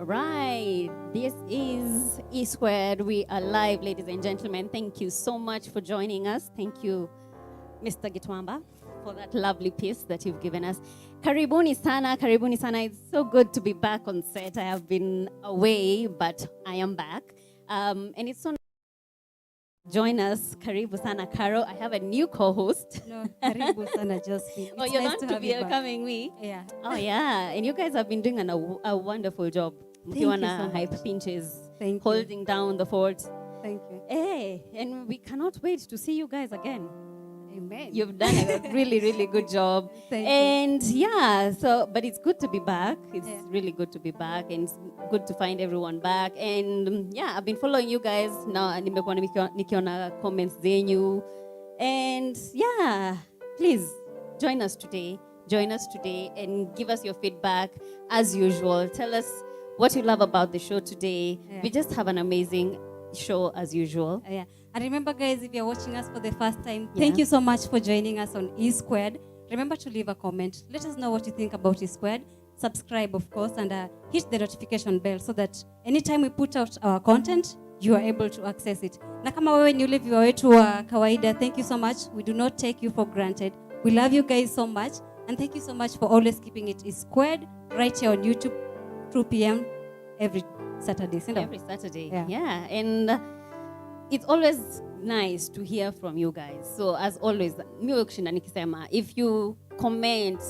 Right, this is E Squared. We are live, ladies and gentlemen. Thank you so much for joining us. Thank you, Mr. Gitwamba, for that lovely piece that you've given us. Karibuni sana, karibuni sana. It's so good to be back on set. I have been away, but I am back. And it's so nice to join us. Karibu sana, Caro. I have a new co-host. No, karibu sana, Josephine. Oh, you're not to be welcoming me? Yeah. Oh, yeah. And you guys have been doing a wonderful job. Thank you so much. Hype pinches, Thank holding you. down the fort. Thank you. Hey, and we cannot wait to see you guys again. Amen. You've done a really, really good job. Thank and yeah, but it's good to be back. It's really good to be back, and it's good to find everyone back. And yeah, I've been following you guys now. Nimekuwa nikiona comments zenyu. And yeah, please join us today. Join us today and give us your feedback as usual. Tell us what you love about the show today. Yeah. We just have an amazing show as usual. Yeah. And remember, guys, if you're watching us for the first time, thank you so much for joining us on E Squared. Remember to leave a comment. Let us know what you think about E Squared. Subscribe, of course, and hit the notification bell so that anytime we put out our content, you are able to access it. Na kama wewe ni ule viewer wetu wa kawaida, thank you so much. We do not take you for granted. We love you guys so much. And thank you so much for always keeping it E Squared right here on YouTube, 2 p.m. every Saturday. Every Saturday, yeah. And it's always nice to hear from you guys. So as always, if you comment,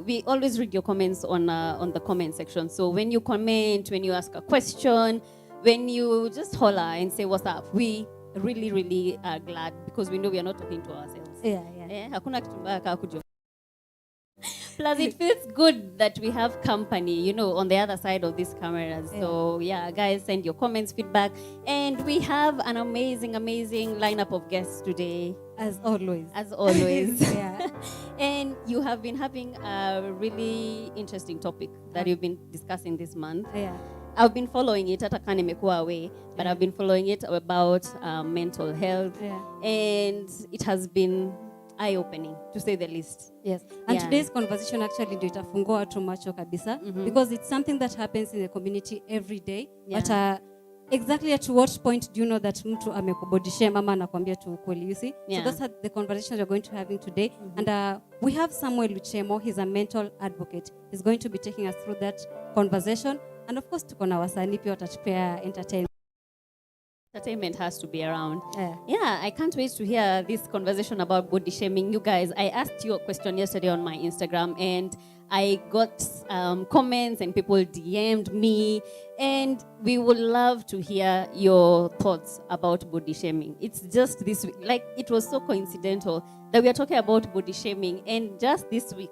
we always read your comments on the comment section. So when you comment, when you ask a question, when you just holler and say what's up, we really, really are glad because we know we are not talking to ourselves. Hakuna kitu mbaya kama kujua. Plus, it feels good that we have company, on the other side of these cameras. So, yeah, guys, send your comments, feedback. And we have an amazing, amazing lineup of guests today. As always. As always. Yeah. And you have been having a really interesting topic that you've been discussing this month. Yeah. I've been following it, but I've been following it about mental health. Yeah. And it has been eye-opening, to say the least. Yes. And today's conversation actually ndio itafungua watu macho kabisa because it's something that happens in the community every day. But exactly at what point do you know that mtu amekubodishia mama anakuambia tu ukweli, you see? So those are the conversations we're going to having today. And we have Samuel Luchemo. He's a mental advocate. He's going to be taking us through that conversation. And of course, tuko na wasanii pia watatupea entertainment. Entertainment has to be around. Yeah, I can't wait to hear this conversation about body shaming. You guys, I asked you a question yesterday on my Instagram and I got comments and people DM'd me, and we would love to hear your thoughts about body shaming. It's just this week, like it was so coincidental that we are talking about body shaming, and just this week,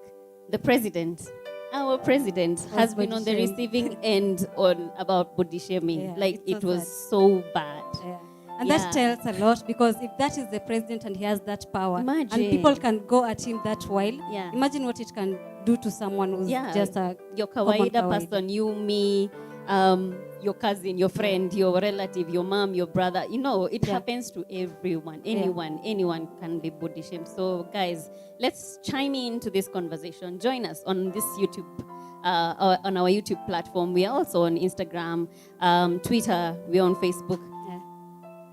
the president our president has been on the body shamed. receiving end on about body shaming. Yeah, Like it's it so was sad. so bad. Yeah. And Yeah. that tells a lot, because if that is the president and he has that power, Imagine. and people can go at him that wild, Yeah. imagine what it can do to someone who's Yeah, just a your common kawaida kawaida. person, you, me, your cousin, your friend, your relative, your mom, your brother. You know, it Yeah. happens to everyone. Anyone can be body shamed. So, guys, let's chime into this conversation. Join us on this YouTube, on our YouTube platform. We are also on Instagram, Twitter. We're on Facebook. Yeah.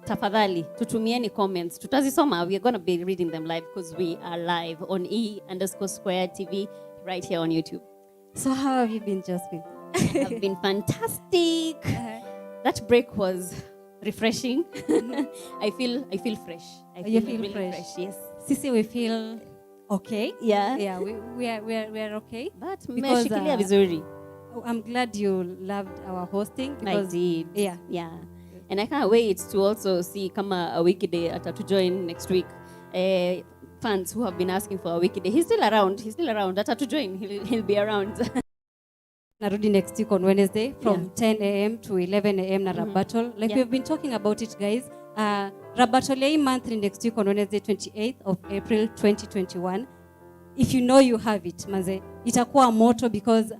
Tafadhali, tutumieni comments. Tutazisoma. We are going to be reading them live because we are live on E_square TV right here on YouTube. So how have you been, Josephine? I've been fantastic. That break was refreshing. I feel fresh. You feel really fresh? Yes. Sisi, we feel okay. Yeah. Yeah, we are okay. But Because, mmeshikilia vizuri. I'm glad you loved our hosting. Because, I did. Yeah. Yeah. And I can't wait to also see kama a weekday to join next week. Fans who have been asking for a weekday. He's still around. To join. He'll be around. Narudi next week on Wednesday from 10 a.m. to 11 a.m. na rap battle. Like we've been talking about it, guys. Rap battle monthly next week on Wednesday, 28th of April 2021. If you know you have it, maze, itakuwa moto because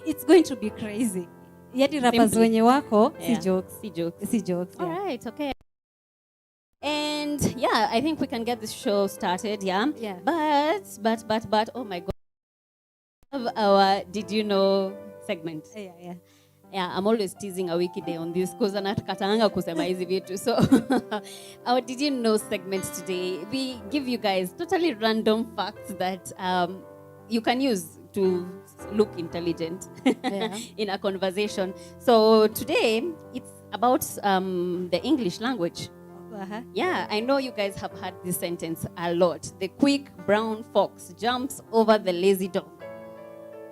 it's going to be crazy. Yeti rappers wenye wako, si jokes. All right, okay. And yeah, I think we can get this show started, yeah? Yeah. But, oh my God. We have our Did You Know segment. Yeah. Yeah, I'm always teasing a weekday on this because anatakaanga kusema hizi vitu. So our Did You Know segment today, we give you guys totally random facts that you can use to look intelligent in a conversation. So today it's about the English language. Yeah, I know you guys have heard this sentence a lot. The quick brown fox jumps over the lazy dog.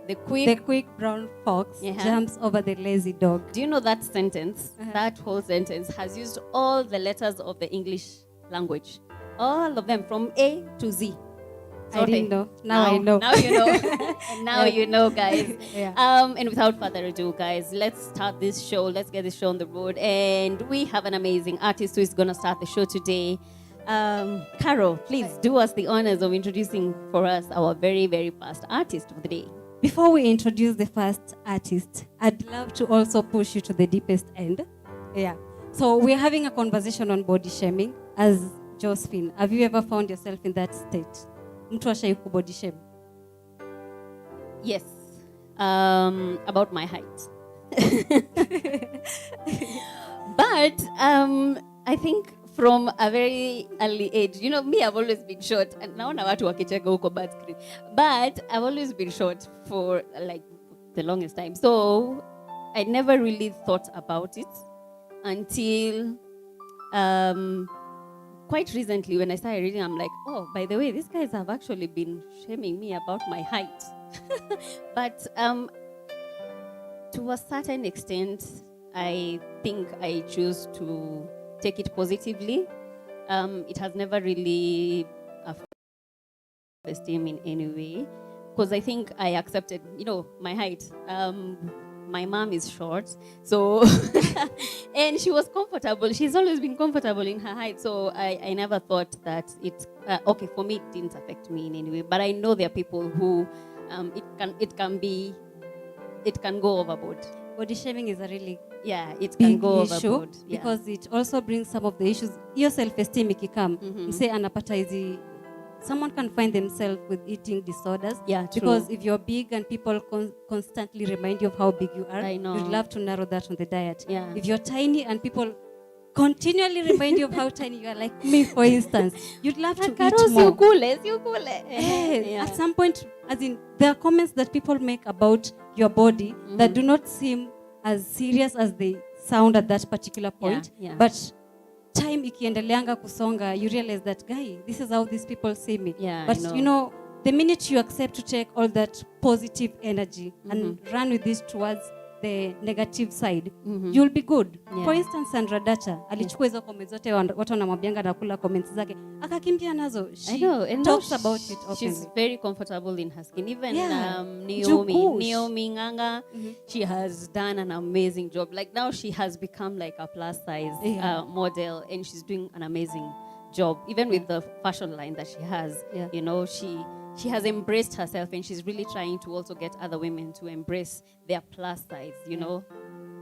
The quick brown fox jumps over the lazy dog. Do you know that sentence? That whole sentence has used all the letters of the English language. All of them from A to Z. I didn't know. Now I know. Now you know. And now you know, guys. Yeah. And without further ado, guys, let's start this show. Let's get this show on the road. And we have an amazing artist who is going to start the show today. Caro, please do us the honors of introducing for us our very, very first artist of the day. Before we introduce the first artist, I'd love to also push you to the deepest end. Yeah. So we're having a conversation on body shaming. As Josephine, have you ever found yourself in that state? Mtu ashaiku body shame? Yes. About my height. But I think from a very early age, you know, me, I've always been short. And now watu wakicheka huko bad screen. But I've always been short for like the longest time. So I never really thought about it until quite recently when I started reading. I'm like, oh, by the way, these guys have actually been shaming me about my height. But to a certain extent, I think I choose to take it positively. It has never really affected esteem in any way, because I think I accepted, you know, my height. My mom is short, so and she was comfortable. She's always been comfortable in her height, so I never thought that it okay for me. It didn't affect me in any way. But I know there are people who it can go overboard. Body shaming is a really it can go issue overboard because it also brings some of the issues. Your self-esteem ikikam, say anapata hizi, someone can find themselves with eating disorders. Yeah, true. Because if you're big and people constantly remind you of how big you are, I know. you'd love to narrow that on the diet. Yeah. If you're tiny and people continually remind you of how tiny you are, like me, for instance, you'd love to eat more. At some point, as in, there are comments that people make about your body that do not seem as serious as they sound at that particular point. But time ikiendeleanga kusonga, you realize that, guy, this is how these people see me. But you know, the minute you accept to take all that positive energy and run with this towards the negative side, you'll be good. Yeah. For instance, Sandra Dacha alichukua hizo comments zote, watu wanamwambianga na kula comments zake akakimbia nazo. I know, and talks about it openly. She's very comfortable in her skin. Even Naomi Nganga, she has done an amazing job. Like now she has become like a plus size model, and she's doing an amazing job. Even with the fashion line that she has, you know, she has embraced herself, and she's really trying to also get other women to embrace their plus size, you know.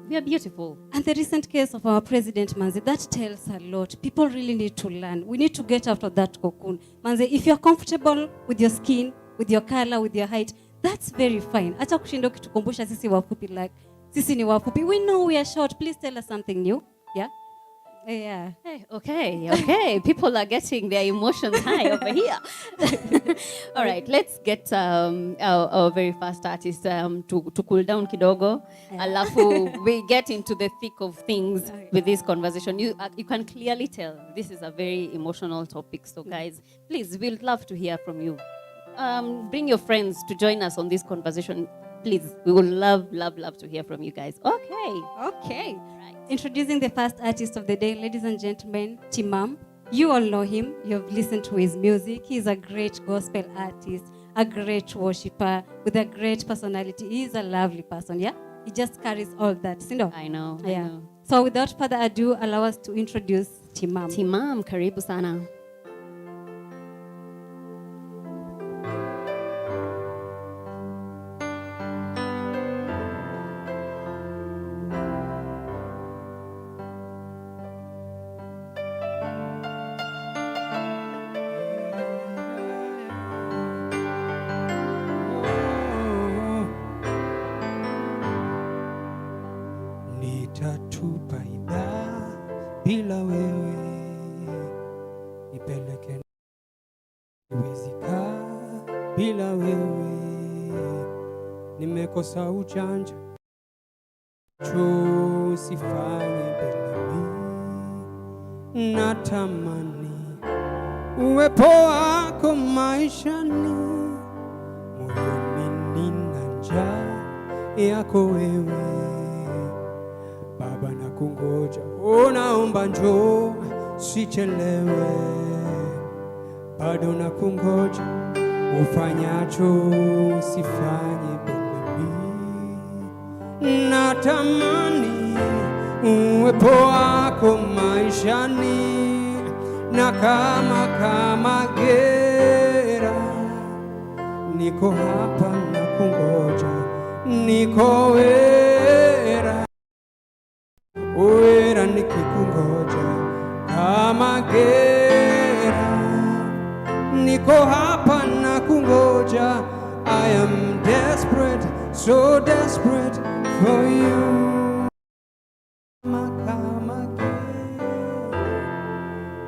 We are beautiful. And the recent case of our president, Manze, that tells a lot. People really need to learn. We need to get out of that cocoon. Manze, if you're comfortable with your skin, with your color, with your height, that's very fine. Acha kushinda ukitukumbusha sisi wafupi, like, sisi ni wafupi. We know we are short. Please tell us something new. Yeah? Yeah. Hey, okay. People are getting their emotions high over here. All right, let's get our very first artist to cool down kidogo. Alafu we get into the thick of things with this conversation. You can clearly tell this is a very emotional topic. So guys, please, we'd love to hear from you. Bring your friends to join us on this conversation. Please, we would love to hear from you guys. Okay. Right. Introducing the first artist of the day, ladies and gentlemen, TIMAM. You all know him. You've listened to his music. He's a great gospel artist, a great worshiper with a great personality. He's a lovely person, yeah? He just carries all that. I know. So without further ado, allow us to introduce TIMAM. TIMAM, karibu sana. Nitatupa idhaa bila wewe, nipeleke niwezika bila wewe, nimekosa ujanja sifanye bila mimi, natamani uwepo wako maishani, moyoni nina njaa yako wewe. Baba nakungoja, naomba njoo, sichelewe. Bado nakungoja, ufanyacho sifanye bila mimi. Natamani uwepo wako maishani, na kama gera, niko hapa nakungoja, niko wera. Wera nikikungoja kama gera, niko hapa na kungoja. I am desperate, so desperate for you. Kama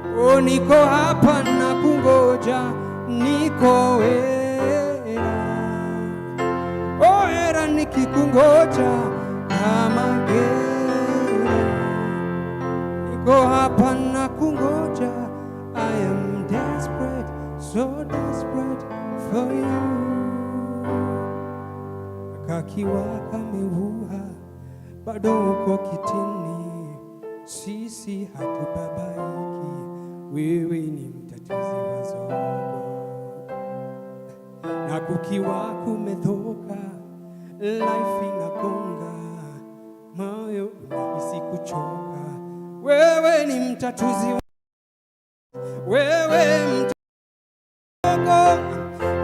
gera, niko hapa na kungoja, niko wera. Wera nikikungoja kama gera, go hapa na kungoja. I am desperate, so desperate for you. Kakiwa kameua, bado uko kitini, sisi hatubabaiki. Wewe ni mtatuzi wa zogo, na kukiwa kumedhoka, life inagonga, moyo unahisi kuchoka. Wewe ni mtatuzi, wewe mtatuzi,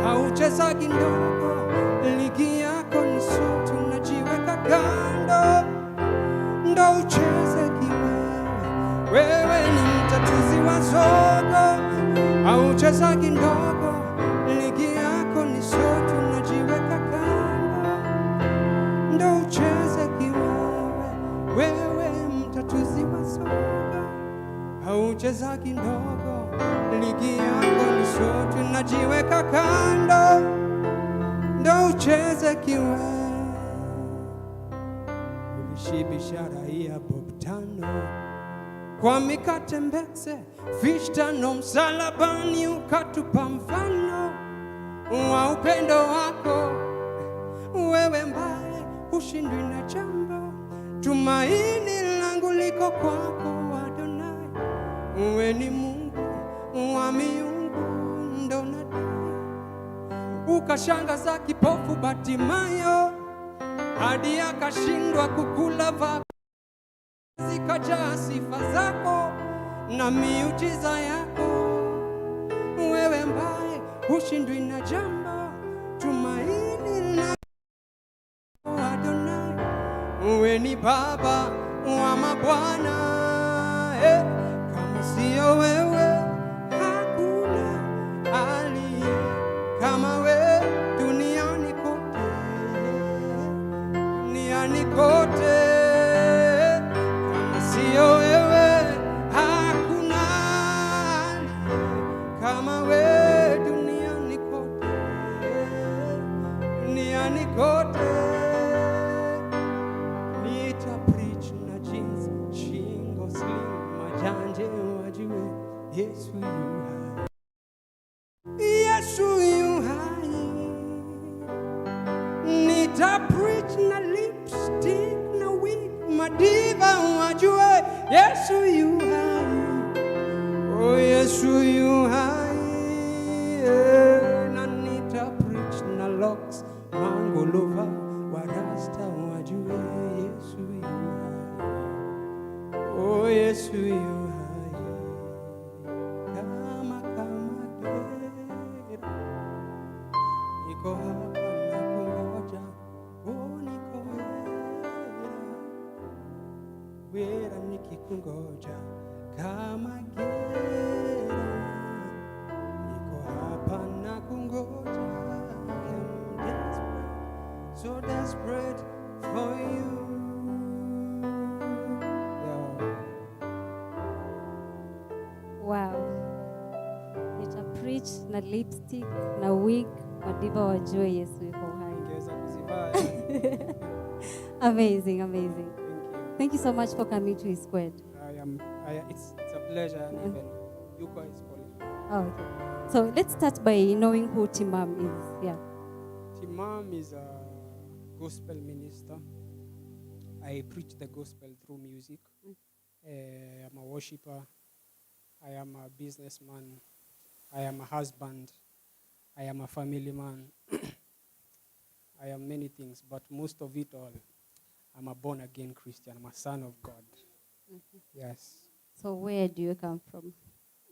haucheza kidogo, ligi yako ni sote, unajiweka kando, ndo ucheze kiwewe. Wewe ni mtatuzi wa zogo, haucheza kidogo, ligi yako ni sote, unajiweka kando, ndo ucheze kiwewe. Wewe mtatuzi wa soga, haucheza kidogo, ligi yako ni sote, najiweka kando, ndo ucheze kiwe. Ulishibisha raia bob tano kwa mikate mbese, fish tano msalabani, ukatupa mfano wa upendo wako. Wewe mbaye hushindwi na jambo. Tumaini langu liko kwako Adonai, uwe ni Mungu wa miungu ndo nadai. Ukashangaza kipofu Batimayo hadi akashindwa kukula vako, zikajaa sifa zako na miujiza yako. Wewe ambaye hushindwi na jambo, tumaini la Adonai, uwe ni Baba wa mabwana. Kama sio wewe hakuna aliye kama wewe duniani kote, duniani kote. Kama sio wewe hakuna aliye kama wewe duniani kote, duniani kote. Nita preach na jeans, shingo slim, majanje wajue Yesu yu hai, Yesu yu hai. Nita preach na lipstick na wig, madiva wajue Yesu yu hai, oh Yesu yu hai. Na nita preach na locks, mangolova, warasta wajue Yesu yu hai, oh Yesu yu hai. Kama gera, niko hapa na kungoja, oh niko wera nikikungoja. Kama gera, niko hapa na kungoja. I am desperate, so desperate for you. Wow. Nita preach na lipstick na wig, madiva wajue Yesu yuko hai. Ningeweza kuzivaa. Amazing, amazing. Thank you. Thank you so much for coming to His Squared. It's a pleasure, and even you guys qualify. Oh, okay. So let's start by knowing who TIMAM is. Yeah. TIMAM is a gospel minister. I preach the gospel through music. I'm a worshiper. I am a businessman. I am a husband. I am a family man. I am many things, but most of it all, I'm a born-again Christian. I'm a son of God. Yes. So where do you come from?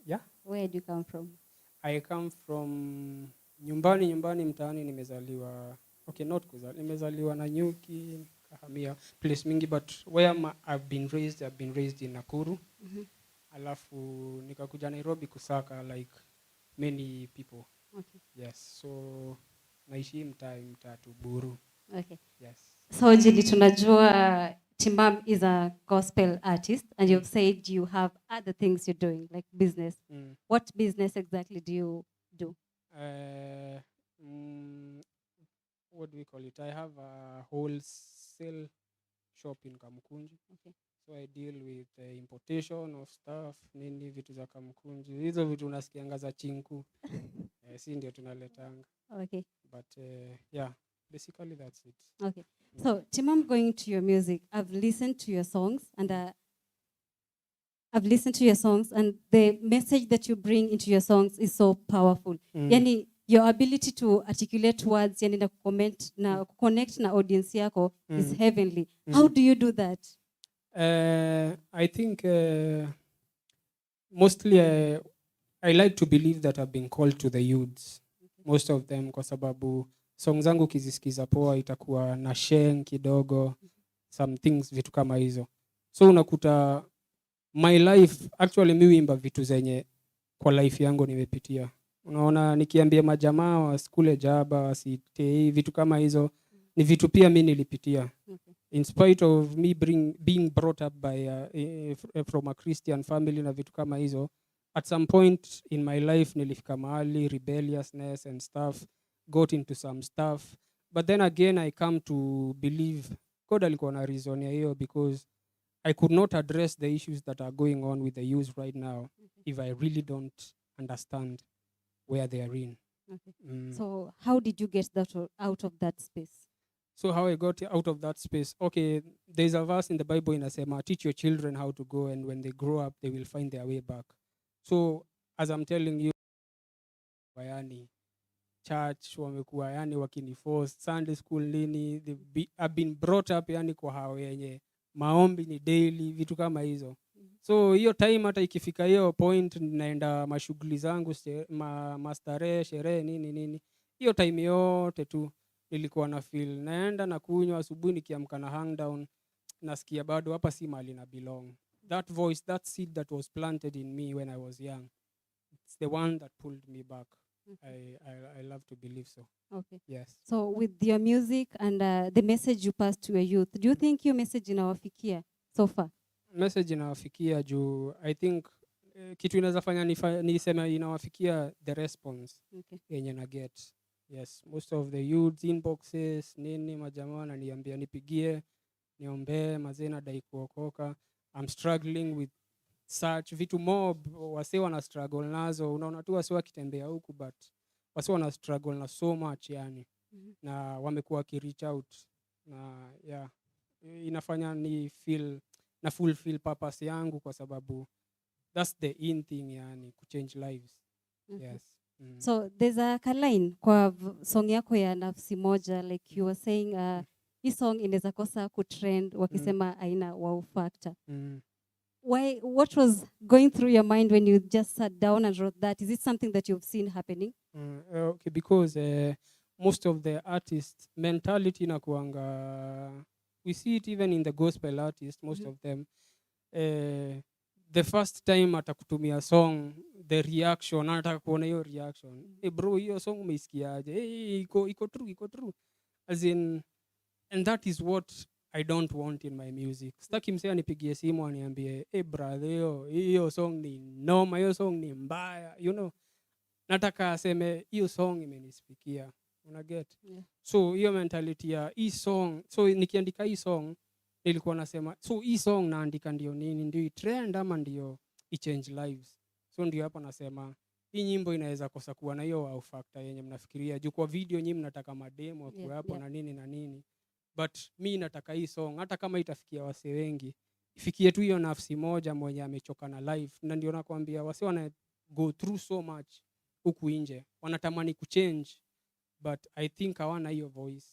Yeah? Where do you come from? I come from nyumbani mtaani nimezaliwa. Okay, not kuzaliwa. Nimezaliwa na Nyuki, Kahamia, place mingi, but where I've been raised in Nakuru. Alafu nikakuja Nairobi kusaka like many people. Okay. Yes. So naishi mtaa Buru. Okay. Yes. So Jili, tunajua TIMAM is a gospel artist, and you've said you have other things you're doing, like business. What business exactly do you do? What do we call it? I have a wholesale shop in Kamukunji. Okay. So I deal with the importation of stuff, nini vitu za Kamukunji. Hizo vitu unasikianga za chinku. Si ndio tunaletanga. Okay. But yeah, basically that's it. Okay. So TIMAM, going to your music, I've listened to your songs, and the message that you bring into your songs is so powerful. Yani, your ability to articulate words, yani na connect na audience yako is heavenly. How do you do that? I think mostly I like to believe that I've been called to the youths. Most of them, kwa sababu songs zangu kizisikiza poa itakuwa na sheng kidogo, some things vitu kama hizo. So unakuta my life, actually mimi imba vitu zenye kwa life yangu nimepitia. Unaona nikiambia majamaa wasikule jaba, wasitei vitu kama hizo, ni vitu pia mimi nilipitia. In spite of me being brought up by from a Christian family na vitu kama hizo, at some point in my life nilifika mahali, rebelliousness and stuff, got into some stuff. But then again I come to believe God alikuwa na reason ya hiyo, because I could not address the issues that are going on with the youth right now if I really don't understand where they are in. Okay. So how did you get that out of that space? So how I got out of that space, okay, there's a verse in the Bible inasema, teach your children how to go, and when they grow up, they will find their way back. So as I'm telling you, yani church wamekuwa yani wakiniforce Sunday school nini, I've been brought up yani kwa hao yenye maombi ni daily, vitu kama hizo. So hiyo time hata ikifika hiyo point naenda mashughuli zangu, mastarehe, sherehe nini nini, hiyo time yote tu nilikuwa na feel naenda na kunywa, asubuhi nikiamka na hang down, nasikia bado hapa si mahali na belong. That voice, that seed that was planted in me when I was young, it's the one that pulled me back. I love to believe so. Okay. Yes. So with your music and the message you pass to your youth, do you think your message inawafikia so far? Message inawafikia juu I think kitu inaweza fanya niseme inawafikia the response yenye na get. Yes, most of the youth inboxes nini majamaa wananiambia nipigie, niombee, mazee nadai kuokoka. I'm struggling with such vitu mob, wase wana struggle nazo. Unaona tu wase wakitembea huku, but wase wana struggle na so much yani. Na wamekuwa ki reach out na yeah, inafanya ni feel na fulfill purpose yangu, kwa sababu that's the in thing yani, ku change lives. Yes. So there's a line kwa song yako ya nafsi moja, like you were saying hii song inaweza kosa kutrend wakisema aina wow factor. Why, what was going through your mind when you just sat down and wrote that? Is it something that you've seen happening? Okay, because most of the artists mentality na kuanga, we see it even in the gospel artists, most of them, the first time atakutumia song, the reaction, anataka kuona hiyo reaction. Bro, hiyo song umeisikiaje? Iko true. As in, and that is what I don't want in my music. Sitaki msee anipigie simu aniambie, brother, hiyo song ni noma, hiyo song ni mbaya, you know. Nataka aseme hiyo song imenispikia. Una get? Yeah. So hiyo mentality ya hii song, so nikiandika hii song nilikuwa nasema, so hii song naandika ndio nini, ndio trend ama ndio change lives. So ndio hapa nasema hii nyimbo inaweza kosa kuwa na hiyo wow factor yenye mnafikiria. Juu kwa video nyinyi mnataka mademo kwa hapo na nini na nini. But mi nataka hii song hata kama itafikia wase wengi, ifikie tu hiyo nafsi moja mwenye amechoka na life. Na ndio nakwambia wase wana go through so much huku nje, wanatamani kuchange, but I think hawana hiyo voice.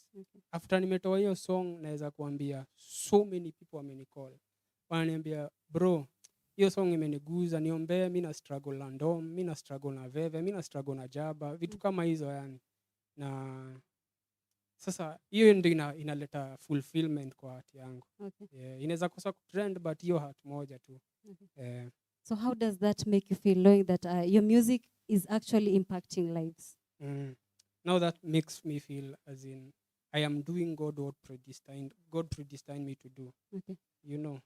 After nimetoa hiyo song, naweza kuambia so many people wamenicall, wananiambia bro, hiyo song imeniguza, niombee, mimi na struggle na ndom, mimi na struggle na veve, mimi na struggle na jaba, vitu kama hizo yani. Na sasa hiyo ndio inaleta fulfillment kwa heart yangu. Yeah, inaweza kosa kutrend, but hiyo heart moja tu. So how does that make you feel, knowing that your music is actually impacting lives? Now that makes me feel as in I am doing God predestined me to do. You know,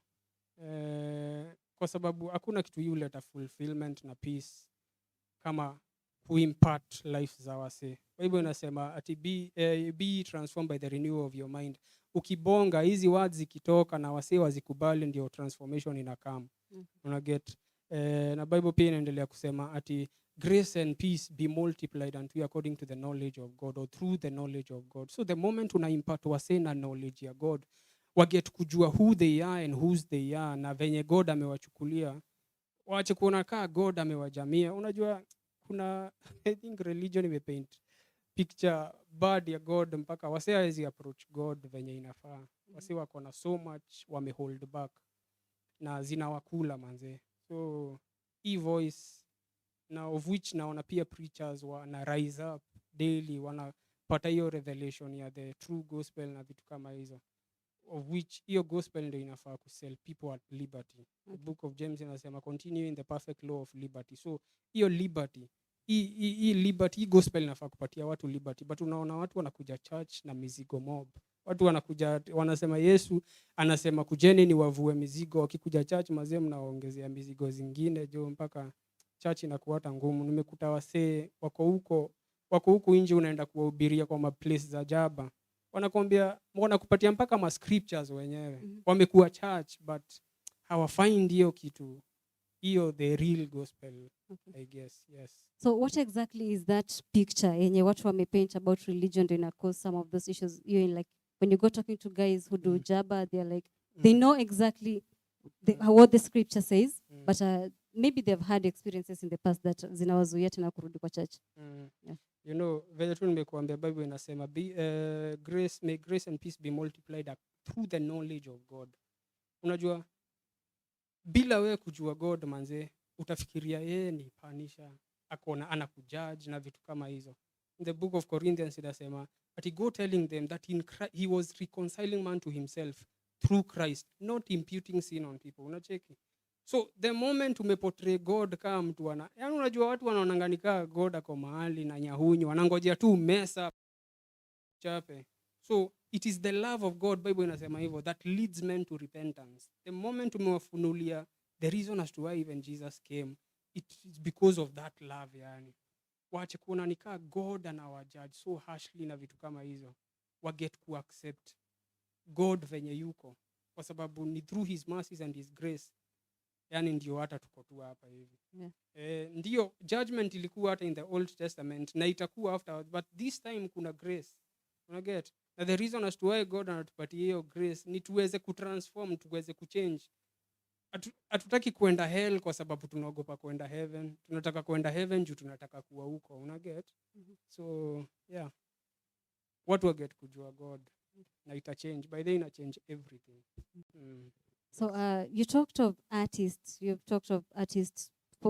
kwa sababu hakuna kitu yuleta fulfillment na peace kama kuimpact life za wase. Bible inasema ati be transformed by the renewal of your mind. Ukibonga hizi words zikitoka na wase wazikubali, ndio transformation inakam. Una get? Na Bible pia inaendelea kusema ati grace and peace be multiplied unto you according to the knowledge of God, or through the knowledge of God. So the moment una impact wase na knowledge ya God, waget kujua who they are and whose they are, na venye God amewachukulia, waache kuona kaa God amewajamia. Unajua kuna I think religion imepaint picture bad ya God mpaka wase hawezi approach God venye inafaa. Wase wako na so much wamehold back na zinawakula manze. So hii voice na of which naona pia preachers wana rise up daily, wanapata hiyo revelation ya the true gospel na vitu kama hizo, of which hiyo gospel ndio inafaa ku sell people at liberty. The book of James inasema continue in the perfect law of liberty. So hiyo liberty, hii liberty, hii gospel inafaa kupatia watu liberty, but unaona watu wanakuja church na mizigo mob. Watu wanakuja wanasema Yesu anasema kujeni ni wavue mizigo, wakikuja church mazee mnaongezea mizigo zingine jo mpaka church inakuwa hata ngumu. Nimekuta wasee wako huko nje, unaenda kuwahubiria kwa place za jaba, wanakuambia wanakupatia mpaka ma scriptures wenyewe. Wamekuwa church but hawafind hiyo kitu, hiyo the real gospel. I guess. Yes. So what exactly is that picture yenye watu wamepaint about religion ndio ina cause some of those issues you in, like when you go talking to guys who do Jabba, they're like, they know exactly what the scripture says, but maybe they've had experiences in the past that zinawazuia tena kurudi kwa church. Yeah. You know, vile tu nimekuambia Bible inasema may grace and peace be multiplied through the knowledge of God. Unajua bila we kujua God manze, utafikiria yeye ni panisha, akona anakujudge na vitu kama hizo. In the book of Corinthians inasema but he go telling them that in Christ, he was reconciling man to himself through Christ, not imputing sin on people. Unacheki? So the moment umeportray God kama mtu yani unajua watu wanaonanganika God ako mahali na nyahunyu, wanangojea tu mesa chape. So it is the love of God, Bible inasema hivyo, that leads men to repentance. The moment umewafunulia the reason as to why even Jesus came, it is because of that love yani. Wache kuona nikaa God anawajudge so harshly na vitu kama hizo. Waget ku accept God venye yuko, kwa sababu ni through his mercies and his grace yani ndio hata tuko tu hapa hivi. Ndio judgment ilikuwa hata in the Old Testament na itakuwa afterwards, but this time kuna grace. Unaget? Na the reason as to why God anatupatia hiyo grace ni tuweze kutransform, tuweze kuchange. Hatutaki kwenda hell kwa sababu tunaogopa kwenda heaven. Tunataka kwenda heaven juu tunataka kuwa huko. Unaget? So yeah, watu waget kujua God na ita change, by then ina change everything. So you talked of artists,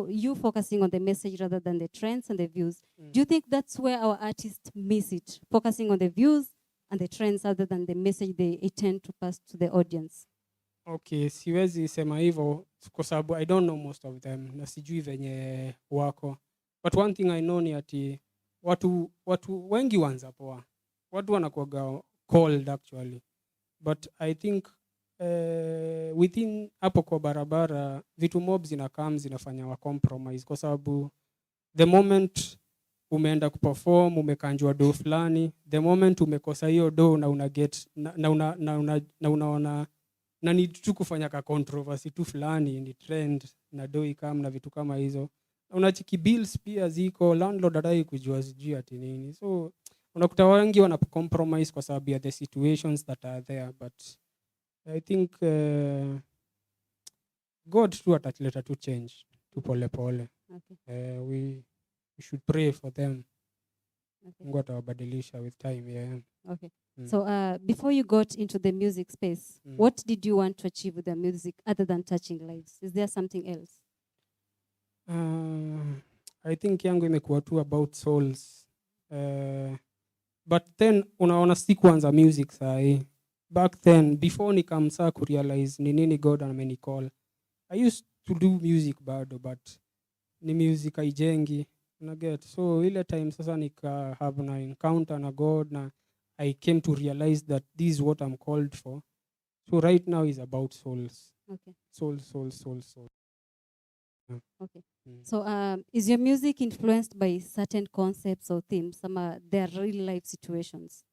you focusing on the message rather than the trends and the views. Do you think that's where our artists miss it, focusing on the views and the trends rather than the message they intend to pass to the audience? Okay, siwezi sema hivyo kwa sababu I don't know most of them na sijui venye wako, but one thing I know ni ati watu wengi wanza poa, watu wanakuwaga cold actually, but I think within hapo kwa barabara vitu mob zinafanya wa compromise, kwa sababu the moment umeenda kuperform umekanjwa do fulani, the moment umekosa hiyo do na una get na unaona na ni tu kufanya ka controversy tu fulani ni trend na do ikam na vitu kama hizo, unachiki bills pia ziko, landlord adai kujua sijui ati nini, so unakuta wengi wana compromise kwa sababu ya the situations that are there, but I think God tu ataleta tu change tu pole pole. Okay. We should pray for them. Okay. Mungu atawabadilisha with time, yeah. Okay. So before you got into the music space, what did you want to achieve with the music other than touching lives? Is there something else? I think yangu imekuwa tu about souls. But then unaona sikuanza music sahi. Back then, before nikamsa kurealize ni nini God amenicall, I used to do music bado, but ni music haijengi, unaget? So ile time sasa nika have na encounter na God na I came to realize that this is what I'm called for. So right now is about souls. Okay. Souls. Yeah. Okay. So is your music influenced by certain concepts or themes? Some are their real life situations?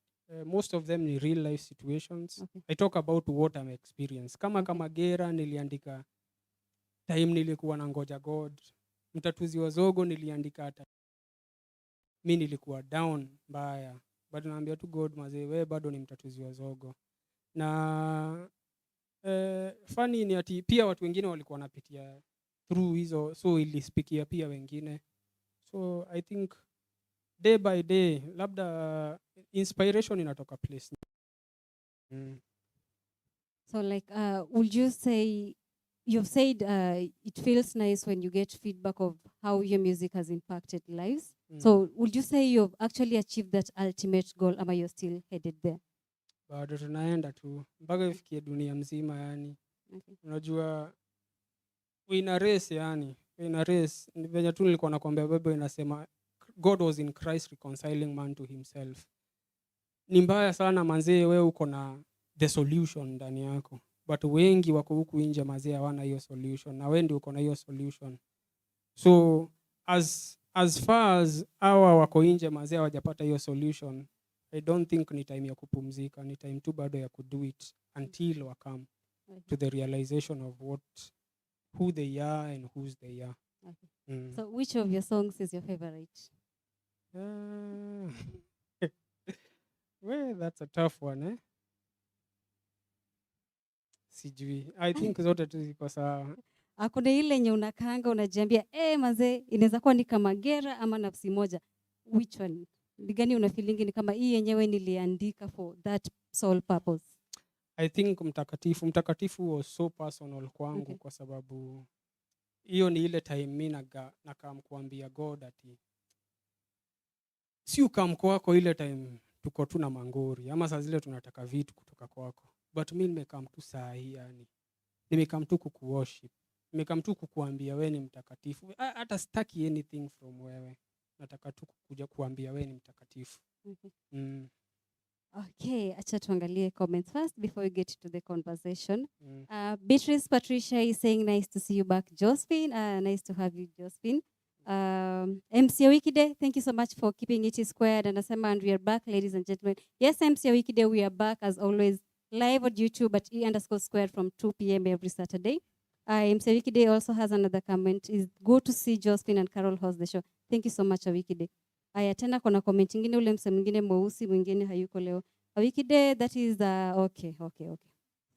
Most of them ni real life situations. Okay. I talk about what I'm experiencing. Kama Gera niliandika time nilikuwa na ngoja God. Mtatuzi wa Zogo niliandika hata mimi nilikuwa down mbaya, bado naambia tu God mazee, wewe bado ni mtatuzi wa Zogo. Na funny ni ati pia watu wengine walikuwa wanapitia through hizo, so ilispikia pia wengine. So I think day by day labda inspiration inatoka place. So like would you say, you've said it feels nice when you get feedback of how your music has impacted lives. So would you say you've actually achieved that ultimate goal, ama you're still headed there? Bado tunaenda tu mpaka ifikie dunia mzima yani. Okay. Unajua in a race yani, in a race venye tu nilikuwa nakwambia Bible inasema God was in Christ reconciling man to himself. Ni mbaya sana manzee, wewe uko na the solution ndani yako, but wengi wako huku nje mazee hawana hiyo solution, na wewe ndio uko na hiyo solution. So as far as hawa wako nje mazee hawajapata hiyo solution, I don't think ni time ya kupumzika, ni time tu bado ya kudo it until wakam to the realization of who they are and whose they are. Okay. So which of your songs is your favorite? Well, that's a tough one, eh? sijui. I think zote tu ziko sawa. Kuna ile yenye unakaanga unajiambia mazee inaweza kuwa ni kama gera ama nafsi moja. Which one? Ni gani una feeling ni kama hii yenyewe niliandika for that sole purpose? I think mtakatifu was so personal kwangu. Okay. Kwa sababu hiyo ni ile time mimi nakaa kuambia God ati si ukam kwako ile time tuko tu na mangori ama saa zile tunataka vitu kutoka kwako, but mimi nimekam tu saa hii, yani nimekam tu kukuworship, nimekam tu kukuambia wewe ni mtakatifu. Hata sitaki anything from wewe, nataka tu kuja kuambia wewe ni mtakatifu. Okay, acha tuangalie comments first before we get to the conversation. Beatrice Patricia is saying nice to see you back, Josephine. Nice to have you, Josephine. MC Wikide, thank you so much for keeping it squared. And we are back, ladies and gentlemen. Yes, MC Wikide, we are back as always, live on YouTube at E_squared from 2 p.m. every Saturday. MC Wikide also has another comment. Is good to see Josephine and Carol host the show. Thank you so much, Wikide. Aya tena kuna comment ingine ule mse mwingine mweusi mwingine hayuko leo. Wikide, that is okay.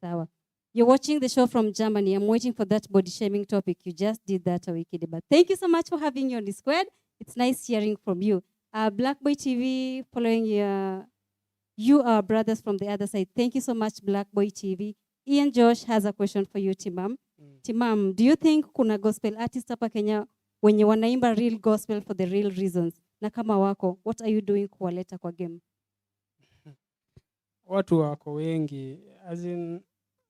Sawa. You're watching the show from Germany. I'm waiting for that body shaming topic. You just did that, Wikide. But thank you so much for having you on the squared. It's nice hearing from you. Black Boy TV, following you are brothers from the other side. Thank you so much, Black Boy TV. Ian Josh has a question for you, TIMAM. TIMAM, do you think kuna gospel artists hapa Kenya wenye wanaimba real gospel for the real reasons? Na kama wako, what are you doing kuwaleta kwa game? Watu wako wengi, as in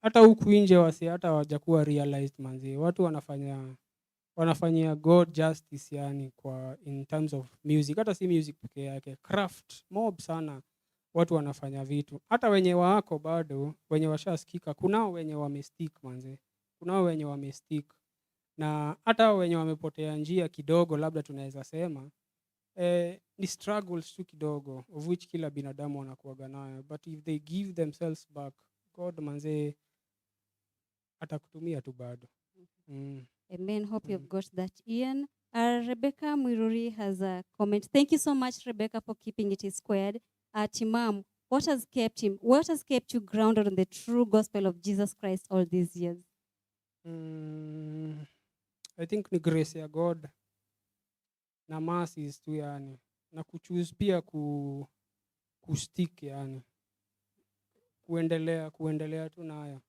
hata huku nje wasi hata hawajakuwa realized manzi. Watu wanafanyia God justice, yani kwa in terms of music. Hata si music peke yake, craft mob sana. Watu wanafanya vitu. Hata wenye wako bado, wenye washasikika, kunao wenye wamestick manzi. Kunao wenye wamestick. Na hata wenye wamepotea njia kidogo, labda tunaweza sema ni struggles tu kidogo, of which kila binadamu wanakuwaga nayo, but if they give themselves back, God manze atakutumia tu bado. Amen. Hope you've got that, Ian. Rebecca Mwiruri has a comment. Thank you so much, Rebecca, for keeping it squared. Timam, what has kept you grounded on the true gospel of Jesus Christ all these years? I think ni grace ya God na mercies tu, yani na kuchoose pia kustick, yani kuendelea tu nayo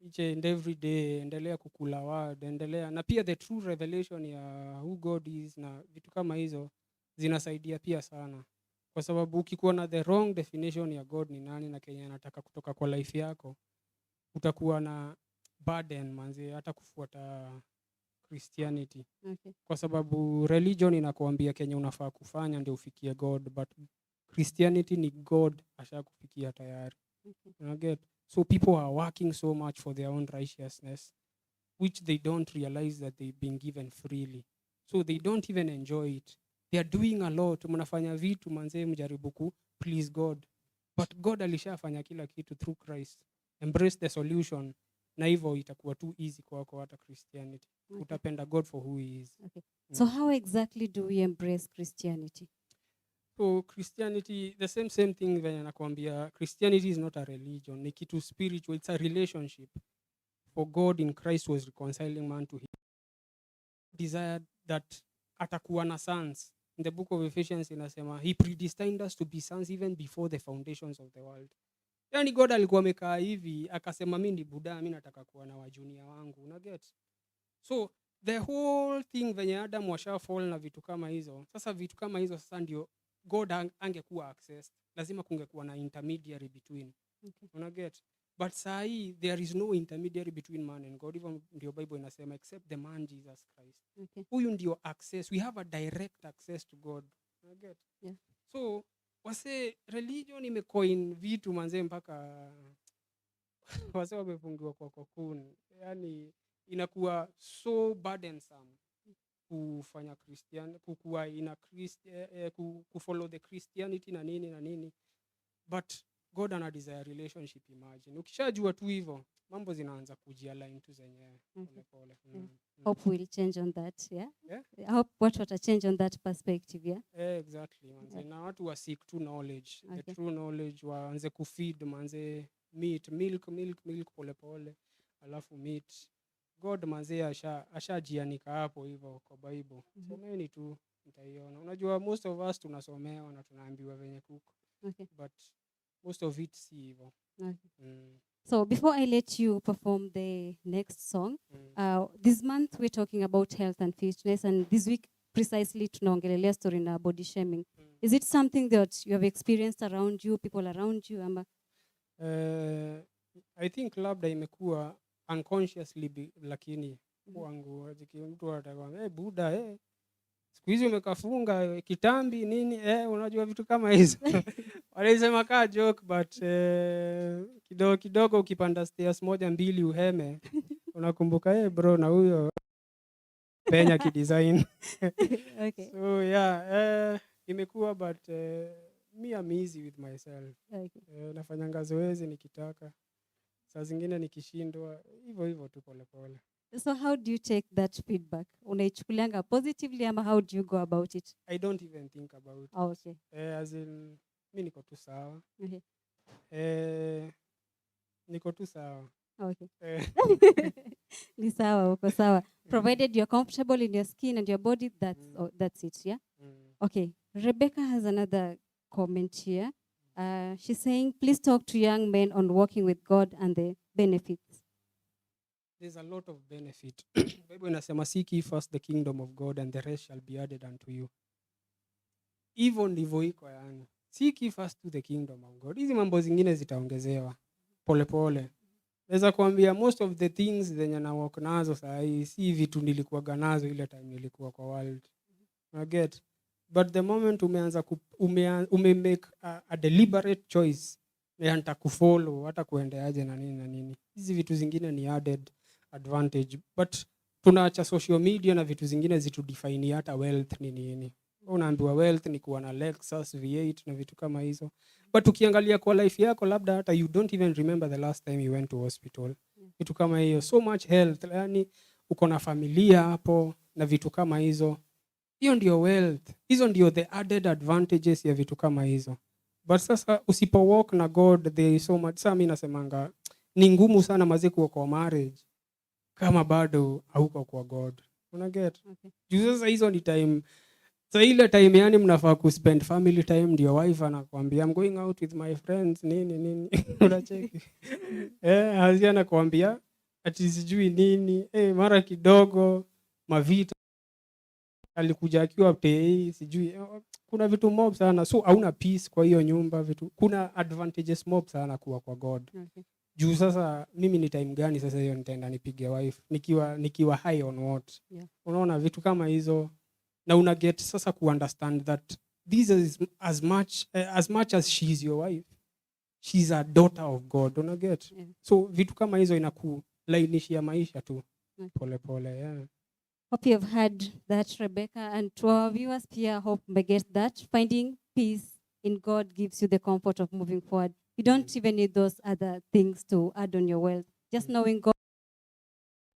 each and every day, endelea kukula word, endelea na pia the true revelation ya who God is na vitu kama hizo zinasaidia pia sana, kwa sababu ukikuwa na the wrong definition ya God ni nani na Kenya anataka kutoka kwa life yako, utakuwa na burden manzi hata kufuata Christianity. Okay. Kwa sababu religion inakuambia Kenya unafaa kufanya ndio ufikie God, but Christianity ni God ashakufikia tayari. Okay. So people are working so much for their own righteousness, which they don't realize that they've been given freely. So they don't even enjoy it. They are doing a lot. Mnafanya vitu manze mjaribu ku please God. But God alishafanya kila kitu through Christ. Embrace the solution. Na hivyo itakuwa too easy kwako hata Christianity. Okay. Utapenda God for who he is. Okay. So how exactly do we embrace Christianity? So Christianity, the same thing venye nakwambia, Christianity is not a religion, ni kitu spiritual, it's a relationship. For God in Christ was reconciling man to him. Desired that atakuwa na sons. In the book of Ephesians inasema, he predestined us to be sons even before the foundations of the world. Yani God alikuwa amekaa hivi, akasema mimi ni Buddha, mimi nataka kuwa na wajunia wangu, una get? So the whole thing venye Adam washa fall na vitu kama hizo. Sasa vitu kama hizo sasa ndio God angekuwa access. Lazima kungekuwa na intermediary between. Okay. Una get? But sahi there is no intermediary between man and God. Even ndio Bible inasema except the man Jesus Christ. Okay. Huyu ndio access. We have a direct access to God. Una get? Yeah. So wase religion imecoin vitu manze mpaka wase wamefungiwa kwa cocoon. Yani inakuwa so burdensome kufanya Christian, kukuwa ina kufollow the Christianity na nini, but God ana desire relationship. Imagine ukishajua tu hivyo mambo zinaanza kujialign tu zenyewe pole. Hope will change on that. Yeah? Yeah? I hope what change on that perspective. Yeah, exactly manze. Yeah. Na watu wa seek to knowledge. Okay. The true knowledge waanze kufeed manze milk pole. alafu meet God manzee ashajianika hapo hivyo kwa Bible. Someni tu mtaiona. Unajua most of us tunasomewa na tunaambiwa venye kuko. Okay. But most of it si hivyo. Okay. So before I let you perform the next song, this month we're talking about health and fitness, and this week precisely tunaongelelea story na body shaming. Is it something that you have experienced around you, people around you, Amba? I think labda imekuwa unconsciously lakini kwangu mtu atakwambia buda siku hizi umekafunga kitambi nini unajua vitu kama hizo. Walisema kaa joke but kidogo kidogo ukipanda stairs moja mbili uheme unakumbuka bro na huyo penya kidesign. Okay. So yeah, imekuwa but me I'm easy with myself. Okay. Nafanyanga zoezi nikitaka. Saa zingine nikishindwa hivyo tu pole pole. So how do you take that feedback? Unaichukulianga positively ama how do you go about it? I don't even think about it. Oh, okay. As in mimi niko tu sawa. Okay. Niko tu sawa. Okay. Ni sawa, uko sawa. Provided you're comfortable in your skin and your body, that's it, yeah? Okay. Rebecca has another comment here. She's saying, please talk to young men on walking with God and the benefits. There's a lot of benefit. Bible inasema seek ye first the kingdom of God and the rest shall be added unto you. Hivyo ndivyo iko yani. Seek ye first to the kingdom of God. Hizi mambo zingine zitaongezewa pole pole. Naweza kuambia most of the things zenye na walk nazo saa hii si vitu nilikuwa nazo ile time nilikuwa kwa world. I get. But the moment umeanza make a deliberate choice hata kufollow hata kuendeaje na nini. Hizi vitu zingine ni added advantage. But tunaacha social media na vitu zingine zitudefine hata wealth ni nini. Unaambiwa wealth ni kuwa na Lexus V8 na vitu kama hizo. But ukiangalia kwa life yako labda hata you don't even remember the last time you went to hospital. Vitu kama hiyo. So much health. Yani uko na familia hapo na vitu kama hizo. Hiyo ndio wealth. Hizo ndio the added advantages ya vitu kama hizo. But sasa usipo walk na God there is so much. Sasa mimi nasemanga ni ngumu sana mazee kuwa kwa marriage kama bado hauko kwa God. Una get? Okay. Juu sasa hizo ni time. Sasa ile time yani mnafaa ku spend family time ndio wife anakuambia I'm going out with my friends nini. Unacheki. Hazia anakuambia ati sijui nini. Mara kidogo mavita alikuja akiwa pay sijui kuna vitu mob sana so hauna peace kwa hiyo nyumba vitu kuna advantages mob sana kuwa kwa God. Okay. Juu sasa mimi ni time gani sasa hiyo nitaenda nipige wife nikiwa high on what? Yeah. Unaona vitu kama hizo na una get sasa ku understand that this is as much as she is your wife she's a daughter of God. Una get? Yeah. So vitu kama hizo inakulainishia maisha tu pole pole yeah. Hope you have heard that, Rebecca, and to our viewers here, hope they get that. Finding peace in God gives you the comfort of moving forward. You don't even need those other things to add on your wealth. Just knowing God,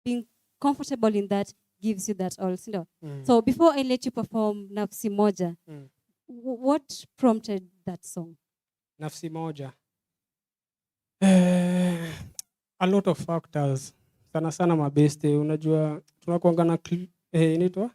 being comfortable in that gives you that also. So before I let you perform Nafsi Moja, what prompted that song? Nafsi Moja. A lot of factors. Sana mabeste unajua tunakuanga na inaitwa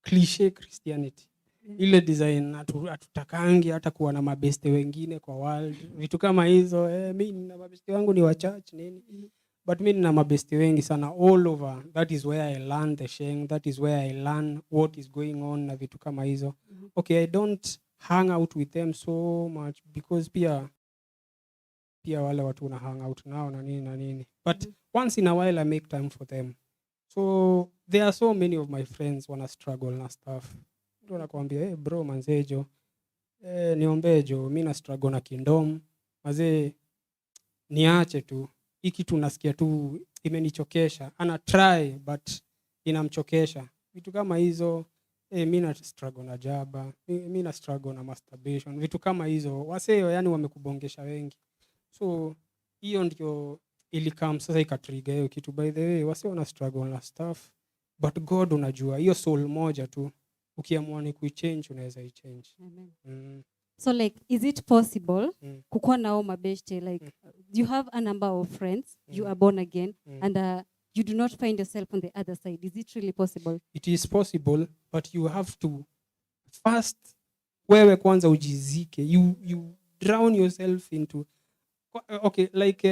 cliche Christianity. Ile design hatutakangi hata kuwa na mabeste wengine kwa world. Vitu kama hizo mimi na mabeste wangu ni wa church nini. But mimi na mabeste wengi sana all over. That is where I learn the sheng, that is where I learn what is going on na vitu kama hizo. Okay, I don't hang out with them so much because pia wale watu na hang out nao na nini. But once in a while I make time for them. So there are so many of my friends wanna struggle na stuff. Ndio nakwambia bro manzejo niombejo mimi na struggle na kingdom. Mazee niache tu. Hiki tunasikia tu imenichokesha. Ana try but inamchokesha. Vitu kama hizo mimi na struggle na jaba, mimi na struggle na masturbation. Vitu kama hizo waseo yani wamekubongesha wengi. So hiyo ndio ilikam sasa ikatrigger hiyo kitu. By the way wase wana struggle na stuff but God unajua hiyo soul moja tu ukiamua ni kuichange unaweza ichange. Amen. So like, is it possible kukuwa nao mabeshte, like you have a number of friends, you are born again, and you do not find yourself on the other side? Is it really possible? It is possible, but you have to first wewe kwanza ujizike. You drown yourself into okay, like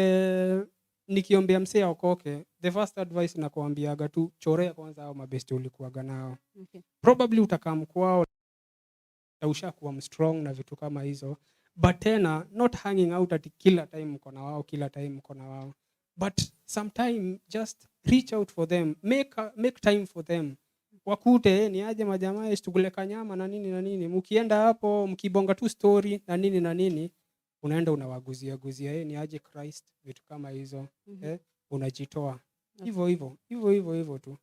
nikiombea msee aokoke, the first advice nakuambiaga tu chorea kwanza hao mabeste ulikuwaga nao. Okay. Probably utakam kwao ushakuwa strong na vitu kama hizo, but tena not hanging out at kila time mko na wao, but sometime just reach out for them, make time for them. Wakute ni aje majamaa tukule kanyama na nini, mkienda hapo mkibonga tu story na nini, unaenda unawaguzia ni aje Christ, vitu kama hizo. Unajitoa hivyo tu.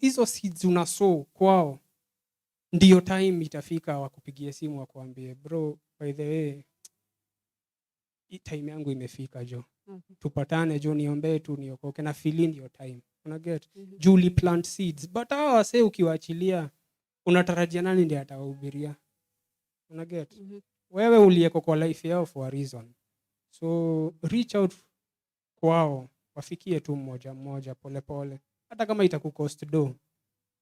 Hizo seeds unasow kwao, ndio time itafika wakupigie simu wakuambie bro, by the way time yangu imefika jo. Tupatane jo, niombee tu niokoke na feel in your time. Una get? Julie plant seeds, but hawa wase ukiwaachilia unatarajia nani ndiye atawahubiria? Una get? Wewe uliyeko kwa life yao for a reason. So reach out kwao, wafikie tu mmoja pole. Hata kama itakucost do.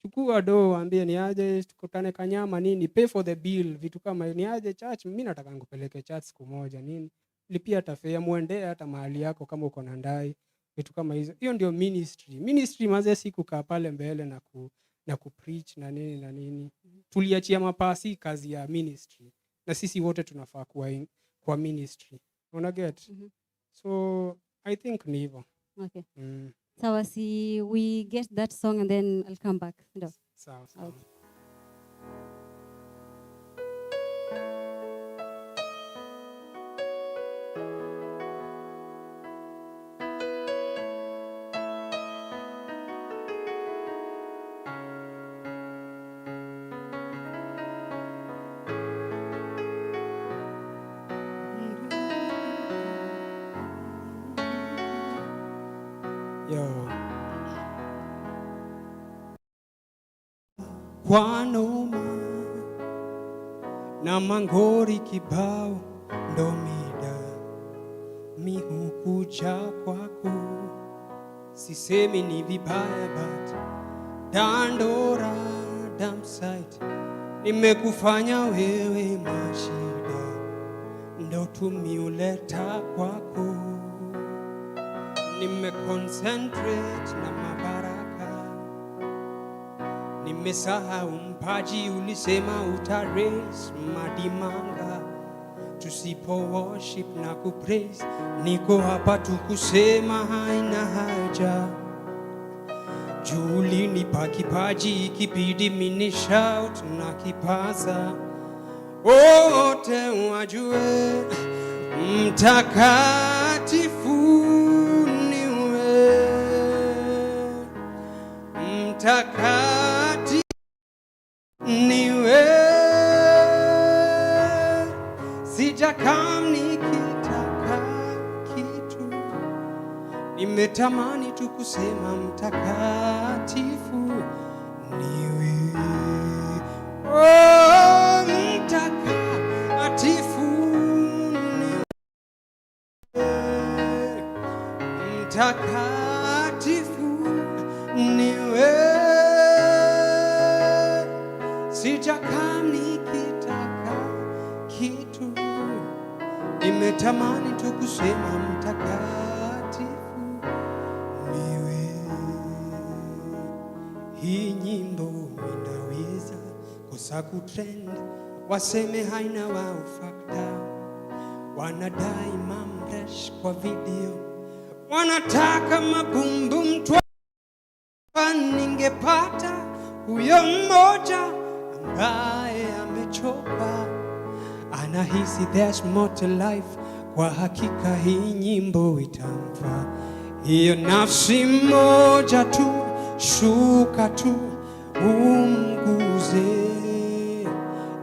Chukua do, waambie ni aje tukutane kanyama nini, pay for the bill, vitu kama ni aje church, mimi nataka nikupeleke church siku moja nini. Lipia tafea, muendee hata mahali yako kama uko na ndai, vitu kama hizo. Hiyo ndio ministry maze, si kukaa pale mbele na kupreach na nini. Tuliachia mapasi kazi ya ministry, na sisi wote tunafaa kwa ministry. Una get? So I think ni hivyo. Okay. Sawa, si we get that song and then I'll come back. No. Sawa. Okay. Yo. Kwa noma na mangori kibao ndo mida mi hukuja kwako, sisemi ni vibaya but dandora damsite, nimekufanya wewe mashida ndo tumiuleta kwako, nimeconcentrate na mabaraka, nimesahau mpaji ulisema utaraise madimanga, tusipo worship na kupraise, niko hapa tukusema haina haja, juli nipa kipaji ikibidi mini shout na kipaza, wote wajue mtakatifu mtakatifu niwe, sijakam nikitaka kitu, nimetamani tu kusema mtakatifu niwe. Oh, mtakatifu niwe, mtakatifu niwe, sijakam nikitaka kitu, nimetamani tu kusema mtakatifu niwe. Hii nyimbo inaweza kosa kutrend, waseme haina wow factor, wanadai mamresh kwa video, wanataka mabumbum twa, ningepata huyo mmoja ambaye amechoka, anahisi there's more to life, kwa hakika hii nyimbo itamfaa. Hiyo nafsi moja tu, shuka tu umguze,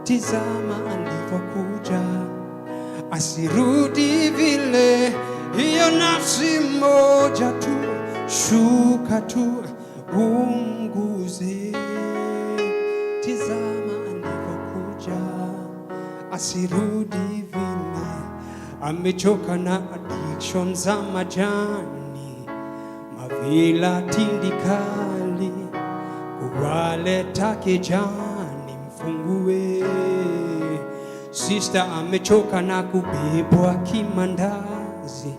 tizama alivyokuja, asirudi vile. Hiyo nafsi moja tu, shuka tu umguze, tizama alivyokuja, asirudi vile. Amechoka na addiction za majani, mavila tindikali, kuwaleta kijani mfungue. Sister amechoka na kubebwa kimandazi,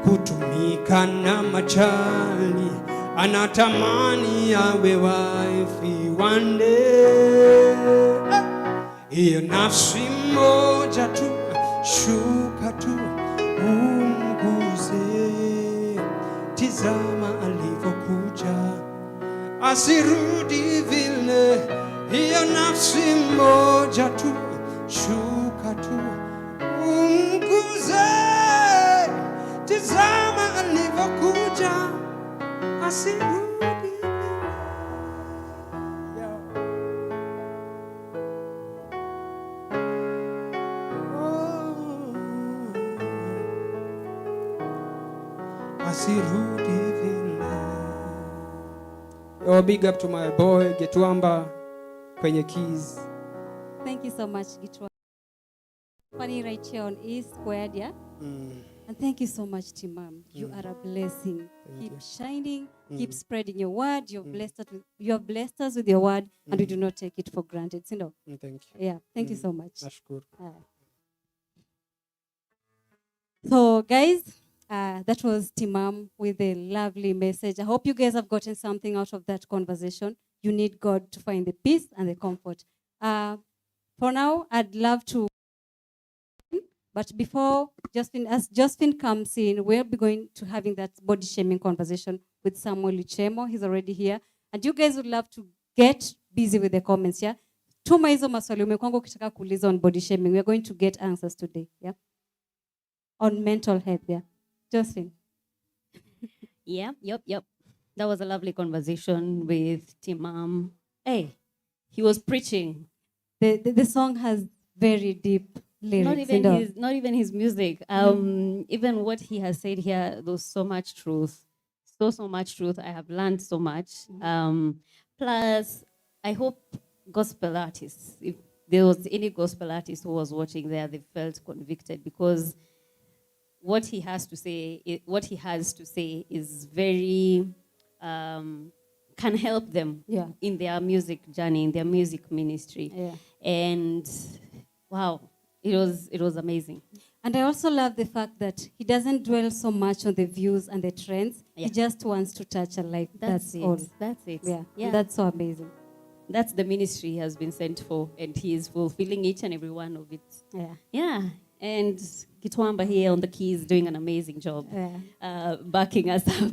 kutumika na machali, anatamani awe wife one day. Hiyo nafsi moja tu, shuka tu umguze, tizama alivyokuja, asirudi vile. Hiyo nafsi moja tu, shuka tu umguze, tizama alivyokuja, asirudi. Asirudi vile. Oh, big up to my boy Gitwamba kwenye keys. Thank you so much, Gitwa. Funny right here on E Squared, yeah? And thank you so much, TIMAM. You are a blessing. Keep shining, keep spreading your word. You have blessed us with your word, and we do not take it for granted. You know? Thank you. Yeah, thank you so much. Nashukuru. So, guys, that was TIMAM with a lovely message. I hope you guys have gotten something out of that conversation. You need God to find the peace and the comfort. For now, I'd love to, but before Josephine comes in, we'll be going to having that body shaming conversation with Samuel LUCHEMO. He's already here. And you guys would love to get busy with the comments, yeah? Tuma hizo maswali umekuanga ukitaka kuuliza on body shaming. We're going to get answers today, yeah? On mental health, yeah? Josephine. Yep. That was a lovely conversation with TIMAM. Hey, he was preaching. The song has very deep lyrics. Not even his music. Even what he has said here, there's so much truth. So much truth. I have learned so much. Plus, I hope gospel artists, if there was any gospel artist who was watching there, they felt convicted, because what he has to say is very can help them in their music journey, in their music ministry. Yeah. And wow, it was amazing. And I also love the fact that he doesn't dwell so much on the views and the trends. Yeah. He just wants to touch a life. That's all. That's it. Yeah. Yeah. And that's so amazing. That's the ministry he has been sent for, and he is fulfilling each and every one of it. Yeah. Yeah. And Gitwamba here on the keys doing an amazing job, backing us up.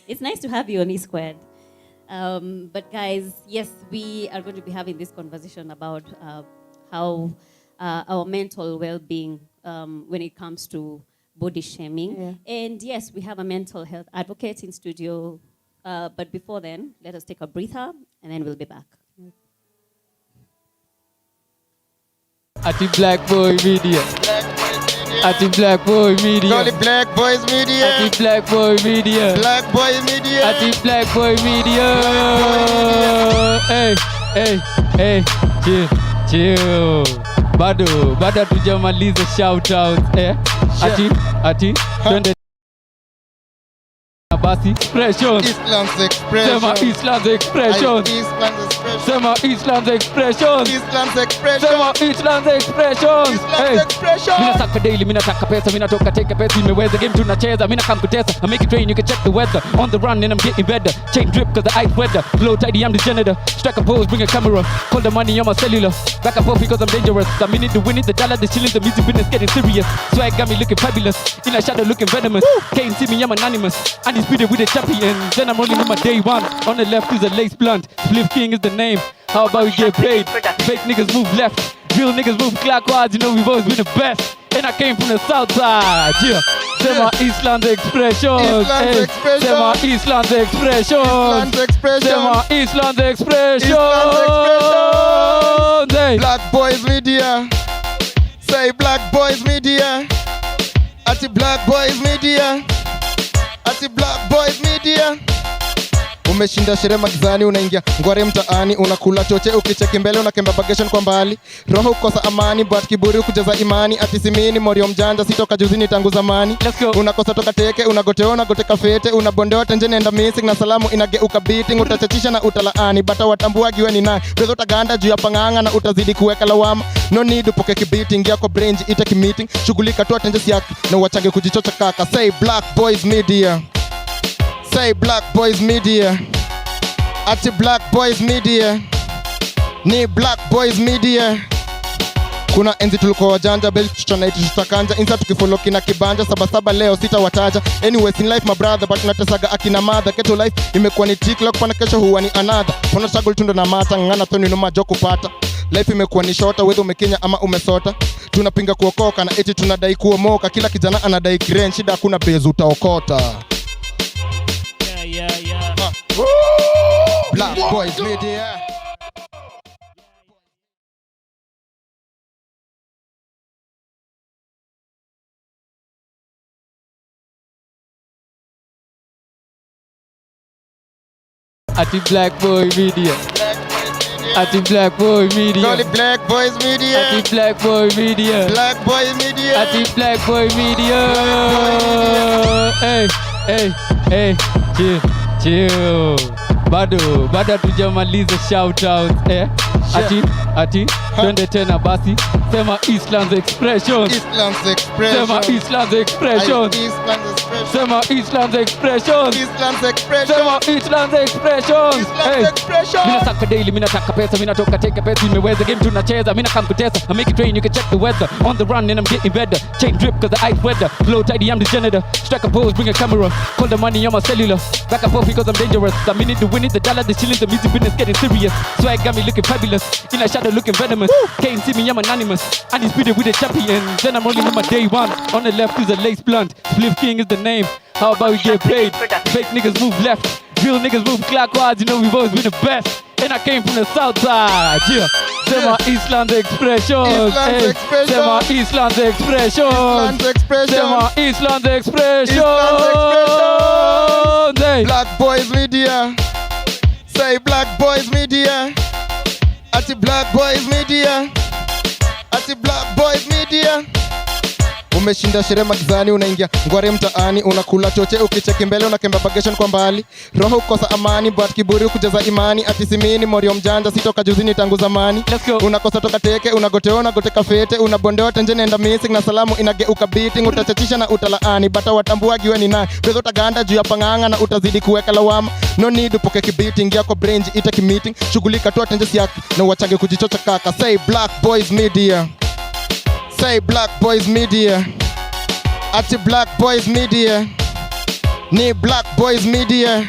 It's nice to have you on E Squared. But guys, yes, we are going to be having this conversation about how our mental well-being when it comes to body shaming. Yeah. And yes, we have a mental health advocate in studio. But before then, let us take a breather, and then we'll be back. At the Black Boy Media. At the Black Boy Media. Call it Black Boys Media. At the Black Boy Media. Black Boy Media. At the Black Boy Media. Hey, chill. Bado tujamaliza shout out. Ati, twende basi expression. Islam's expression. Sema Islam's expression. Sema Islam's expression. Islam's expression. Sema Islam's expression. Islam's expression. Mina saka daily, mina taka pesa, mina toka take pesa, imeweza game tunacheza, mina come kutesa. I make it rain, you can check the weather. On the run and I'm getting better. Chain drip cause the ice weather. Flow tidy, I'm the janitor. Strike a pose, bring a camera. Call the money on my cellular. Back and forth because I'm dangerous. I mean it, the win it, the dollar, the shillings, the music business getting serious. Swag got me looking fabulous. In a shadow looking venomous. Can't see me, I'm anonymous. Undisputed with the champion. Then I'm rolling with my day one. On the left is a lace blunt. Spliff King is the name. How about we get paid? Fake niggas move left. Real niggas move clockwise. You know we've always been the best. And I came from the south side. Yeah. Sema Islam's expression. Islam's expression. Sema Islam's expression. Islam's expression. Sema Islam's expression. Islam's expression. Hey. Black Boys Media. Say Black Boys Media. At the Black Boys Media. At the Black Boys Media. Umeshinda sherehe magizani, unaingia ngware mtaani, unakula choche ukicheki mbele, unakemba bagation kwa mbali. Roho ukosa amani, but kiburi kujaza imani. Ati simini morio mjanja, sitoka juzini tangu zamani. Unakosa toka teke, unagoteona goteka fete, unabondewa tenjeni enda missing na salamu inageuka beating. Utachachisha na utalaani, bata watambuagi we ni nani. Brezo utaganda juu ya panganga na utazidi kuweka lawama. No need upoke kibeating, ingia kwa brain ita kimeeting. Shughulika tu atenje siaki na uachange kujichocha kaka. Say Black Boys Media, say Black Boys Media, ati Black Boys Media, ni Black Boys Media. Kuna enzi tulikuwa wajanja, beli tuchanaiti tutakanja. Insa tukifollow kina kibanja, saba leo sita wataja. Anyways in life my brother, but natesaga akina mother. Keto life imekuwa ni tiktok, pana kesho huwa ni another. Pona struggle tundo na mata, ngana thoni numa joku pata. Life imekuwa ni shorter, whether umekenya ama umesota. Tunapinga kuokoka na eti tunadai kuomoka. Kila kijana anadai kiren, shida hakuna bezu utaokota. Yeah. Black Boys Media. Ati Black Boy Media. Ati Black Boy Media. Call it Black Boys Media. Ati Black Boy Media. Black Boys Media. Ati Black Boy Media. Hey, chill. Bado hatujamaliza shout out. Ati twende tena basi. Sema Eastlands Expression. Eastlands Expression. Sema Eastlands Expression. Sema Eastlands Expression. Sema Eastlands Expression. Mina taka daily, mina taka pesa, mina toka take pesa, imeweza game tunacheza, mina come kutesa. I make it rain, you can check the weather. On the run and I'm getting better. Chain drip cause the ice weather. Flow tidy, I'm the janitor. Strike a pose, bring a camera. Call the money on my cellular. Back and forth because I'm dangerous. The minute to win it, the dollar, the shilling, the music business getting serious. Swag got me looking fabulous. In a shadow looking venomous. Can't see me, I'm anonymous. Undisputed with the champion. Then I'm rolling with my day one. On the left is a lace blunt. Spliff King is the name. How about we get paid? Fake niggas move left. Real niggas move clockwise. You know we've always been the best. And I came from the south side. Yeah. Sema Eastlands Expression. Sema Eastlands Expression. Sema Eastlands Expression. Black Boys Media. Say Black Boys Media. Ati Black Boys Media. Ati Black Boys Media. Umeshinda sherehe magizani, unaingia ngware mtaani, unakula choche ukicheki mbele, unakemba bagation kwa mbali. Roho ukosa amani, but kiburi kujaza imani. Ati simini morio mjanja, sitoka juzini tangu zamani. Unakosa toka teke, unagoteona goteka fete, unabondewa tenjeni enda missing na salamu inageuka beating. Utachachisha na utalaani, bata watambuagi we ni nani. Brezo utaganda juu ya panganga na utazidi kuweka lawama. No need upoke kibeating, ingia kwa brain ita kimeeting. Shughulika tu atenje siaki na uachange kujichocha kaka. Say Black Boys Media. Say Black Boys Media. Ati Black Boys Media, ni Black Boys Media.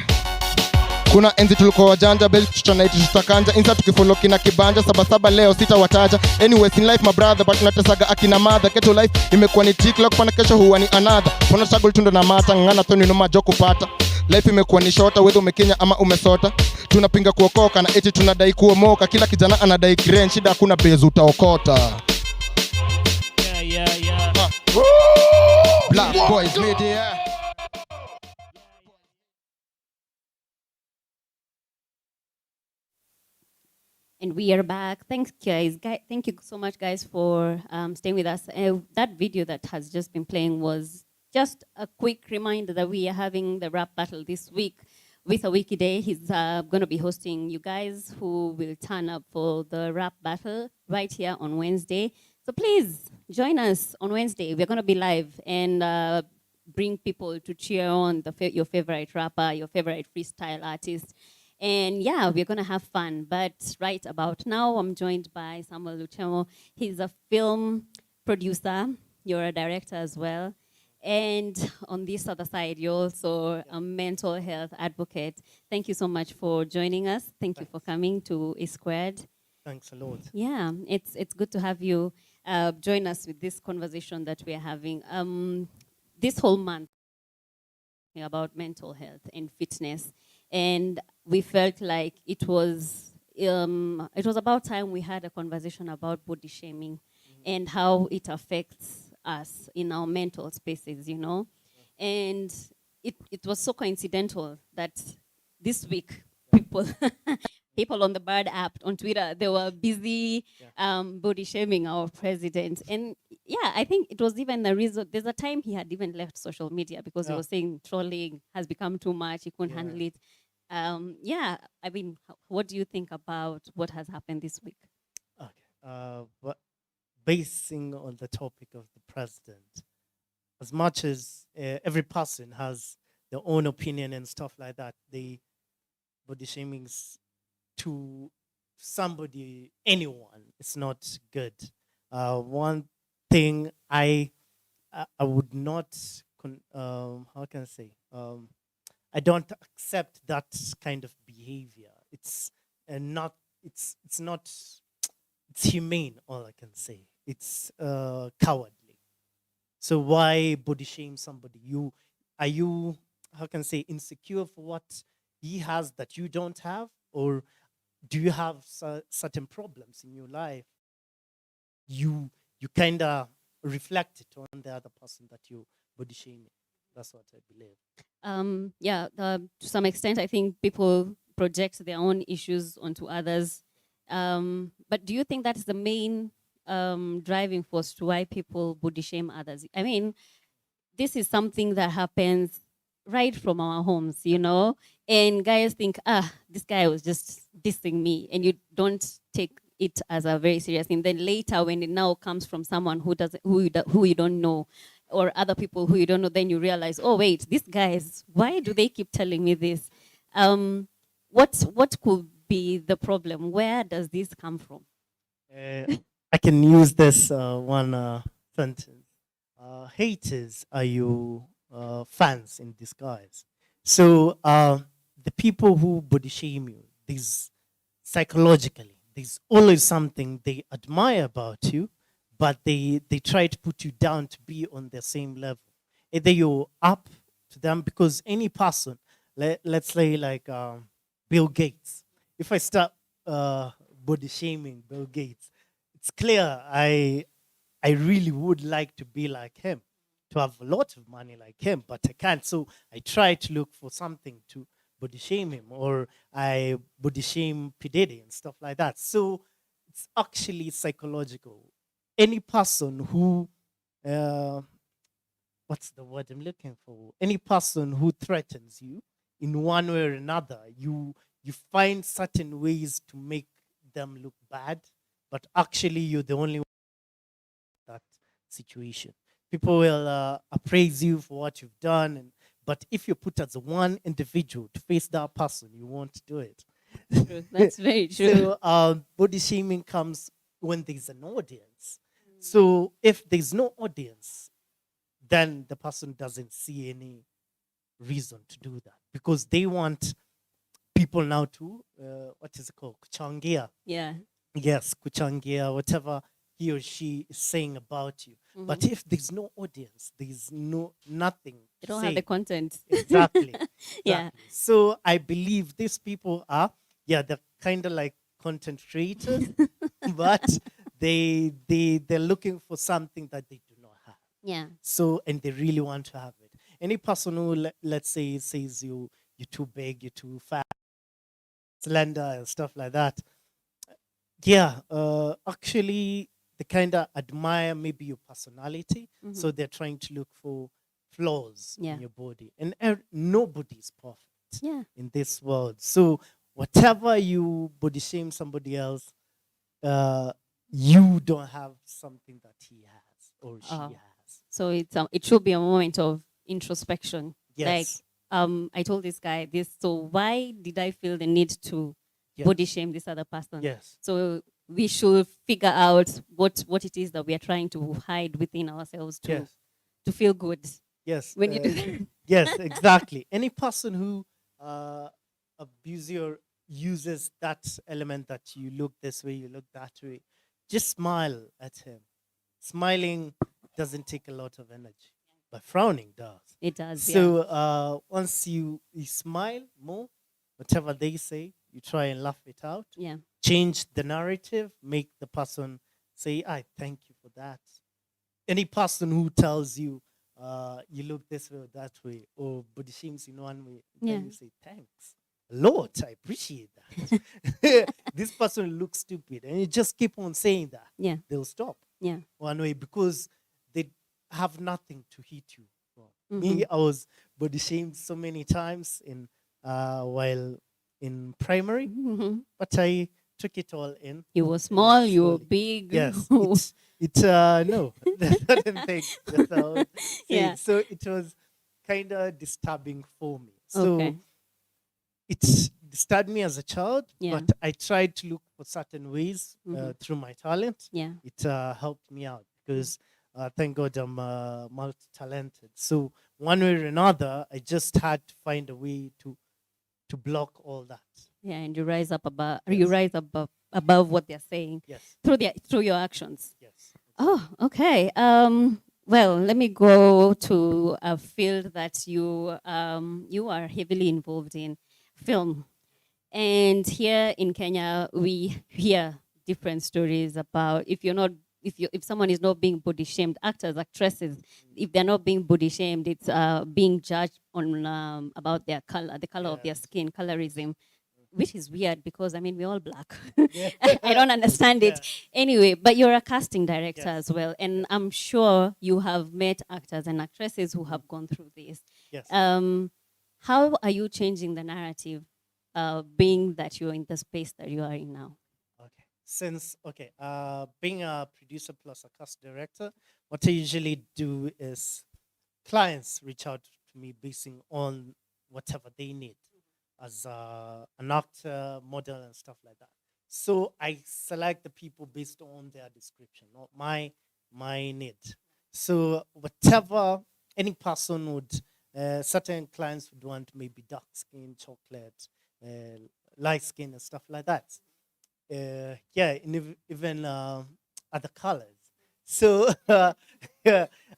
Kuna enzi tulikuwa wajanja, beli tuchanaiti tutakanja. Insa tukifollow kina kibanja, saba leo sita wataja. Anyways in life my brother, but natesaga akina mother. Keto life imekuwa ni tiktok, pana kesho huwa ni another. Pona struggle tundo na mata, ngana thoni numa joku pata. Life imekuwa ni shorter, whether umekenya ama umesota. Tunapinga kuokoka na eti tunadai kuomoka. Kila kijana anadai kiren, shida hakuna bezu utaokota. Yeah. Black Boys Media. And we are back. Thanks, guys. Thank you so much, guys, for staying with us. That video that has just been playing was just a quick reminder that we are having the rap battle this week with a wiki day. He's going to be hosting you guys who will turn up for the rap battle right here on Wednesday. So please join us on Wednesday. We're going to be live and bring people to cheer on your favorite rapper, your favorite freestyle artist. And yeah, we're going to have fun. But right about now, I'm joined by Samuel LUCHEMO. He's a film producer. You're a director as well. And on this other side, you're also a mental health advocate. Thank you so much for joining us. Thank you for coming to A Squared. Thanks a lot. Yeah, it's good to have you join us with this conversation that we are having. This whole month about mental health and fitness, and we felt like it was about time we had a conversation about body shaming and how it affects us in our mental spaces, you know. And it was so coincidental that this week, people people on the Bird app on Twitter, they were busy body shaming our president. And yeah, I think it was even the reason. There's a time he had even left social media because he was saying trolling has become too much. He couldn't handle it. Yeah, I mean, what do you think about what has happened this week? Okay. But basing on the topic of the president, as much as every person has their own opinion and stuff like that, the body shaming to somebody, anyone, it's not good. One thing I would not, how can I say? I don't accept that kind of behavior. It's not. It's not. It's humane. All I can say. It's cowardly. So why body shame somebody? Are you, how can I say, insecure for what he has that you don't have, or do you have certain problems in your life? You kind of reflect it on the other person that you body shaming. That's what I believe. Yeah, to some extent, I think people project their own issues onto others. But do you think that's the main driving force to why people body shame others? I mean, this is something that happens right from our homes, you know? And guys think, this guy was just dissing me. And you don't take it as a very serious thing. Then later, when it now comes from someone who you don't know, or other people who you don't know, then you realize, oh wait, these guys, why do they keep telling me this? What could be the problem? Where does this come from? I can use this one sentence. Haters are you fans in disguise. So the people who body shame you, psychologically, there's always something they admire about you, but they try to put you down to be on the same level. Either you're up to them, because any person, let's say like Bill Gates, if I start body shaming Bill Gates, it's clear I really would like to be like him, to have a lot of money like him, but I can't. So I try to look for something to body shame him, or I body shame P. Diddy and stuff like that. So it's actually psychological. Any person who, what's the word I'm looking for? Any person who threatens you in one way or another, you find certain ways to make them look bad, but actually you're the only one in that situation. People will appraise you for what you've done, but if you're put as one individual to face that person, you won't do it. True. That's very true. So body shaming comes when there's an audience. So if there's no audience, then the person doesn't see any reason to do that, because they want people now to, what is it called? Kuchangia. Yeah. Yes, kuchangia, whatever he or she is saying about you. Mm-hmm. But if there's no audience, there's nothing. You don't have the content. Exactly. Yeah. So I believe these people are, they're kind of like content creators, but they're looking for something that they do not have. Yeah. So, and they really want to have it. Any person who, let's say, says you're too big, you're too fat, slender, and stuff like that, actually, they kind of admire maybe your personality. Mm-hmm. So they're trying to look for flaws Yeah. in your body. And nobody is perfect in this world. So whatever you body shame somebody else, you don't have something that he has or she has. So it should be a moment of introspection. Yes. Like, I told this guy this, so why did I feel the need to body shame this other person? Yes. So we should figure out what it is that we are trying to hide within ourselves to feel good. Yes. When you do that. Yes, exactly. Any person who abuses or uses that element that you look this way, you look that way, just smile at him. Smiling doesn't take a lot of energy, but frowning does. It does. So once you smile more, whatever they say, you try and laugh it out. Yeah. Change the narrative, make the person say, I thank you for that. Any person who tells you you look this way or that way, or body shames in one way, then you say thanks. Lord, I appreciate that. This person looks stupid, and you just keep on saying that. Yeah. They'll stop Yeah. one way because they have nothing to hit you for. Mm-hmm. Me, I was body shamed so many times in while in primary, Mm-hmm. but I took it all in. You were small, you were slowly. big. Yes, no, certain things. That's how I would say Yeah. it. So it was kind of disturbing for me. So Okay. it disturbed me as a child, Yeah. but I tried to look for certain ways Mhm. through my talent. Yeah. It helped me out because thank God I'm multi-talented. So one way or another, I just had to find a way to block all that. Yeah, and you rise up above. You Yes. rise above what they're saying Yes, through your actions. yes. Oh, okay. Well, let me go to a field that you are heavily involved in, film. And here in Kenya, we hear different stories about if someone is not being body shamed, actors, actresses, if they're not being body shamed, it's being judged on about their color, the color of their Yes. skin, colorism, which is weird because I mean we're all black. Yeah. I don't understand it anyway. But you're a casting director Yes. as well, and I'm sure you have met actors and actresses who have gone through this. Yes. How are you changing the narrative, being that you're in the space that you are in now? Okay. Being a producer plus a cast director, what I usually do is clients reach out to me basing on whatever they need as an actor, model, and stuff like that. So I select the people based on their description, not my need. So whatever any person would, certain clients would want maybe dark skin, chocolate, light skin, and stuff like that. Even other colors. So yeah,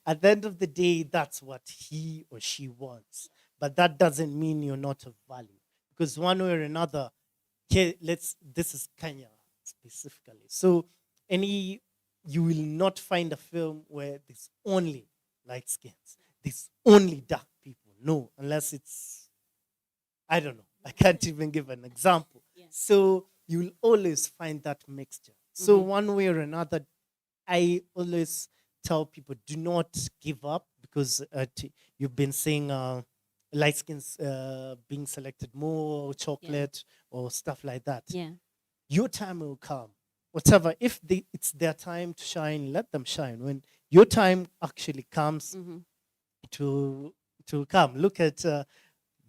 at the end of the day, that's what he or she wants. But that doesn't mean you're not of value. Because one way or another, this is Kenya specifically. So you will not find a film where there's only light skins, there's only dark people. No, unless it's, I don't know. I can't even give an example. Yeah. So you'll always find that mixture. So Mhm. one way or another, I always tell people do not give up because you've been seeing light skins being selected more, chocolate or stuff like that. Yeah. Your time will come. Whatever, if it's their time to shine, let them shine. When your time actually comes Mhm. to come, look at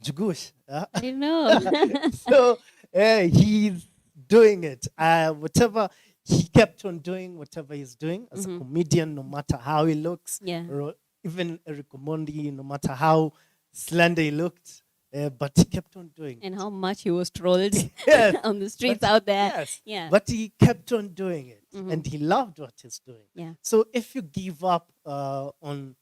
Jugush. I didn't know. So he's doing it. Whatever he kept on doing, whatever he's doing as a Mhm. comedian, no matter how he looks, Yeah. or even Eric Omondi, no matter how slender he looked, but he kept on doing And it. how much he was trolled Yes, on the streets but- out there. Yes, Yeah. but he kept on doing it, Mhm. and he loved what he's doing. Yeah. So if you give up on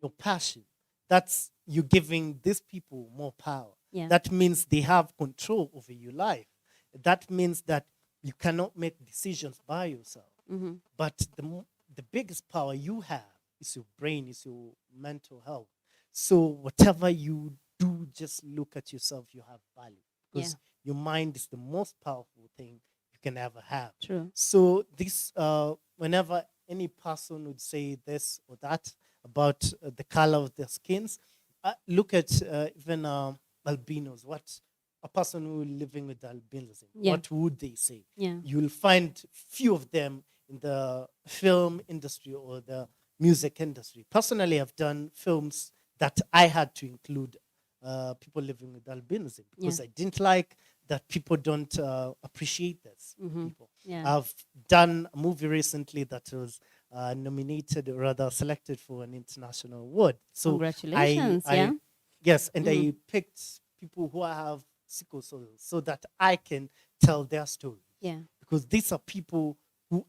your passion, that's you giving these people more power. Yeah. That means they have control over your life. That means that you cannot make decisions by yourself. Mhm. But the biggest power you have is your brain, is your mental health. So whatever you do, just look at yourself, you have value. Because your mind is the most powerful thing you can ever have. True. So this, whenever any person would say this or that about the color of their skins, look at even albinos. What a person who living with albinism, Yeah. what would they say? Yeah. You'll find few of them in the film industry or the music industry. Personally, I've done films that I had to include people living with albinism because I didn't like that people don't appreciate this. Mhm. People. Yeah. I've done a movie recently that was nominated, or rather selected for an international award. So Congratulations. Yeah. yes, and I Mhm. picked people who have sickle cell so that I can tell their story. Yeah. Because these are people who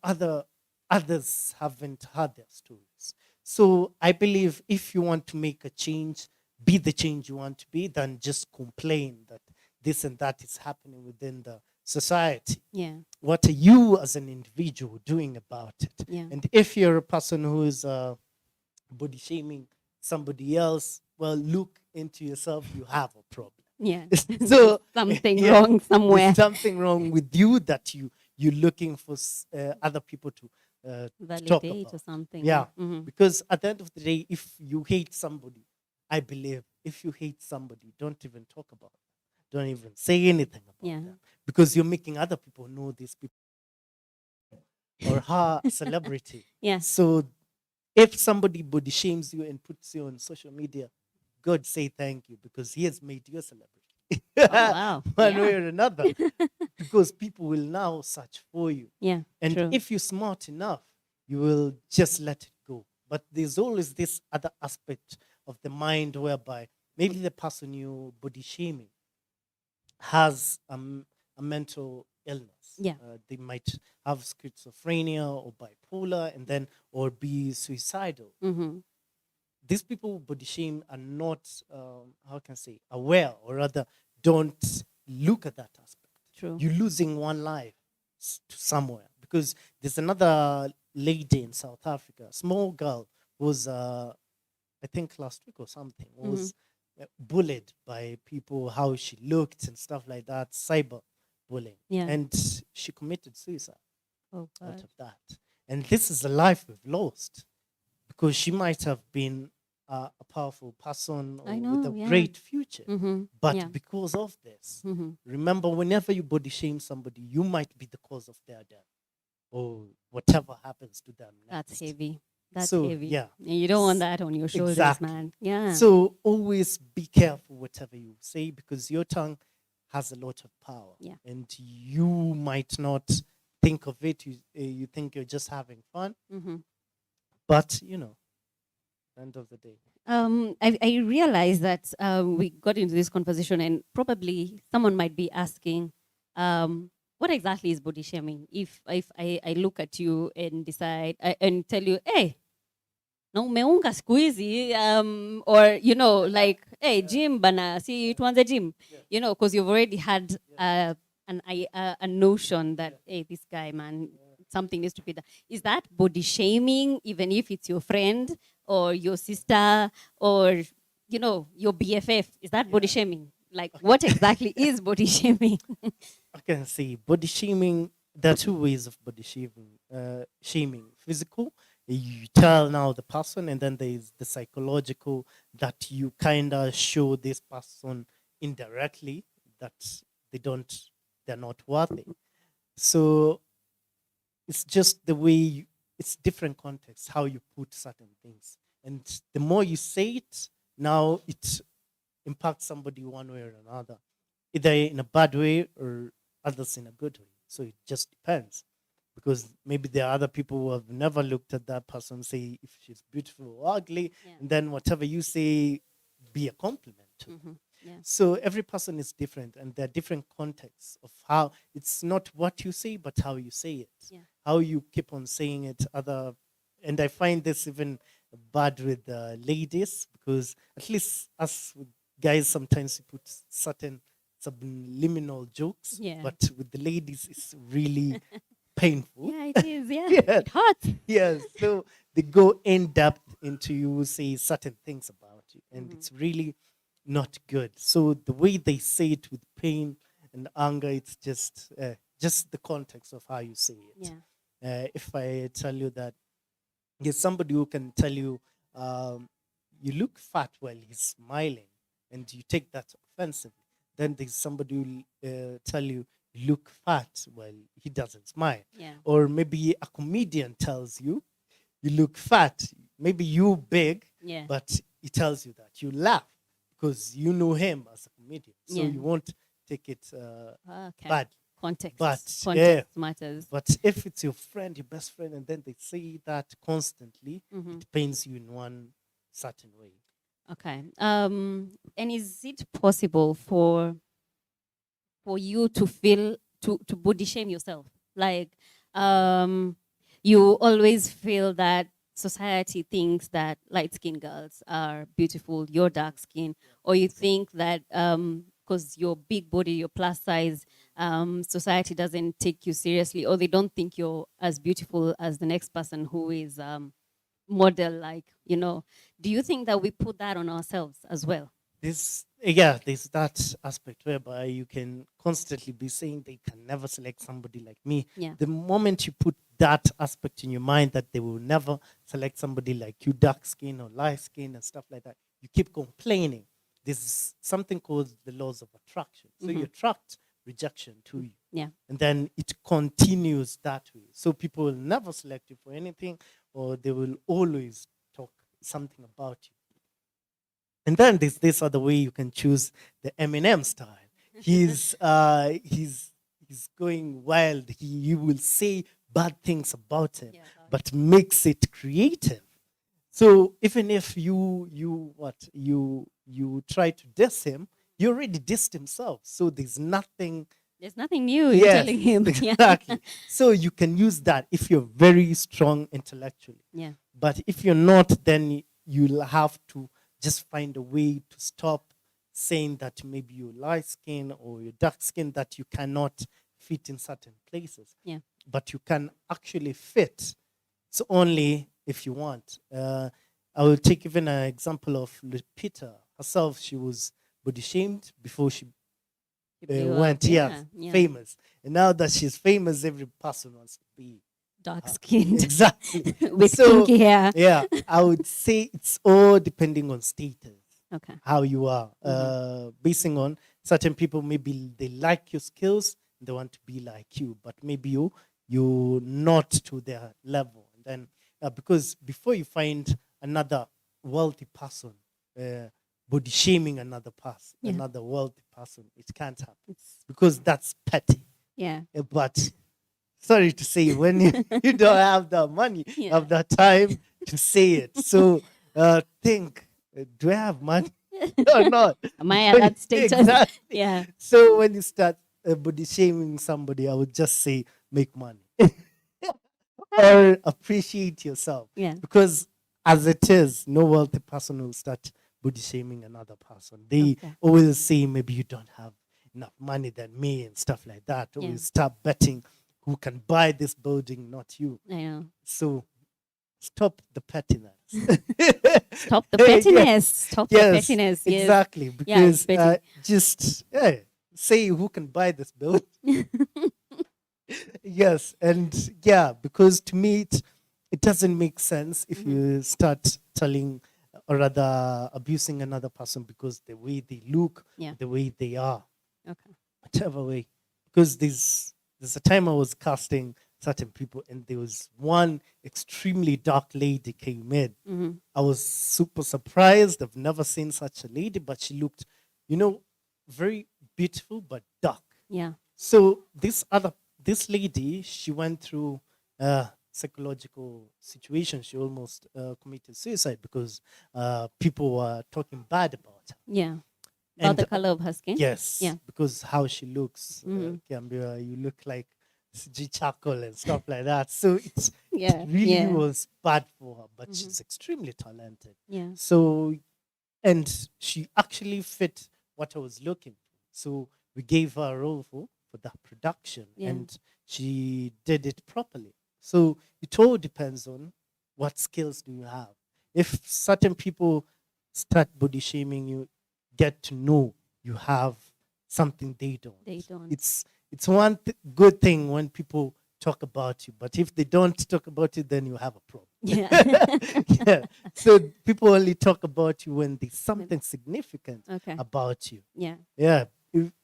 others haven't heard their stories. So I believe if you want to make a change, be the change you want to be, than just complain that this and that is happening within the society. Yeah. What are you as an individual doing about it? Yeah. And if you're a person who is body shaming somebody else, well, look into yourself, you have a problem. Yeah. So Something yeah, wrong somewhere. there's something wrong with you that you're looking for other people to talk Validate about. or something. Yeah, Mhm. because at the end of the day, if you hate somebody, I believe if you hate somebody, don't even talk about it. Don't even say anything about Yeah. them, because you're making other people know these people or her celebrity. Yeah. So if somebody body shames you and puts you on social media, God say thank you, because He has made you a celebrity. Oh, wow. One Yeah. way or another, because people will now search for you. Yeah. And True. if you're smart enough, you will just let it go. But there's always this other aspect of the mind whereby maybe the person you body shaming has a mental illness. Yeah. They might have schizophrenia or bipolar, and then or be suicidal. Mm-hmm. These people who body shame are not, how can I say, aware, or rather, don't look at that aspect. True. You're losing one life to somewhere, because there's another lady in South Africa, a small girl, was I think last week or something, was bullied by people, how she looked and stuff like that, cyber bullying. Yeah. And she committed suicide Oh, out God. of that. And this is a life we've lost, because she might have been a powerful person or I with know, a yeah. great future. Mm-hmm. But Yeah. because of this, Mm-hmm. remember, whenever you body shame somebody, you might be the cause of their death or whatever happens to them next. That's heavy. That's So, heavy. yeah. And you don't want that on your shoulders, Exactly. man. Yeah. So always be careful whatever you say, because your tongue has a lot of power. Yeah. And you might not think of it. You think you're just having fun. Mm-hmm. But, end of the day. I realized that we got into this conversation, and probably someone might be asking, what exactly is body shaming? If I look at you and decide and tell you, hey, na umeunga siku hizi, or like, hey, gym bana, si tuanze gym, because you've already had a notion that hey, this guy, man, something needs to be done. Is that body shaming, even if it's your friend or your sister or your BFF? Is that body shaming? Like, what exactly is body shaming? I can say body shaming. There are two ways of body shaming. Shaming: physical, you tell now the person, and then there's the psychological, that you kind of show this person indirectly that they're not worthy. So it's just the way it's different contexts how you put certain things, and the more you say it, now it impacts somebody one way or another, either in a bad way or others in a good way. So it just depends, because maybe there are other people who have never looked at that person, say if she's beautiful or ugly, Yeah. and then whatever you say be a compliment to them. Mhm. Yeah. So every person is different, and there are different contexts of how it's not what you say, but how you say it, Yeah. how you keep on saying it. And I find this even bad with ladies, because at least us guys sometimes we put certain subliminal jokes, Yeah. but with the ladies it's really painful. Yeah, it is. Yeah. Yeah. It hurts. Yes, so they go in depth into you, say certain things about you, and it's really not good. So the way they say it with pain and anger, it's just the context of how you say it. Yeah. If I tell you that there's somebody who can tell you you look fat while he's smiling, and you take that offensively, then there's somebody who will tell you you look fat while he doesn't smile. Yeah. Or maybe a comedian tells you you look fat, maybe you big, Yeah. but he tells you that. You laugh because you know him as a comedian, so Yeah. you won't take it Okay. bad. Context. But, Context matters. But if it's your friend, your best friend, and then they say that constantly, Mhm. it pains you in one certain way. Okay. And is it possible for you to feel to body shame yourself? Like, you always feel that society thinks that light skinned girls are beautiful, you're dark skinned, or you think that because you're big body, you're plus size, society doesn't take you seriously, or they don't think you're as beautiful as the next person who is model, like, do you think that we put that on ourselves as well? there's that aspect whereby you can constantly be saying they can never select somebody like me. Yeah. The moment you put that aspect in your mind that they will never select somebody like you, dark skin or light skin and stuff like that, you keep complaining. There's something called the laws of attraction. So you attract rejection to you. Yeah. And then it continues that way. So people will never select you for anything, or they will always talk something about you. And then there's this other way you can choose the Eminem style. He's going wild. You will say bad things about him, but makes it creative. So even if you try to diss him, you already dissed himself. So there's nothing. There's nothing new in Yes, telling him. exactly. So you can use that if you're very strong intellectually. Yeah. But if you're not, then you'll have to just find a way to stop saying that maybe you're light skin or you're dark skin, that you cannot fit in certain places. Yeah. But you can actually fit. It's only if you want. I will take even an example of Lupita herself. She was body shamed before she blew up. went Yeah. famous. And now that she's famous, every person wants to be Dark skinned. exactly With So, kinky hair. yeah, I would say it's all depending on status, Okay. how you are. Basing on certain people, maybe they like your skills, they want to be like you, but maybe you're not to their level. And then because before you find another wealthy person body shaming another person, Yeah. another wealthy person, it can't happen It's, because that's petty. yeah. But sorry to say, when you don't have the money, Yeah. have the time to say it. So think, do I have money or not? Am I at that status? Exactly. Yeah. So when you start body shaming somebody, I would just say, make money or appreciate yourself. Yeah. Because as it is, no wealthy person will start body shaming another person. They Okay. always say, maybe you don't have enough money than me and stuff like that. Or Yeah. you start betting who can buy this building, not you. I know. So stop the pettiness. Stop the Yeah. pettiness. Stop the Yes, pettiness. Yes. exactly. Yeah, it's Because petty. just say who can buy this building. Yes, and yeah, because to me it doesn't make sense if you start telling or rather abusing another person because the way they look, Yeah. the way they are, Okay. whichever way. Because there's a time I was casting certain people, and there was one extremely dark lady came in. Mm-hmm. I was super surprised. I've never seen such a lady, but she looked, very beautiful but dark. Yeah. So this lady, she went through a psychological situation. She almost committed suicide because people were talking bad about her. Yeah. About And, the color of her skin. Yes, Yeah. because how she looks, Kiambiwa, you look like G charcoal and stuff like that. So Yeah. it really Yeah. was bad for her, but she's extremely talented. Yeah. So, and she actually fit what I was looking for. So we gave her a role for that production, Yeah. and she did it properly. So it all depends on what skills do you have. If certain people start body shaming you, get to know you have something they don't. They don't. It's one good thing when people talk about you, but if they don't talk about you, then you have a problem. Yeah. Yeah. So people only talk about you when there's something significant Okay. about you. Yeah. Yeah.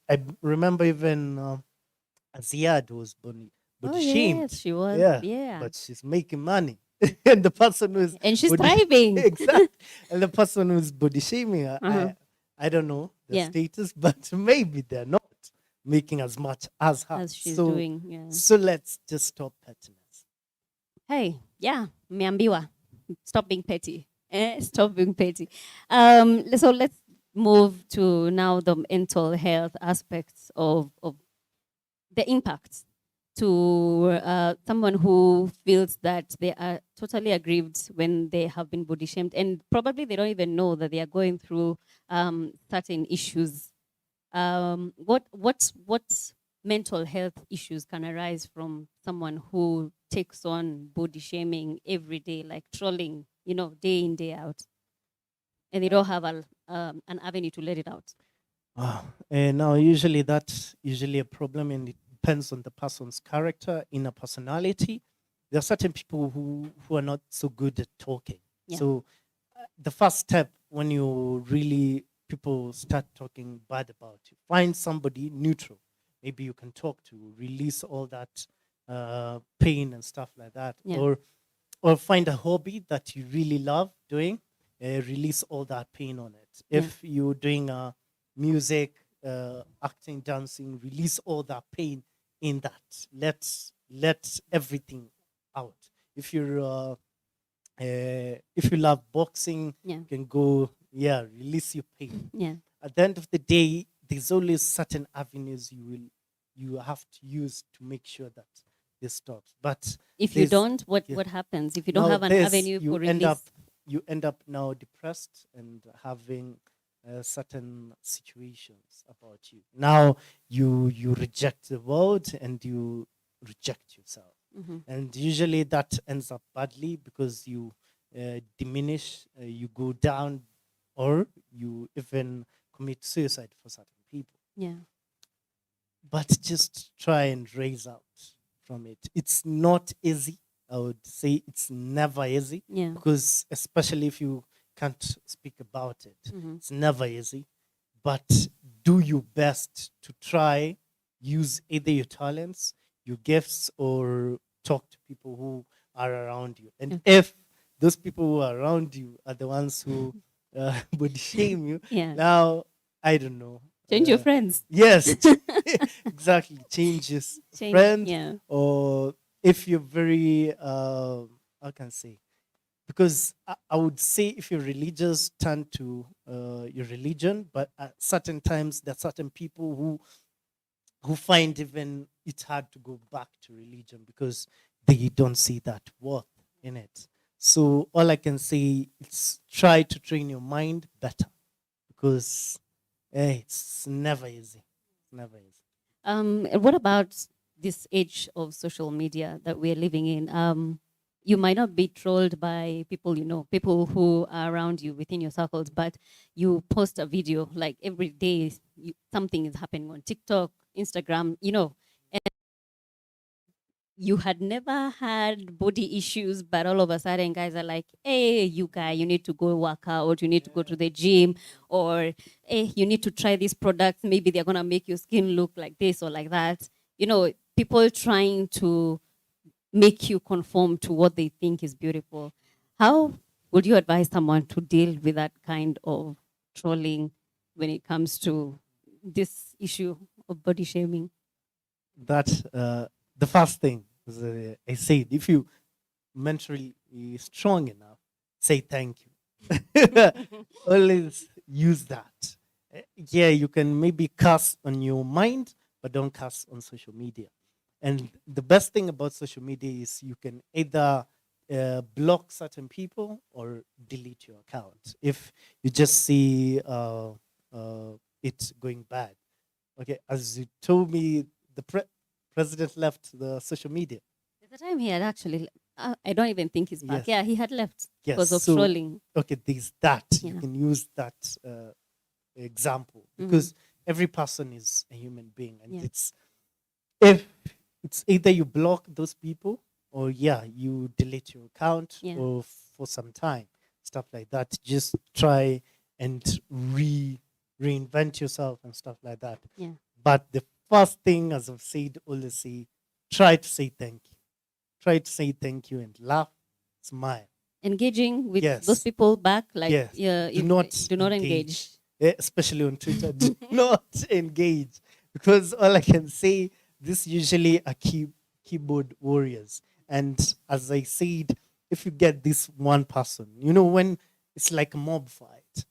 I remember even Ziad was body shamed. Yes, she was. Yeah. Yeah. But she's making money. And the person who's And she's body- thriving. Exactly. And the person who's body shaming her, Uh-huh. I don't know the Yeah. status, but maybe they're not making as much as her. As she's so, doing. Yeah. So let's just stop pettiness. Hey, yeah, meambiwa. Stop being petty. Stop being petty. So let's move to now the mental health aspects of the impact to someone who feels that they are totally aggrieved when they have been body shamed, and probably they don't even know that they are going through certain issues. What mental health issues can arise from someone who takes on body shaming every day, like trolling, day in, day out, and they don't have an avenue to let it out? And now usually that's usually a problem, and it depends on the person's character, inner personality. There are certain people who are not so good at talking. Yeah. So the first step when you really people start talking bad about you, find somebody neutral. Maybe you can talk to, release all that pain and stuff like that, Yeah. or find a hobby that you really love doing, release all that pain on it. Yeah. If you're doing music, acting, dancing, release all that pain in that. Let everything out. If you love boxing, Yeah. you can go, release your pain. Yeah. At the end of the day, there's always certain avenues you have to use to make sure that this stops. But If you there's- don't, what yeah. what happens? If you don't now have an this, avenue you for end release? up you end up now depressed and having certain situations about you. Now you reject the world and you reject yourself, Mhm. and usually that ends up badly because you diminish, you go down, or you even commit suicide for certain people. Yeah. But just try and raise out from it. It's not easy. I would say it's never easy, Yeah. because especially if you can't speak about it, Mhm. it's never easy. But do your best to try, use either your talents, your gifts, or talk to people who are around you. And if those people who are around you are the ones who would shame you, Yeah. now I don't know. Change your friends. Yes, exactly. Changes Change. friend, Yeah. or if you're very, how can I say? Because I would say if you're religious, turn to your religion. But at certain times, there are certain people who find even it's hard to go back to religion because they don't see that worth in it. So all I can say is try to train your mind better, because it's never easy. It's never easy. What about this age of social media that we're living in? You might not be trolled by people you know, people who are around you within your circles, but you post a video like every day, something is happening on TikTok, Instagram, and you had never had body issues, but all of a sudden guys are like, hey, you guy, you need to go work out, you need to go to the gym, or hey, you need to try these products. Maybe they're going to make your skin look like this or like that. People trying to make you conform to what they think is beautiful. How would you advise someone to deal with that kind of trolling when it comes to this issue of body shaming? That's the first thing. I said, if you mentally strong enough, say thank you. Always use that. Yeah, you can maybe curse on your mind, but don't curse on social media. And the best thing about social media is you can either block certain people or delete your account if you just see it going bad. Okay, as you told me, the president left the social media. At the time he had actually, I don't even think he's back. Yes. Yeah, he had left Yes, because of so- trolling. Okay, there's that. You Yeah. can use that example, Mhm. because every person is a human being, and Yeah. it's either you block those people or you delete your account Yeah. or for some time, stuff like that. Just try and reinvent yourself and stuff like that. Yeah. But the first thing, as I've said, always say, try to say thank you. Try to say thank you and laugh, smile. Engaging with Yes. those people back, like Yes. Do not engage. Especially on Twitter. Do not engage, because all I can say, this usually are keyboard warriors. And as I said, if you get this one person, when it's like a mob fight,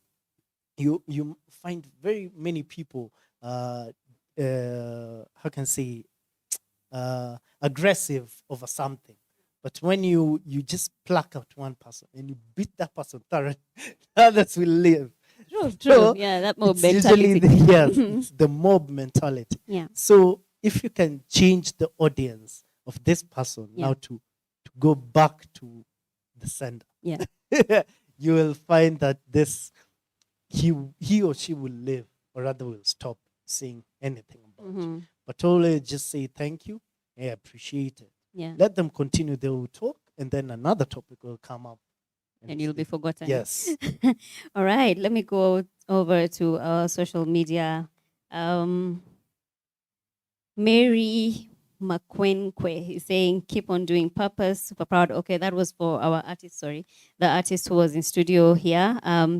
you find very many people how can I say aggressive over something. But when you just pluck out one person and you beat that person thoroughly, others will live. True. So, Yeah, that mob It's usually mentality. it's the mob mentality. Yeah. So if you can change the audience of this person Yeah. now to go back to the sender, Yeah. you will find that this he or she will live, or rather will stop saying anything about you. Mhm. But always just say thank you. I appreciate it. Yeah. Let them continue. They will talk, and then another topic will come up. And you'll be speak. forgotten. Yes. All right. Let me go over to our social media. Mary McQuenkwe is saying, keep on doing purpose. Super proud. Okay, that was for our artist, sorry. The artist who was in studio here.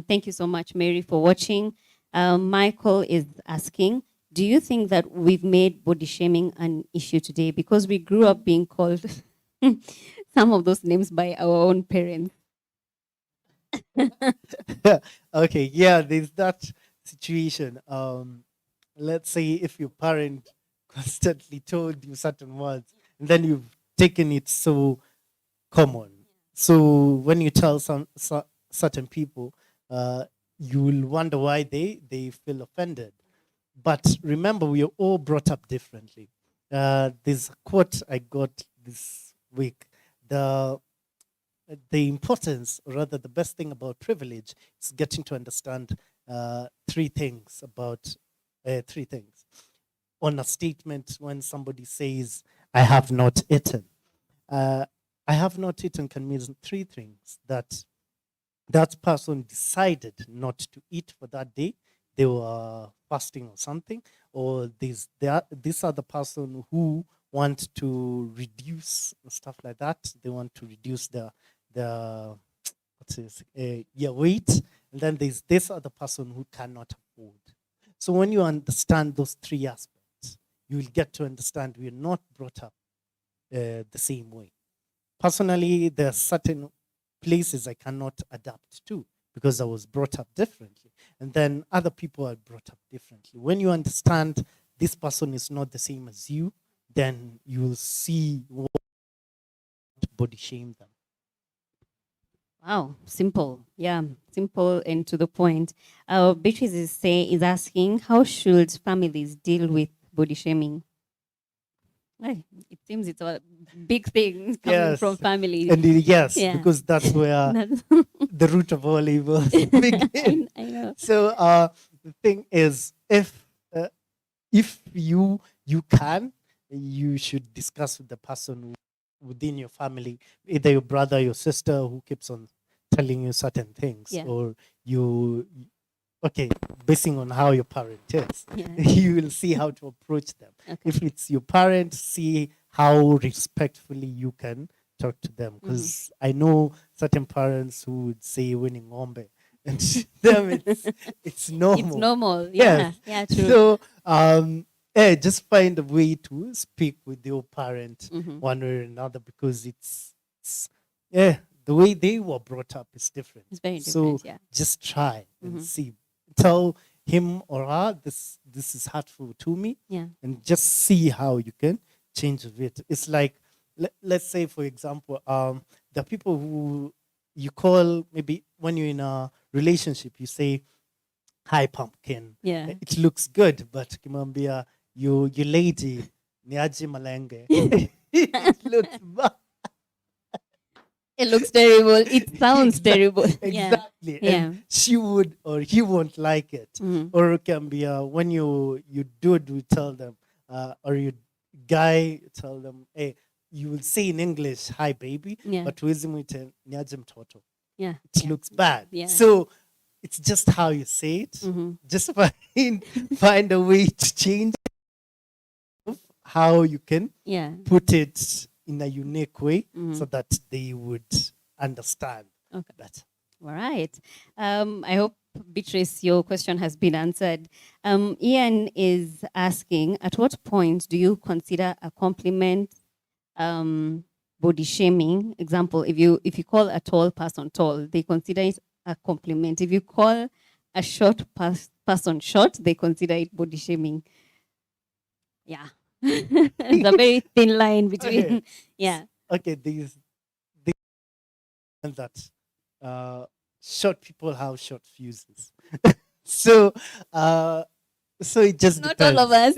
Thank you so much, Mary, for watching. Michael is asking, do you think that we've made body shaming an issue today? Because we grew up being called some of those names by our own parents. Okay, yeah, there's that situation. Let's say if your parent constantly told you certain words, and then you've taken it so common. So when you tell certain people, you will wonder why they feel offended. But remember, we are all brought up differently. There's a quote I got this week. The importance, or rather the best thing about privilege, is getting to understand three things about three things. On a statement, when somebody says, I have not eaten, I have not eaten can mean three things. That person decided not to eat for that day. They were fasting or something, or this other person who want to reduce stuff like that. They want to reduce the weight, and then there's this other person who cannot afford. So when you understand those three aspects, you will get to understand we are not brought up the same way. Personally, there are certain places I cannot adapt to because I was brought up differently, and then other people are brought up differently. When you understand this person is not the same as you, then you will see what body shame them. Wow, simple. Yeah, simple and to the point. Beatrice is asking, how should families deal with body shaming? Hey, it seems it's a big thing coming Yes. from families. And yes, Yeah. because that's where That's- the root of all evils begin. I know. So the thing is, if you can, you should discuss with the person within your family, either your brother, your sister, who keeps on telling you certain things, Yeah. or basing on how your parent is, Yeah. you will see how to approach them. Okay. If it's your parent, see how respectfully you can talk to them. Because I know certain parents who would say winning ombe, and to them it's normal. It's normal. Yeah. Yes. Yeah, true. So just find a way to speak with your parent Mhm. one way or another, because it's the way they were brought up is different. It's very So different, yeah. just try and Mhm. see. Tell him or her this is hurtful to me, Yeah. and just see how you can change it. It's like, let's say, for example, there are people who you call, maybe when you're in a relationship, you say, hi pumpkin. Yeah. It looks good, but kimambia, you lady, niaji malenge. It looks bad. It looks terrible. It sounds terrible. Yeah. Exactly. Yeah. And she would or he won't like it. Mhm. Or it can be when you dude will tell them, or you guy tell them, hey, you will say in English, hi baby, Yeah. but wizimite niaje mtoto. Yeah. It Yeah. looks bad. Yeah. So it's just how you say it. Mhm. Just find a way to change how you can Yeah. put it in a unique way, Mhm. so that they would understand Okay. better. All right. I hope, Beatrice, your question has been answered. Ian is asking, at what point do you consider a compliment body shaming? Example, if you call a tall person tall, they consider it a compliment. If you call a short person short, they consider it body shaming. Yeah. It's a very thin line between, Okay. yeah. Okay, these that short people have short fuses. so so it just Not depends. all of us.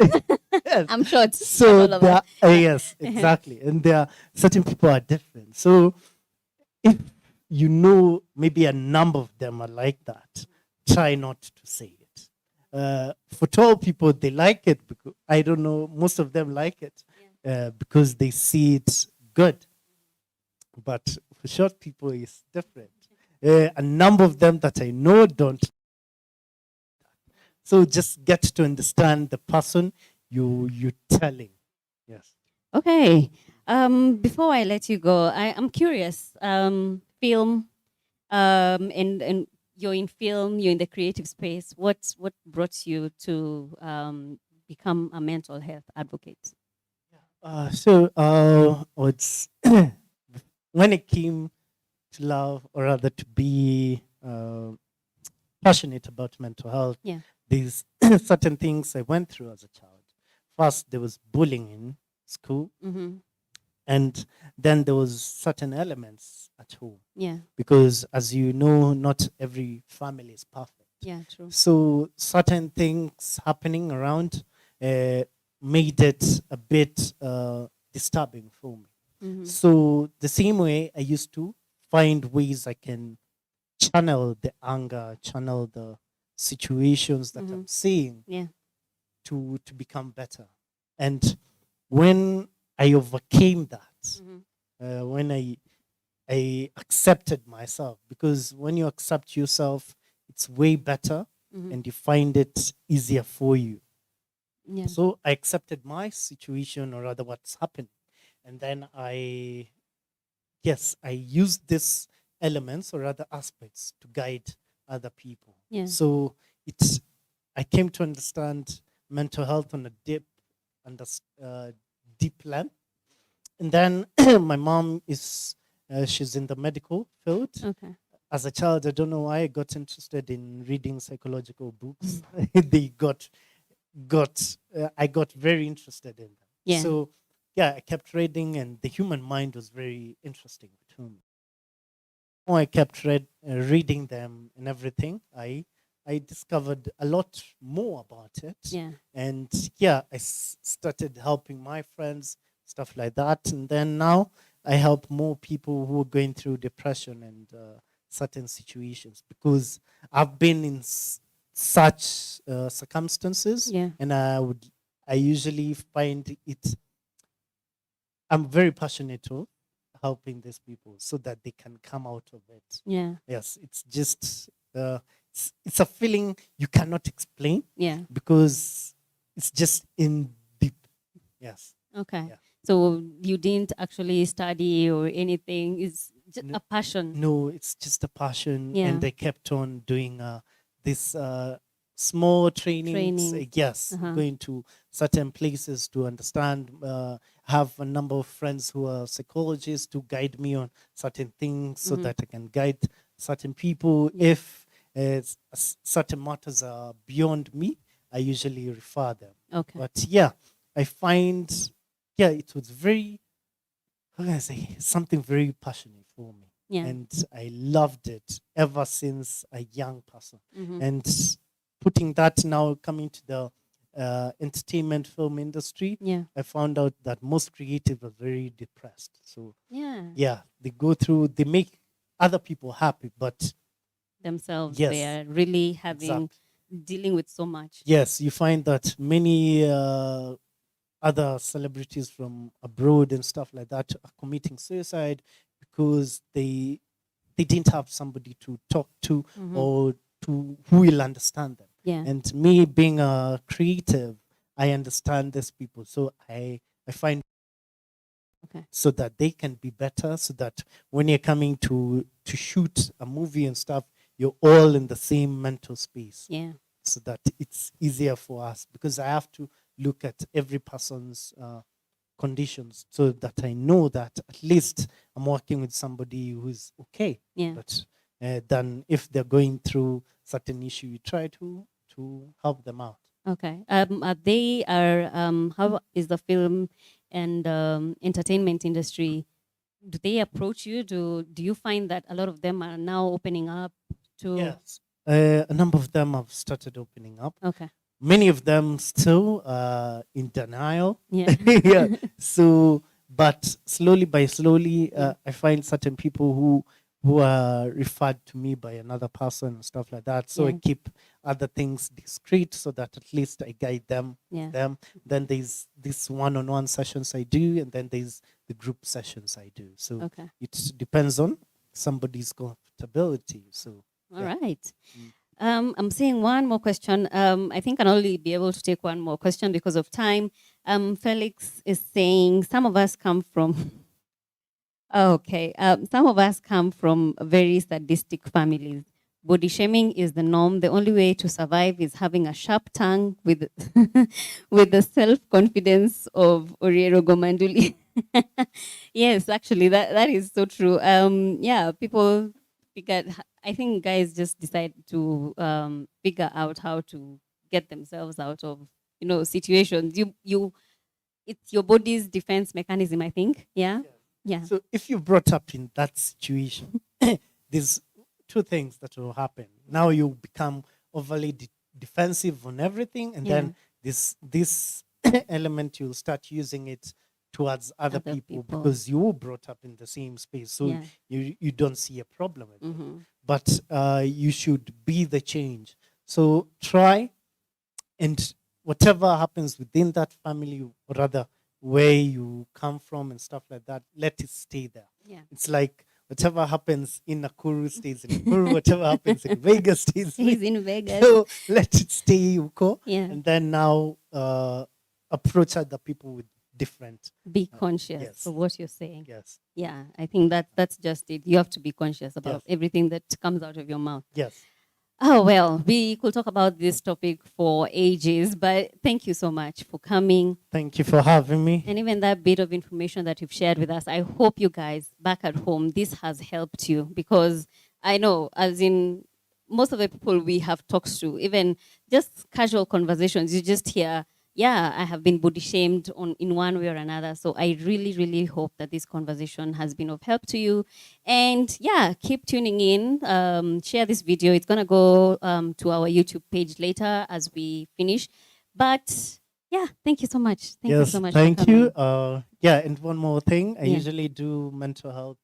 Yes. I'm short. So not all of us. yes, exactly. And there are certain people are different. So if you know maybe a number of them are like that, try not to say it. For tall people, they like it because I don't know, most of them like it because they see it good. But for short people, it's different. A number of them that I know don't. So just get to understand the person you're telling. Yes. Okay. Before I let you go, I'm curious. Film, and you're in film, you're in the creative space. What brought you to become a mental health advocate? It's when it came to love, or rather to be passionate about mental health, Yeah. these certain things I went through as a child. First, there was bullying in school, Mm-hmm. and then there was certain elements at home. Yeah. Because as you know, not every family is perfect. Yeah. True. So certain things happening around made it a bit disturbing for me. Mm-hmm. So the same way I used to find ways I can channel the anger, channel the situations that I'm seeing Yeah. to become better. And when I overcame that, Mm-hmm. when I accepted myself, because when you accept yourself, it's way better Mm-hmm. and you find it easier for you. Yeah. So I accepted my situation, or rather what's happened. And then I used these elements or other aspects to guide other people. Yeah. So I came to understand mental health on a deep level. And then my mom she's in the medical field. Okay. As a child, I don't know why I got interested in reading psychological books. I got very interested in them. Yeah. So yeah, I kept reading, and the human mind was very interesting to me. When I kept reading them and everything, I discovered a lot more about it. Yeah. And yeah, I started helping my friends, stuff like that. And then now I help more people who are going through depression and certain situations, because I've been in such circumstances. Yeah. And I usually find it, I'm very passionate to helping these people so that they can come out of it. Yeah. Yes, it's just it's a feeling you cannot explain, Yeah. because it's just in deep. Yes. Okay. Yeah. So you didn't actually study or anything. It's just a passion. No, it's just a passion, Yeah. and I kept on doing this small trainings. Training. Yes, Uh-huh. going to certain places to understand. Have a number of friends who are psychologists to guide me on certain things, so that I can guide certain people. If certain matters are beyond me, I usually refer them. Okay. But yeah, I find, it was very, how can I say, something very passionate for me. Yeah. And I loved it ever since a young person. Mhm. And putting that now, coming to the entertainment film industry, Yeah. I found out that most creatives are very depressed. So Yeah. yeah, they make other people happy, but Themselves. Yes. They are really having Exactly. dealing with so much. yes, you find that many other celebrities from abroad and stuff like that are committing suicide because they didn't have somebody to talk to, or to who will understand them. Yeah. And me being a creative, I understand these people, so I find Okay. so that they can be better, so that when you're coming to shoot a movie and stuff, you're all in the same mental space, Yeah. so that it's easier for us, because I have to look at every person's conditions, so that I know that at least I'm working with somebody who's okay. Yeah. But then if they're going through certain issue, you try to help them out. Okay. How is the film and entertainment industry? Do they approach you? Do you find that a lot of them are now opening up to? Yes, a number of them have started opening up. Okay. Many of them still in denial. Yeah. yeah. So, but slowly by slowly, I find certain people who who are referred to me by another person and stuff like that. So I Yeah. keep other things discreet so that at least I guide them. Yeah. Then there's this one-on-one sessions I do, and then there's the group sessions I do. So Okay. it depends on somebody's comfortability. So All yeah. right. I'm seeing one more question. I think I'll only be able to take one more question because of time. Felix is saying some of us come from. Okay. Some of us come from very sadistic families. Body shaming is the norm. The only way to survive is having a sharp tongue with with the self-confidence of Oriero Gomanduli. Yes, actually, that is so true. Yeah, people figure. I think guys just decide to figure out how to get themselves out of situations. It's your body's defense mechanism. I think. Yeah. Yeah. So if you brought up in that situation, there's two things that will happen. Now you become overly defensive on everything, and then this element you'll start using it towards other people because you were brought up in the same space, so you don't see a problem with it. But you should be the change. So try, and whatever happens within that family, or rather where you come from and stuff like that, let it stay there. Yeah. It's like whatever happens in Nakuru stays in Nakuru, whatever happens in Vegas stays He's in Vegas. So let it stay, Uko. Yeah. And then now approach other people with different. Be conscious yes. of what you're saying. Yes. Yeah, I think that's just it. You have to be conscious about everything that comes out of your mouth. Yes. Oh, well, we could talk about this topic for ages, but thank you so much for coming. Thank you for having me. And even that bit of information that you've shared with us, I hope you guys back at home, this has helped you, because I know, as in most of the people we have talked to, even just casual conversations, you just hear, yeah, I have been body shamed in one way or another. So I really, really hope that this conversation has been of help to you. And yeah, keep tuning in. Share this video. It's going to go to our YouTube page later as we finish. But yeah, thank you so much. Thank you so much. Thank you. Yeah, and one more thing. I usually do mental health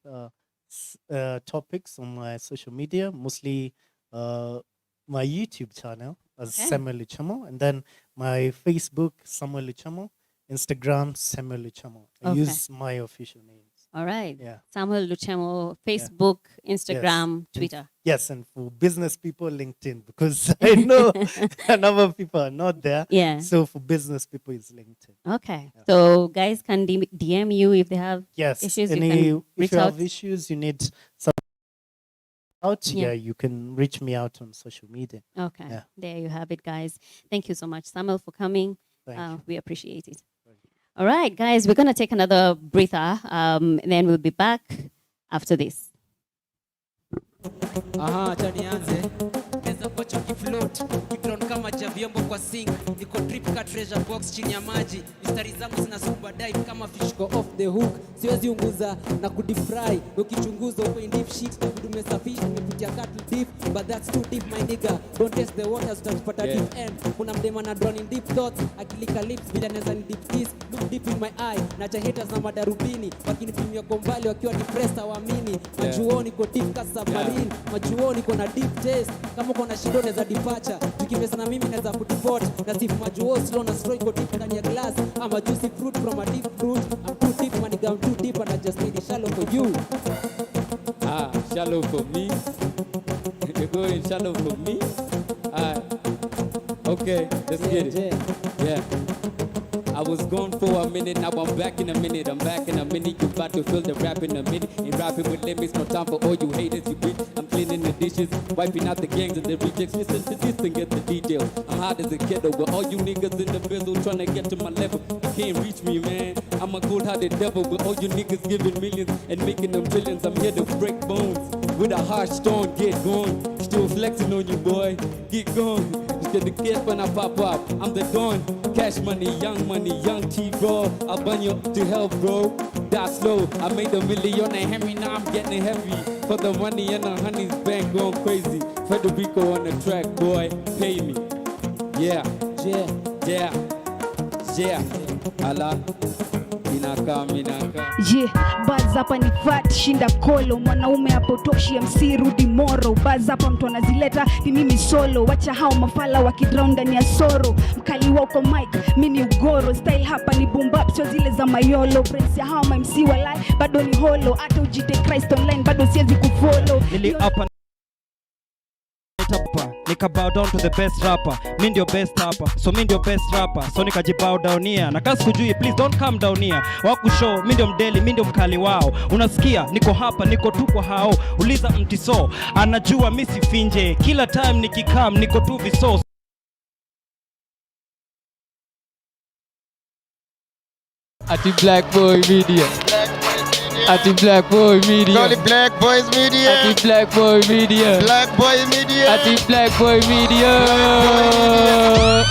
topics on my social media, mostly my YouTube channel as Samuel LUCHEMO, and then my Facebook, Samuel LUCHEMO, Instagram, Samuel LUCHEMO. I use my official names. All right. Yeah. Samuel LUCHEMO, Facebook, Instagram, Twitter. Yes, and for business people, LinkedIn, because I know a number of people are not there. Yeah. So for business people, it's LinkedIn. Okay. Yeah. So guys can DM you if they have issues. If you have issues, you need some out, you can reach me out on social media. Okay. Yeah. There you have it, guys. Thank you so much, Samuel, for coming. We appreciate it. All right, guys, we're going to take another breather, and then we'll be back after this. Acha nianze. Meza kocha kifloat, kikron kama cha vyombo kwa sink. Niko trip ka treasure box chini ya maji. Mistari zangu zina scuba dive kama fish go off the hook. Siwezi unguza na kudifry. Ukichunguza uko in deep shit, kudume safi, nimepitia cattle deep, but that's too deep my nigga. Don't test the waters, utapata deep end. Kuna mdema na drone in deep thoughts, akilika lips bila neza ni deep kiss. Look deep in my eye, na cha haters na madarubini, wakinipimia gombali wakiwa depressed hawaamini. Majuoni ko deep ka submarine, majuoni ko na deep taste. Kama uko na shida unaweza departure, tukimesa na mimi naweza kudeport. Na sifu majuo slow na slow iko deep ndani ya glass. I'm a juicy fruit from a deep fruit. I'm too deep, my nigga, I'm too deep, and I just need it shallow for you. Shallow for me. You're going shallow for me. Okay, let's get it. Yeah. I was gone for a minute, now I'm back in a minute. I'm back in a minute, you about to feel the rap in a minute. Ain't rapping with limits, no time for all you haters, you bitch. I'm cleaning the dishes, wiping out the gangs and the rejects. Listen to this and get the details. I'm hot as a ghetto, but all you niggas in the middle trying to get to my level. You can't reach me, man. I'm a cold-hearted devil, but all you niggas giving millions and making them trillions. I'm here to break bones with a harsh stone, get gone. Still flexing on you, boy, get gone. Instead the kid when I pop up, I'm the dawn. Cash money, young T-Raw. I'll burn you to hell, bro. That's slow. I made $1 million and Henry, now I'm getting heavy. For the money and the honey's bank going crazy. Federico on the track, boy, pay me. Yeah. Allah. Je, buzz hapa ni fat shinda kolo, mwanaume apotoshi MC rudi moro. Buzz hapa mtu anazileta ni mimi solo, wacha hao mafala wakidrown ndani ya soro. Mkali wako mic mimi ni ugoro, style hapa ni boom bap sio zile za mayolo. Prince ya hao MC walai bado ni holo, hata ujite Christ online bado siwezi kufollow. Nika bow down to the best rapper. Mi ndio best rapper, so mi ndio best rapper. So nikajibow down here. Na kasi kujui, please don't come down here. Waku show, mi ndio mdeli, mi ndio mkali wao. Unasikia, niko hapa, niko tu kwa hao. Uliza mtiso, anajua mi si finje. Kila time nikikam, niko tu viso. Ati Black Boy Media. Ati Black Boy Media. Call it Black Boys Media. Ati Black Boy Media. Black Boy Media. Ati Black Boy Media.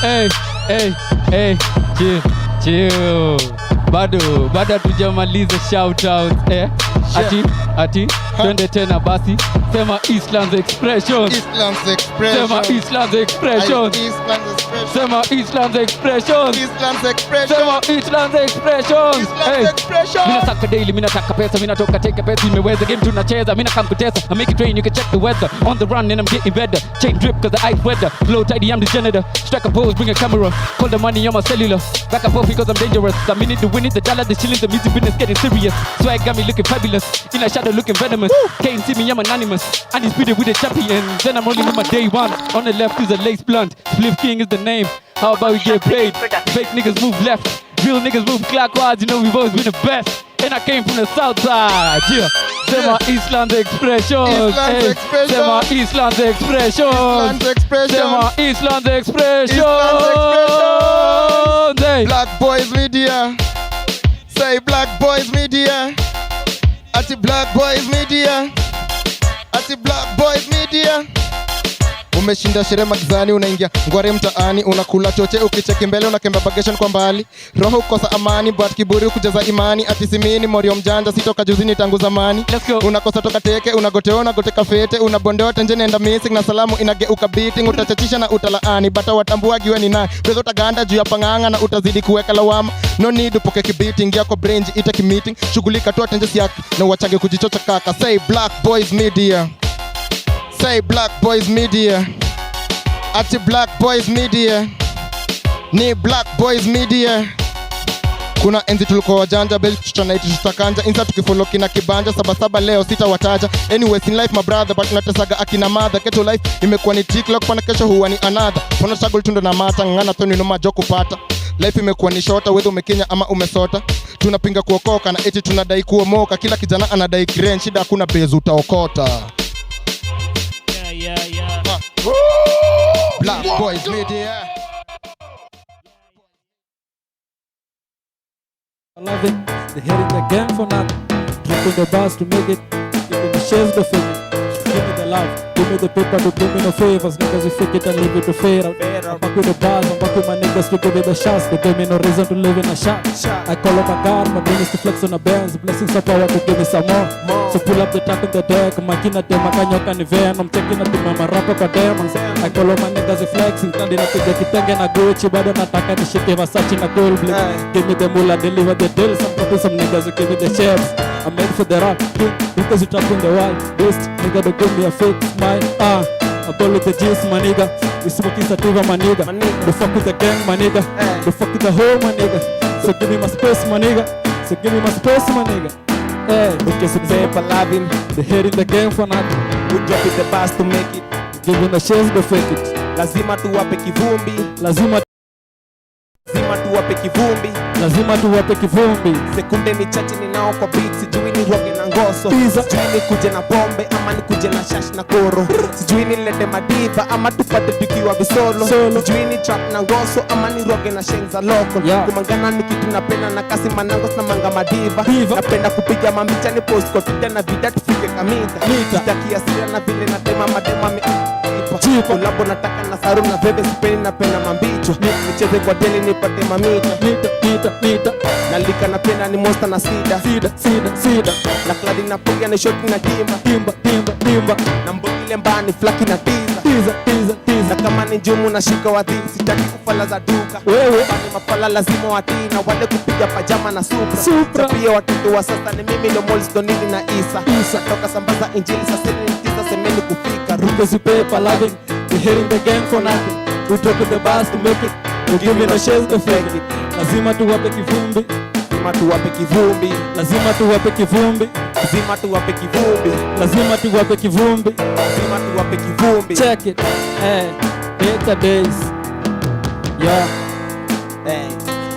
Hey, hey, hey, chill. Bado tujamaliza shout out. Ati twende tena basi. Sema Island's expression. Island's expression. Sema Island's expression. Sema Island's expression. Island's expression. Sema Island's expression. Hey, mina taka daily, mina taka pesa, mina toka take pesa, imeweza game tunacheza, mina come kutesa. I make it rain, you can check the weather. On the run and I'm getting better. Chain drip cause the ice weather. Flow tidy, I'm the janitor. Strike a pose, bring a camera. Call the money on my cellular. Back and forth because I'm dangerous. I mean it to win it, the dollar, the shillings, the music business getting serious. Swag got me looking fabulous. In a shadow looking venomous. Can't see me, I'm anonymous. Undisputed with the champion. Then I'm rolling with my day one. On the left is a lace blunt. Flip King is the name. How about we get paid? Fake niggas move left. Real niggas move clockwise. You know we've always been the best. And I came from the south side. Yeah. Sema Island's expression. Island's expression. Sema Island's expression. Island's expression. Sema Island's expression. Island's expression. Hey. Black Boys Media. Say Black Boys Media. Ati Black Boys Media. Ati Black Boys Media. Umeshinda sherehe magizani, unaingia ngware mtaani, unakula choche ukicheki mbele, unakemba bagation kwa mbali. Roho kosa amani, but kiburi kujaza imani. Ati simini morio mjanja, sitoka juzini tangu zamani. Unakosa toka teke, unagoteona goteka fete, unabondewa tenje nenda missing na salamu inageuka beating. Utachachisha na utalaani, bata watambua giwe ni nani. Prezo utaganda juu ya panganga na utazidi kuweka lawama. No need upoke kibiti, ingia kwa brain ita kimeeting. Shughulika tu tenje siaki na uachange kujichocha kaka. Say Black Boys Media. Say Black Boys Media. Ati Black Boys Media. Ni Black Boys Media. Kuna enzi tulikuwa wajanja, beli tutanaiti tutakanja. Insa tukifollow kina kibanja, saba leo sita wataja. Anyways in life my brother, but natesaga akina mother. Keto life imekuwa ni tiklock, pana kesho huwa ni another. Pona struggle tundo na mata, ngana toni noma joku pata. Life imekuwa ni shorter, whether umekenya ama umesota. Tunapinga kuokoka na eti tunadai kuomoka. Kila kijana anadai kiren, shida hakuna bezu utaokota. Yeah. Black Boys Media. I love it. They're hitting the game for nothing. Dropping the bars to make it. Giving the shares the figure. Give me the love. Give me the paper to do me no favors. Niggas we fake it and leave it to fade out. I'm back with the bars. I'm back with my niggas to give it the shots. They gave me no reason to live in a shot. I call up my God. My dream is to flex on the bands. Blessings of power to give me some more. So pull up the track on the deck. Makina te makanyoka ni van. I'm checking out the mama rapper kwa demons. I call up my niggas we flexing. Kandi na kuja kitenge na Gucci. Bado nataka nishike Versace na gold blink. Give me the moolah, deliver the deal. Some niggas who give me the shares. I'm made for the rap. Because you trap in the wild beast. Nigga don't give me a fake smile. I ball with the G's, my nigga. We smoking sativa, my nigga. The fuck with the gang, my nigga. The fuck with the hoe, my nigga. So give me my space, my nigga. So give me my space, my nigga. Hey, because it's paper loving. They hate in the game for nothing. We drop it the pass to make it. Giving the shares, the fake it. Lazima tuwape kivumbi. Lazima tuwape kivumbi. Lazima tuwape kivumbi. Sekunde ni chache ninao kwa beat. Sijui ni roge na ngoso. Sijui ni kuje na bombe ama ni kuje na shash na koro. Sijui ni lete madiva ama tupate tukiwa visolo. Sijui ni trap na ngoso ama ni roge na sheng za local. Kumangana ni kitu napenda na kasi manangos na manga madiva. Napenda kupiga mamicha ni post kwa Twitter na vida tufike kamita. Sitaki asira na vile na tema madema Kolabo nataka na saru na bebe sipeni na pena mambicho. Nicheze kwa deli nipate mamita. Nalika na pena ni monster na sida. Na kladi na pogia ni shoti na timba. Na mbogile mbani flaki na tiza. Na kama ni ni jumu na shika wadhi, sitaki kufala za duka. Bani mafala lazima watii na wale kupiga pajama na supra. Pia watoto wa sasa ni mimi ndo Mols Donili na Isa. Toka sambaza injili sasa ni tisa semeni kufika. RookacE paper loving, we hitting the game for nothing. We talk to the bars to make it, we giving no shares to fake it. Lazima tuwape kivumbi, lazima tuwape kivumbi, lazima tuwape kivumbi, lazima tuwape kivumbi, lazima tuwape kivumbi, lazima tuwape kivumbi. Check it, better days, yeah,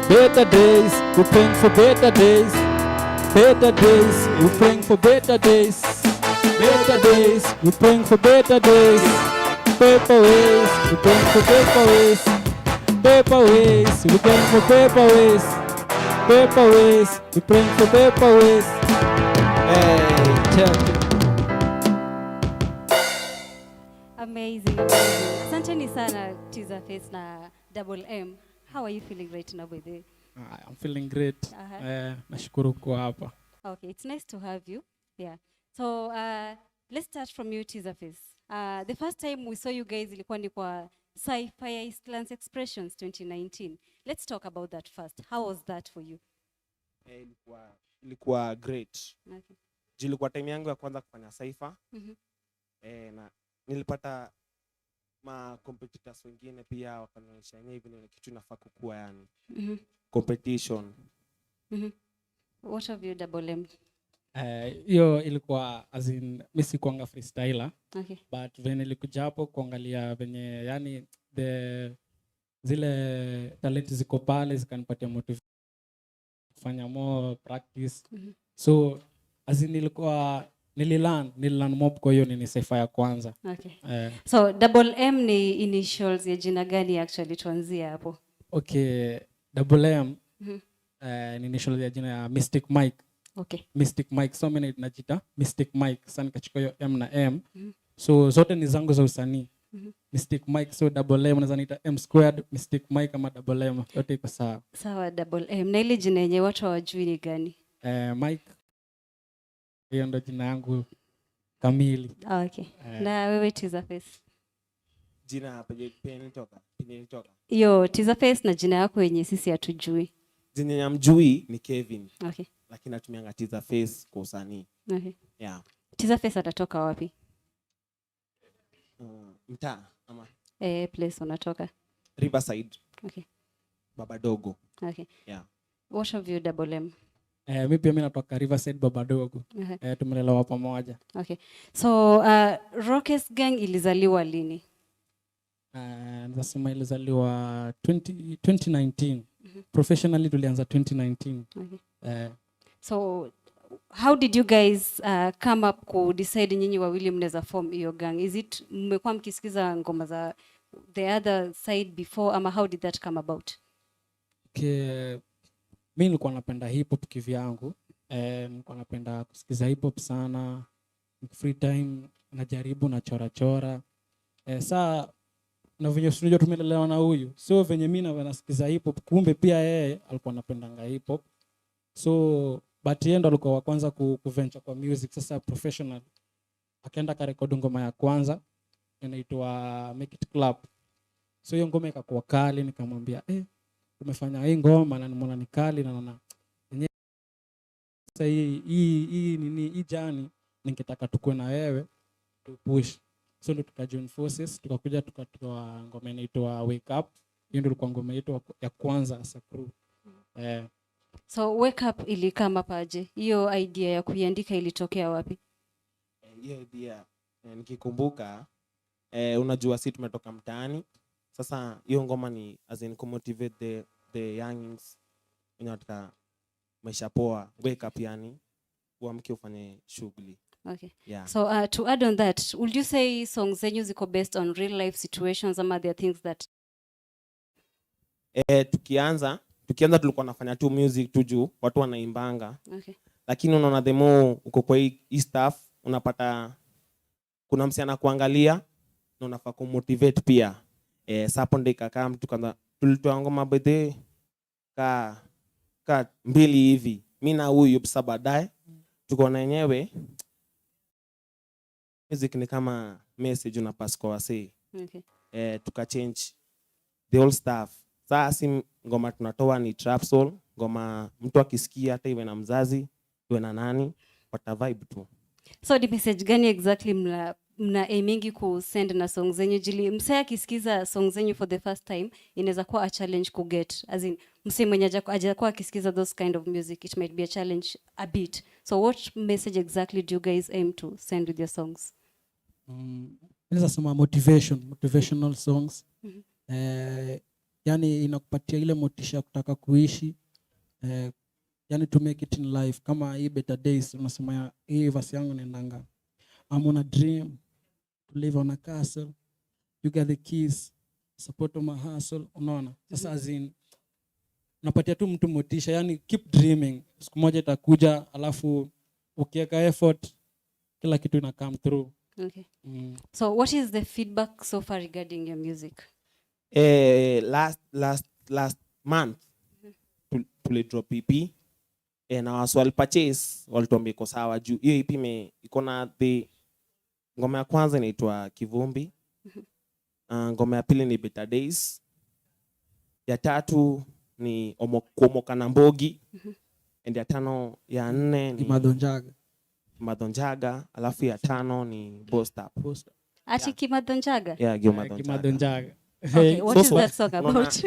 better days, we're praying for better days, better days, we're praying for better days, better days, we're praying for better days, paper ways, we're praying for paper ways, paper ways, we're praying for paper ways, paper ways, we're praying for paper ways. Check it. Amazing. Asanteni sana TIZAFACE na Double M. How are you feeling right now by the way? I'm feeling great. Nashukuru kwa hapa. Okay, it's nice to have you. Yeah. So let's start from you TIZAFACE. The first time we saw you guys ilikuwa ni kwa Sci-Fi Islands Expressions 2019. Let's talk about that first. How was that for you? Ilikuwa great. Okay. Ilikuwa time yangu ya kwanza kufanya Sci-Fi. Na nilipata ma competitors wengine pia wakanionyesha hivi ni kitu inafaa kukua yani. Competition. What of you Double M? Hiyo ilikuwa as in mimi sikuanga freestyler. Okay. But when nilikuja hapo kuangalia venye yani zile talent ziko pale zikanipatia motivation kufanya more practice. So as in nililearn mob kwa hiyo ni Sci-Fi ya kwanza. Okay. So Double M ni initials ya jina gani actually, tuanzie hapo? Okay, Double M ni initials ya jina ya Mystic Mike. Okay. Mystic Mike, so mimi najita Mystic Mike, sasa nikachukua hiyo M na M. So zote ni zangu za usanii. Mystic Mike, so Double M unaweza niita M squared, Mystic Mike ama Double M, yote iko sawa. Sawa Double M. Na ile jina yenye watu hawajui ni gani? Mike. Hiyo ndo jina yangu kamili. Okay. Na wewe TIZAFACE? Jina hapa nilitoka. Yo, TIZAFACE na jina yako yenye sisi hatujui. Jina ya mjui ni Kevin. Okay. Lakini natumianga TIZAFACE kwa usanii. Okay. Yeah. TIZAFACE atatoka wapi? Mtaa ama place unatoka? Riverside. Okay. Baba Dogo. Okay. Yeah. What of you Double M? Mimi pia natoka Riverside Baba Dogo. Tumelelewa pamoja. Okay. So ROOKACE gang ilizaliwa lini? Nasema ilizaliwa 2019. Professionally tulianza 2019. Okay. So how did you guys come up ku decide nyinyi wawili mnaweza form hiyo gang? Is it mmekuwa mkisikiza ngoma za the other side before ama how did that come about? Okay. Mimi nilikuwa napenda hip hop kivyangu. Nilikuwa napenda kusikiza hip hop sana. Free time najaribu na chora. Saa na venye studio tumelelewa na huyu. So venye mimi nasikiza hip hop, kumbe pia yeye alikuwa anapendanga hip hop. So but yeye ndo alikuwa wa kwanza kuventure kwa music sasa professional. Akaenda karekodi ngoma ya kwanza inaitwa Make It Club. So hiyo ngoma ikakuwa kali, nikamwambia umefanya hii ngoma na nimeona ni kali na naona sasa hii jani ningetaka tukue na wewe to push. So ndo tukajoin forces, tukakuja tukatoa ngoma inaitwa Wake Up. Hiyo ndio ilikuwa ngoma yetu ya kwanza as a crew. So Wake Up ilikama paje? Hiyo idea ya kuiandika ilitokea wapi? Hiyo idea nikikumbuka unajua sisi tumetoka mtaani. Sasa hiyo ngoma ni as in motivate the youngins unataka maisha poa, wake up yani uamke ufanye shughuli. Okay. Yeah. So to add on that, would you say songs zenyu ziko based on real life situations ama there are things that tukianza tulikuwa nafanya tu music tu juu watu wanaimbanga. Okay. Lakini unaona the more uko kwa hii stuff unapata kuna msichana kuangalia na unafaa kumotivate pia. Sapo ndio ikakaa mtu kwanza tulitoa ngoma bede ka 2 hivi. Mimi na huyu sasa baadaye tuko na yenyewe music ni kama message unapass kwa wasee. Okay. tukachange the whole stuff. Sasa ngoma tunatoa ni trap soul, ngoma mtu akisikia hata iwe na mzazi iwe na nani pata vibe tu. So the message gani exactly mna aimingi ku send na songs zenyu? Jili msee akisikiza songs zenyu for the first time inaweza kuwa a challenge ku get, as in msee mwenye hajakuwa akisikiza those kind of music, it might be a challenge a bit. So what message exactly do you guys aim to send with your songs? Naweza sema motivational songs. Yani inakupatia ile motisha kutaka kuishi, yani to make it in life. Kama hii Better Days unasema hii verse yangu nendanga, I'm on a dream to live on a castle, you got the keys, support on my hustle. Unaona sasa azin unapatia tu mtu motisha, yani keep dreaming, siku moja itakuja, alafu ukiweka effort kila kitu ina come through. Okay. So what is the feedback so far regarding your music? Last month tuli drop EP na waswali purchase walituambia iko sawa juu hiyo EP iko na the ngoma ya kwanza inaitwa Kivumbi, ngoma ya pili ni Better Days, ya tatu ni Kuomoka na Mbogi, and ya tano ya nne ni Madonjaga, alafu ya tano ni Boss Up. Ati Kimadonjaga? Yeah, Kimadonjaga. Okay, what is that song about?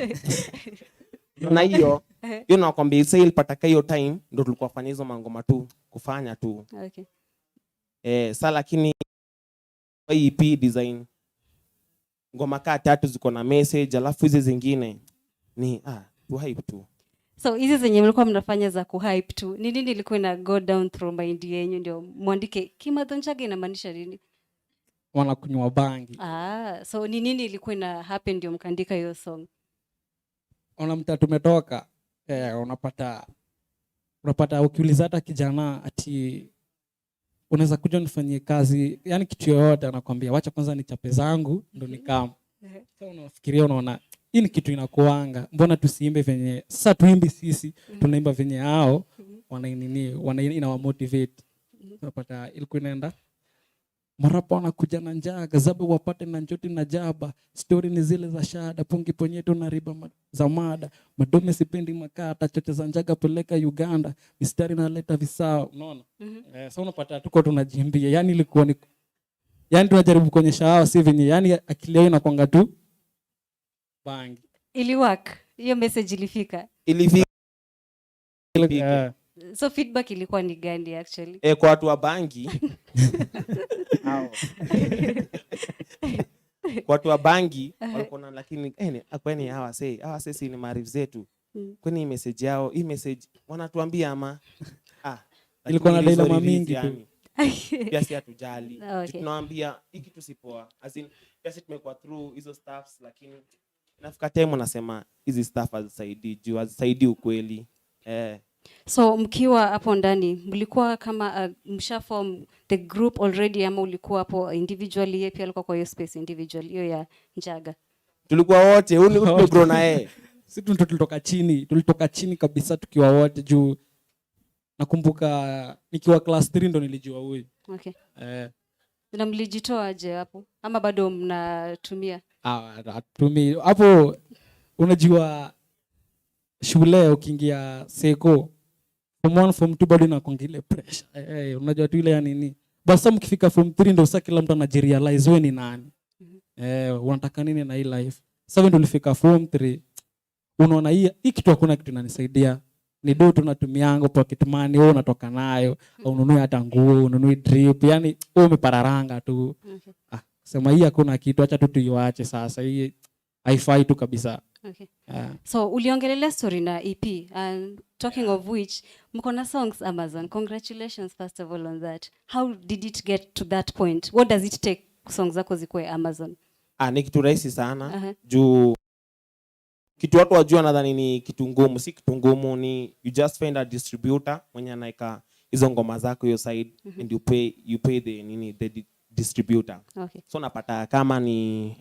Na hiyo nakwambia sasa ilipata hiyo time ndio tulikuwa fanya hizo mangoma tu kufanya tu. Okay. Sasa lakini EP design ngoma kaa tatu ziko na message, alafu hizi zingine ni tu hype tu. So hizi zenye mlikuwa mnafanya za ku hype tu, ni nini ilikuwa ina go down through mind yenu ndio muandike Kimadonjaga inamaanisha nini? Wanakunywa bangi. So ni nini ilikuwa ina happen ndio mkaandika hiyo song? Mta tumetoka unapata ukiuliza hata kijana ati unaweza kuja nifanyie kazi, yani kitu yoyote anakuambia wacha kwanza nichape zangu ndo nikam. Sasa unafikiria unaona hii ni kitu inakuanga, mbona tusiimbe venye sasa tuimbe sisi, tunaimba venye hao ina motivate. Unapata ilikuwa inaenda marapa wanakuja na njaga zabe wapate na njoti na jaba, story ni zile za shada, pungi ponyeto na riba za mada, madome sipendi makata, chote za njaga peleka Uganda, mistari na leta visao. Unaona? Sasa unapata tuko tunajimbia, yani ilikuwa ni yani tunajaribu kuonyesha hao si venye, yani akili yao inakwanga tu bangi. Ili work hiyo message ilifika. So feedback ilikuwa ni gani actually? Kwa watu wa bangi kwa watu wa bangi walikuwa lakini kwani hawa si ni maarifu zetu, kwani message yao hii message wanatuambia ama ilikuwa na dilemma mingi tu. Pia si hatujali. Tunawaambia hiki tusipoa, as in pia si tumekuwa through hizo stuffs, lakini nafika time unasema hizi stuff hazisaidii ukweli. So mkiwa hapo ndani mlikuwa kama mshaform the group already ama ulikuwa hapo individually? Yeye pia alikuwa kwa hiyo space individually hiyo ya Njaga? Tulikuwa wote, tumegrow na yeye. Sisi tulitoka chini kabisa tukiwa wote juu nakumbuka nikiwa class 3 ndo nilijua huyu. Okay. Na mlijitoa aje hapo ama bado mnatumia? Natumia hapo, unajua shule ukiingia seko form 1 form 2 bado inakuanga ile pressure. Unajua tu ile ya nini. Basi mkifika form 3 ndio sasa kila mtu anajirealize wewe ni nani. Unataka nini na hii life. Sasa ndio ulifika form 3 unaona hii kitu hakuna kitu inanisaidia. Ni do tunatumianga pocket money, wewe unatoka nayo, ununue hata nguo, ununue drip, yani wewe umepararanga tu. Sema hii hakuna kitu, acha tu tuiache sasa. Hii haifai tu kabisa. Okay. So uliongelelea story na EP, and talking of which mko na songs Amazon. Congratulations first of all on that. How did it get to that point? What does it take songs zako zikuwe Amazon? Ni kitu rahisi sana. Juu kitu watu wajua nadhani ni kitu ngumu, si kitu ngumu, ni you just find a distributor mwenye anaika hizo ngoma zako hiyo side, and you pay the distributor. Okay. So napata kama ni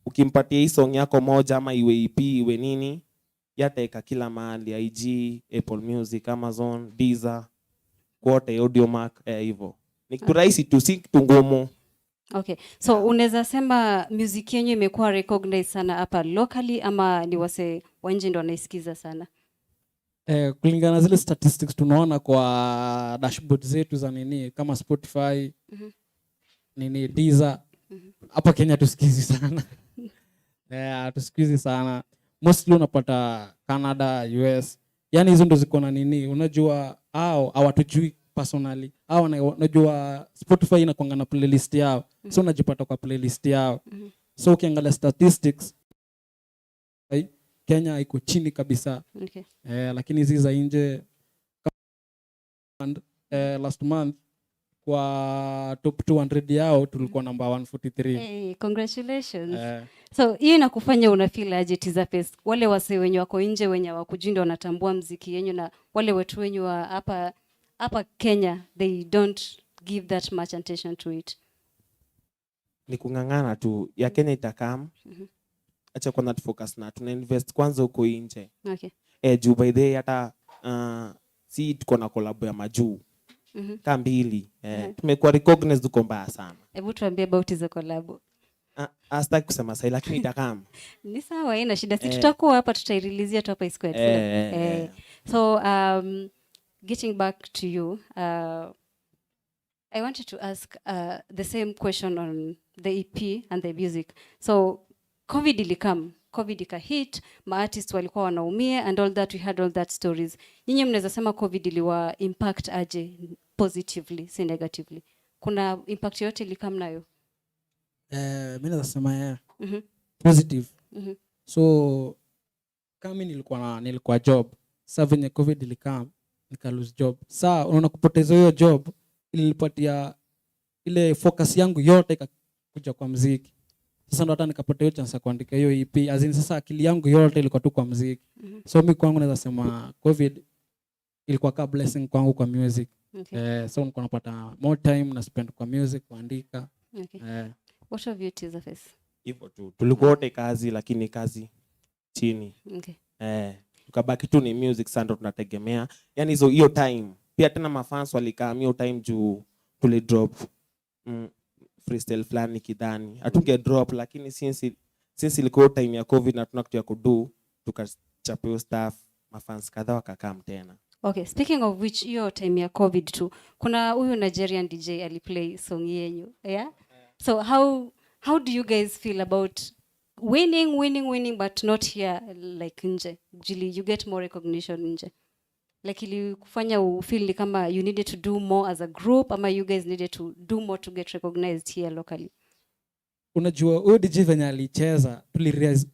ukimpatia hii song yako moja ama iwe EP iwe nini, yataeka kila mahali, IG, Apple Music, Amazon, Deezer, kote, Audiomack, hivyo. Ni kitu rahisi tu, si kitu ngumu. Okay. So unaweza sema music yenyu imekuwa recognized sana hapa locally ama ni wase wa nje ndo wanaisikiza sana? Kulingana na zile statistics tunaona kwa dashboard zetu za nini kama Spotify, nini Deezer, hapa Kenya tusikizi sana. Tusikizi sana. Mostly unapata Canada, US. Yani hizo ndo ziko na nini, unajua hawatujui personally. Unajua Spotify inakuanga na playlist yao. So unajipata kwa playlist yao. So ukiangalia statistics Kenya iko chini kabisa. Okay. Lakini hizi za nje last month kwa top 200 yao tulikuwa number 143. Hey, congratulations. So hiyo inakufanya una feel aje Tizaface? Wale wase wenye wako nje wenye wakujinda wanatambua mziki yenyu na wale wetu wenyu wa hapa Kenya they don't give that much attention to it. Ni kung'ang'ana tu ya Kenya itakam. Acha kwanza tufocus na tuna invest kwanza huko nje. Okay. Juu by the way hata si tuko na collab ya majuu. Kama mbili. Tumekuwa recognized huko mbaya sana. Hebu tuambie about hizo collab. Sitaki kusema sasa lakini itakam. Ni sawa, haina shida. Si tutakuwa hapa tutairelease tu hapa Squared. So getting back to you, I wanted to ask the same question on the EP and the music. So COVID ilikam, COVID ikahit, ma-artists walikuwa wanaumia and all that, we had all that stories. Nyinyi mnaweza sema COVID iliwa impact aje positively, si negatively? Kuna impact yote ilikam nayo? Mimi naweza sema positive. So kama nilikuwa job, sasa venye COVID ilikam, nika lose job. Sasa unaona kupoteza hiyo job ilinipatia ile focus yangu yote ikakuja kwa muziki. Sasa ndo hata nikapata hiyo chance ya kuandika hiyo EP. Azini sasa akili yangu yote ilikuwa tu kwa muziki. So mimi kwangu naweza sema COVID ilikuwa ka blessing kwangu kwa music. Okay. So nilikuwa napata more time na spend kwa music kuandika. Okay. What of you Tizaface? Hivyo tu. Tulikuwa wote kazi lakini kazi chini. Okay. Tukabaki tu ni music sasa ndo tunategemea. Yaani hiyo time. Pia tena mafans walikaa hiyo time juu tuli drop freestyle fulani kidhani. Hatunge drop lakini since ilikuwa time ya COVID na tuna kitu ya kudu tukachapa hiyo stuff, mafans kadhaa wakakaa tena. Okay, speaking of which, hiyo time ya COVID tu, kuna huyu Nigerian DJ aliplay song yenyu, yeah? So how do you guys feel about winning but not here like nje? Jili you get more recognition nje. Like ili kufanya feel kama you needed to do more as a group ama you guys needed to do more to get recognized here locally? Unajua huyo DJ venye alicheza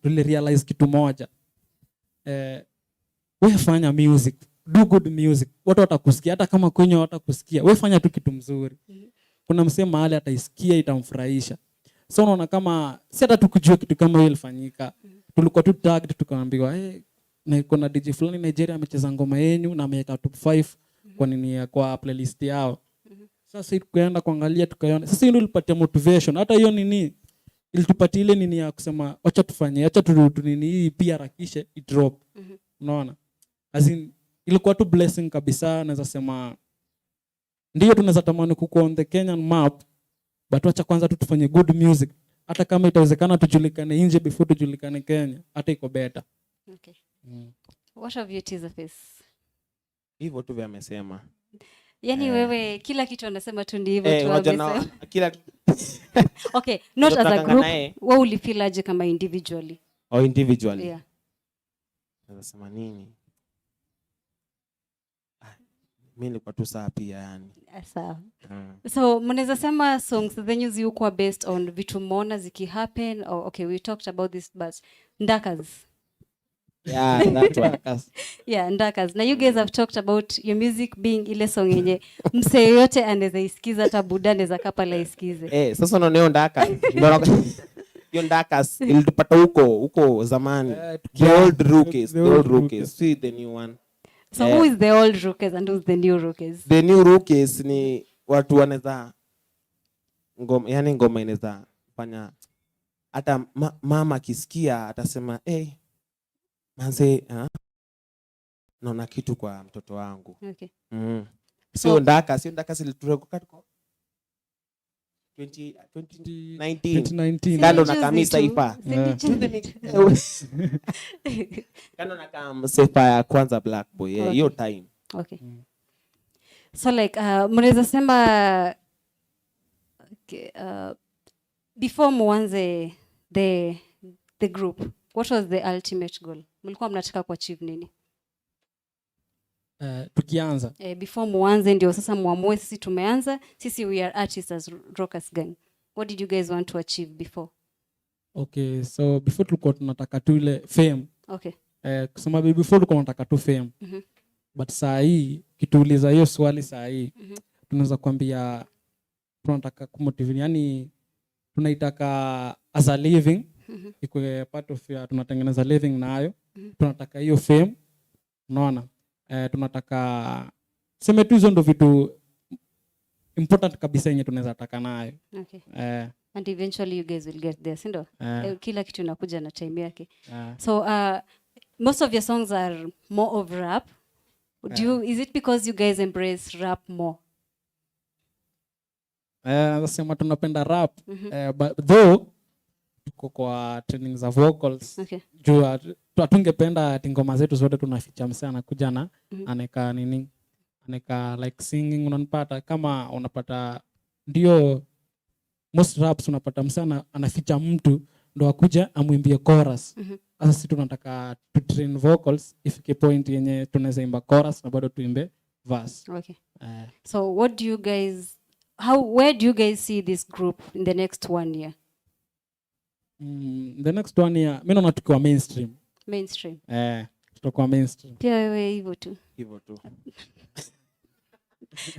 tulirealize kitu moja. Wewe fanya music, do good music. Watu watakusikia hata kama kwenye watakusikia. Wewe fanya tu kitu mzuri. Kuna msee mahali ataisikia itamfurahisha. So unaona kama si hata tukujua kitu kama hiyo ilifanyika. Tulikuwa tu tagged tukaambiwa na kuna DJ fulani Nigeria amecheza ngoma yenu na ameweka top 5 kwa nini kwa playlist yao. Sasa tukaenda kuangalia tukaona. Sasa ndio ilipatia motivation. Hata hiyo nini ilitupatia ile nini ya kusema acha tufanye, acha tu nini hii pia harakishe i drop. Unaona? Ilikuwa tu blessing kabisa, naweza sema ndio tunaweza tamani kuko on the Kenyan map, but acha kwanza tu tufanye good music. Hata kama itawezekana tujulikane nje before tujulikane Kenya, hata iko better. Okay. What of you Tizaface? Hivyo tu vimesema. Yaani wewe kila kitu anasema tu ndio hivyo tu amesema. Kila Okay, not as a group. Wewe ulifeel aje kama individually? Individually. Yeah. Nasema nini? Mimi nilikuwa tu sawa pia yani. Sawa. So mnaweza sema songs zenyu zilikuwa based on vitu mona ziki happen or okay we talked about this but ndakas. Yeah, that's what. Yeah, ndakas. Now you guys have talked about your music being ile song yenye msee yote anaweza isikiza hata buda anaweza kapala isikize. Sasa unaona ndakas. Hiyo ndakas ilitupata huko zamani. The old ROOKACE, see the new one. So who is the old ROOKACE and who is the new ROOKACE? The new ROOKACE ni watu wanaweza ngoma, yani ngoma inaweza fanya hata mama akisikia atasema manze naona kitu kwa mtoto wangu. Okay. Sio ndaka ziliturekoka 2019 kando na kamisa ipa kando na kamsepa ya kwanza Black Boy hiyo time. Okay. So like mnaweza sema okay, before muanze the group, what was the ultimate goal? Mlikuwa mnataka kuachieve nini? Tukianza Before muanze ndio sasa muamue sisi tumeanza, sisi we are artists as Rookers gang. What did you guys want to achieve before? Okay, so before tulikuwa tunataka tu ile fame. Okay. Kusema before tulikuwa tunataka tu fame. But saa hii kituuliza hiyo swali saa hii tunaweza kuambia tunataka kumotivate, yani tunaitaka as a living iko part of ya tunatengeneza living nayo. Tunataka hiyo fame, unaona? Tunataka sema tu hizo ndo vitu important kabisa yenye tunaweza taka nayo. Okay. And eventually you guys will get there, sindo? Kila kitu inakuja na time yake. So most of your songs are more of rap. Is it because you guys embrace rap more? Nasema tunapenda rap. But though tuko kwa training za vocals. Okay. Juu hatungependa ngoma zetu zote tunaficha msee anakuja na aneka nini? Aneka like singing, unanipata kama unapata ndio most raps unapata msee anaficha mtu ndo akuja amwimbie chorus. Sasa sisi tunataka to train vocals ifike point yenye tunaweza imba chorus na bado tuimbe verse. Okay. So what do you guys where do you guys see this group in the next 1 year? The next 1 year mimi naona tukiwa mainstream. Mainstream. Tutakuwa mainstream. Pia wewe hivyo tu. Hivyo tu.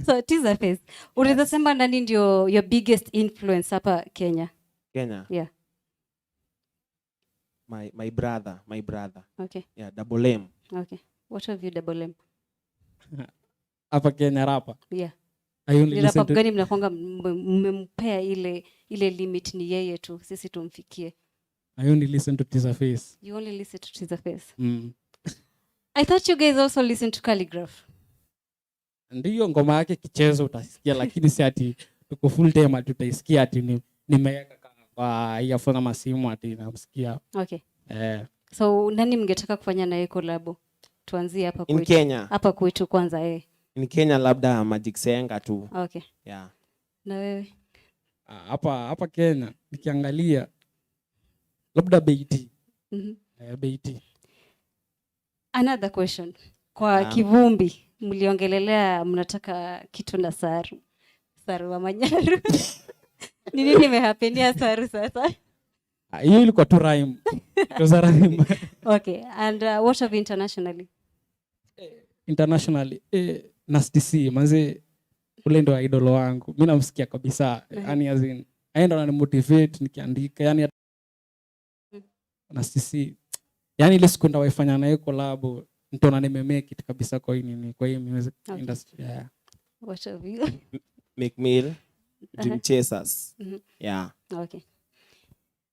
So Teaser Face, unaweza sema nani ndio your biggest influence hapa Kenya? Kenya? Yeah. My brother. Okay. Yeah, Double M. Okay. What have you Double M? Hapa Kenya rapa. Yeah. I only listen to gani mnakwanga mmempea ile limit ni yeye tu, sisi tumfikie? I only listen to Teaser Face. You only listen to Teaser Face? I thought you guys also listen to Calligraph. Ndiyo ngoma yake kichezo utasikia lakini si ati tuko full time tutaisikia ati nimeweka kwa earphone ama simu ati namsikia. Okay. So nani mngetaka kufanya naye collab? Tuanzie hapa kwetu. In Kenya. Hapa kwetu kwanza In Kenya labda Magic Senga tu. Okay. Yeah. Na wewe? Hapa Kenya nikiangalia labda Beiti. Beiti. Another question. Kwa Kivumbi mliongelelea mnataka kitu na Saru wa Manyaru. Ni nini imehapenia Saru sasa? Hiyo ilikuwa tu rhyme. It rhyme. Okay. And what of internationally? Internationally Nasty C manze ule ndo idol wangu. Mimi namsikia kabisa. Yani as in aenda ananimotivate nikiandika yani Nasty C. Yani ile siku ndo waifanya naye collab nitona nimemake it kabisa kwa hii music industry. Yeah. What of you? Make Mill, Dream Chasers. Yeah. Okay.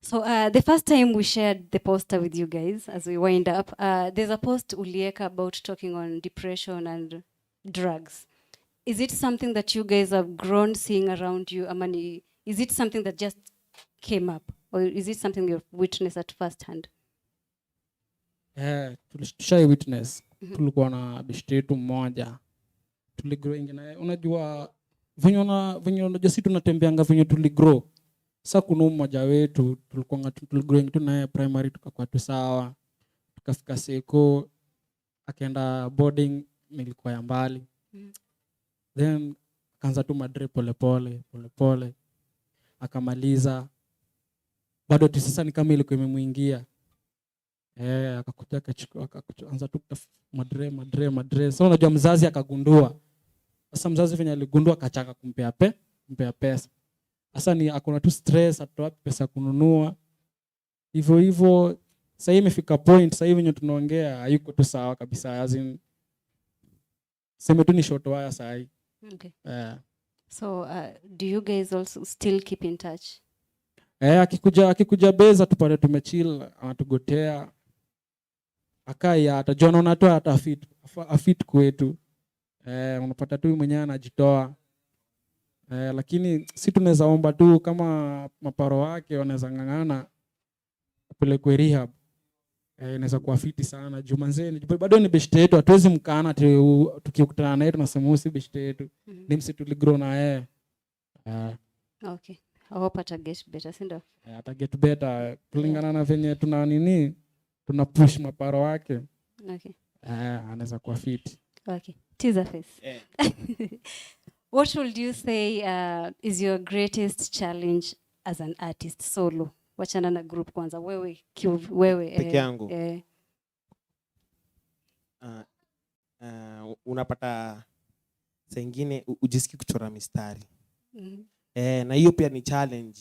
So the first time we shared the poster with you guys as we wind up, there's a post ulieka about talking on depression and drugs. Is it something that you guys have grown seeing around you? Amani, is it something that just came up? Or is it something you've witnessed at first hand? Tulishai witness. Tulikuwa na beshte yetu mmoja. Tuligrow ingine. Unajua venye unajua sisi tunatembeanga venye tuligrow. Sasa kuna mmoja wetu tuligrow tu naye primary tukakuwa tu sawa. Tukafika seko akaenda boarding nilikuwa ya mbali. Then akaanza tu madre pole. Akamaliza. Bado tu sasa ni kama ilikuwa imemuingia. Akakuja akaanza tu madre. Sasa unajua mzazi akagundua. Sasa mzazi venye aligundua akachaka kumpea pesa. Sasa ni akona tu stress atoa pesa kununua. Hivyo sasa imefika point sasa hivi wenye tunaongea hayuko tu sawa kabisa as in sema tu ni short wire sasa hii. Okay. So do you guys also still keep in touch? Akikuja beza tupate tumechill anatugotea. Akaya atajona unatoa hata afit kwetu. Unapata tu mwenyewe anajitoa. Lakini si tunaweza omba tu kama maparo wake wanaweza ng'ang'ana apelekwe rehab. Inaweza kuwa fiti sana. Jumanzeni bado ni beshte yetu, hatuwezi mkana tukikutana naye tunasema usi beshte yetu. Ni msi tuligrow na yeye. Okay. I hope ata get better, si ndio? Ata get better kulingana na venye tuna push maparo wake. Okay. Anaweza kuwa fiti. Okay. Teaser face. What would you say is your greatest challenge as an artist solo? Wachana na group kwanza. Wewe peke yangu. Unapata saa ingine ujisiki kuchora mistari. Na hiyo pia ni challenge.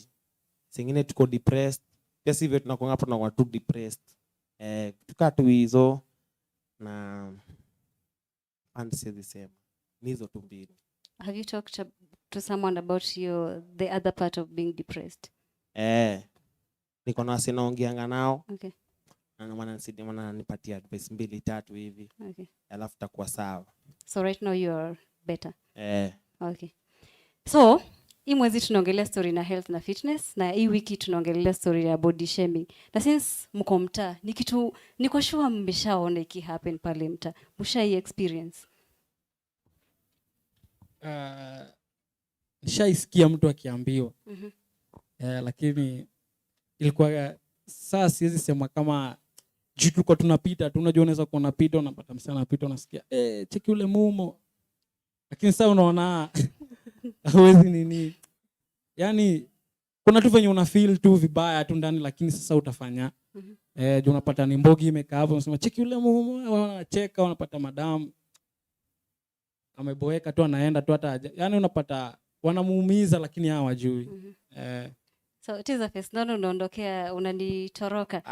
Saa ingine tuko depressed. Pia sivyo tunakuwa hapo na watu depressed. Tukaa tu hizo na fantasy the same. Nizo tu mbili. Have you talked to someone about the other part of being depressed? Niko na wasi naongeanga nao. Okay. Na wananipatia advice 2-3 hivi. Okay. Alafu takuwa sawa. So right now you are better. Okay. So, hii mwezi tunaongelea story na health na fitness, na hii wiki tunaongelea story ya body shaming. Na since mko mtaa, ni kitu niko sure mmeshaona iki happen pale mtaa. Mshai experience. Nishaisikia mtu akiambiwa. Lakini ilikuwa saa siwezi sema kama juu tulikuwa tunapita tu, unajua unaweza kuona pita unapata msana pita unasikia cheki ule mumo, lakini sasa unaona hawezi nini, yani kuna tu venye una feel tu vibaya tu ndani, lakini sasa utafanya juu unapata ni mbogi imekaa hapo unasema cheki ule mumo, wanacheka unapata madam ameboeka tu anaenda tu hata yani unapata wanamuumiza lakini hawajui. So teaser face nono unaondokea unanitoroka.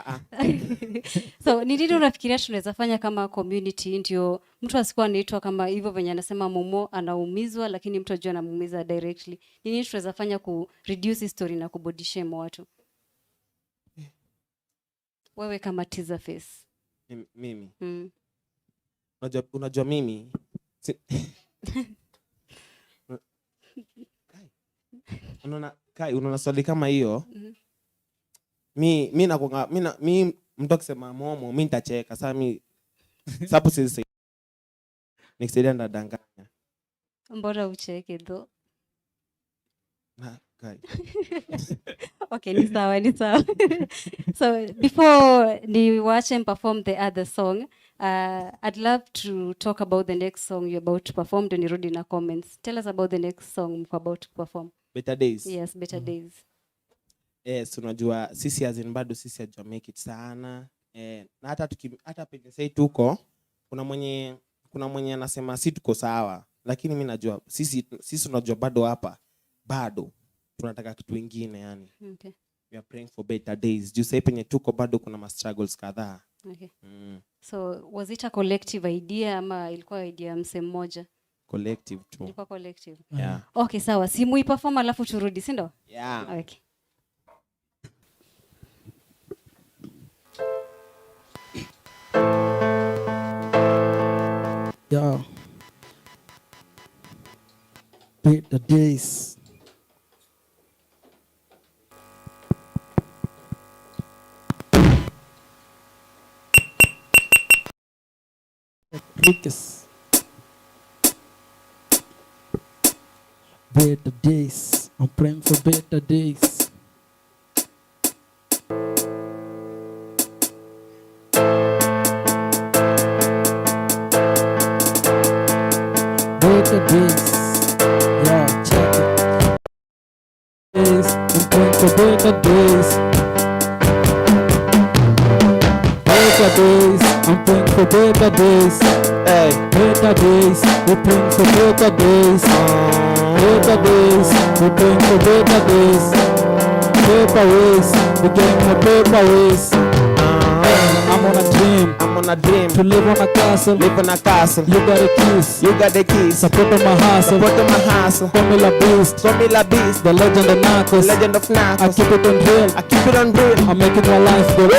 So ni nini unafikiria tunaweza fanya kama community ndio mtu asikuwa anaitwa kama hivyo venye anasema Momo anaumizwa lakini mtu ajua anamuumiza directly. Ni nini tunaweza fanya ku reduce story na ku body shame watu? Wewe kama teaser face. Mimi. Unajua mimi unaona swali kama hiyo. Mimi mtu akisema Momo mimi nitacheka. Sasa mimi sababu sisi nikisaidia ndadanganya. Mbona ucheke though? Okay, ni sawa. So before ni watch and perform the other song, I'd love to talk about the next song you're about to perform. Then nirudi na comments. Tell us about the next song you're about to perform. Better Days. Yes, Better Days. Yes, unajua sisi as in bado sisi haja make it sana. Na hata penye sasa tuko kuna mwenye anasema si tuko sawa, lakini mimi najua sisi unajua bado hapa bado tunataka kitu kingine yani. Okay. We are praying for better days. Juu sasa penye tuko bado kuna struggles kadhaa. Okay. So was it a collective idea ama ilikuwa idea ya msemo mmoja? Collective tu. Ilikuwa collective. Yeah. Okay, sawa. Simu iperform alafu turudi, si ndio? Yeah. Okay. Yeah. Better Days. ROOKACE. Better days. I'm praying for better days. Better days. Yeah, check it. Days. I'm praying for better days. Better days. I'm praying for better days. Hey. Better days. We're praying for better days. Better days. We're praying for better days. Paper ways. We're getting more paper ways. I'm on a dream. To live on a castle. Live on a castle. You got the keys. Support on my hustle. Formula Beast. The legend of Narcos. I keep it on real. I'm making my life good.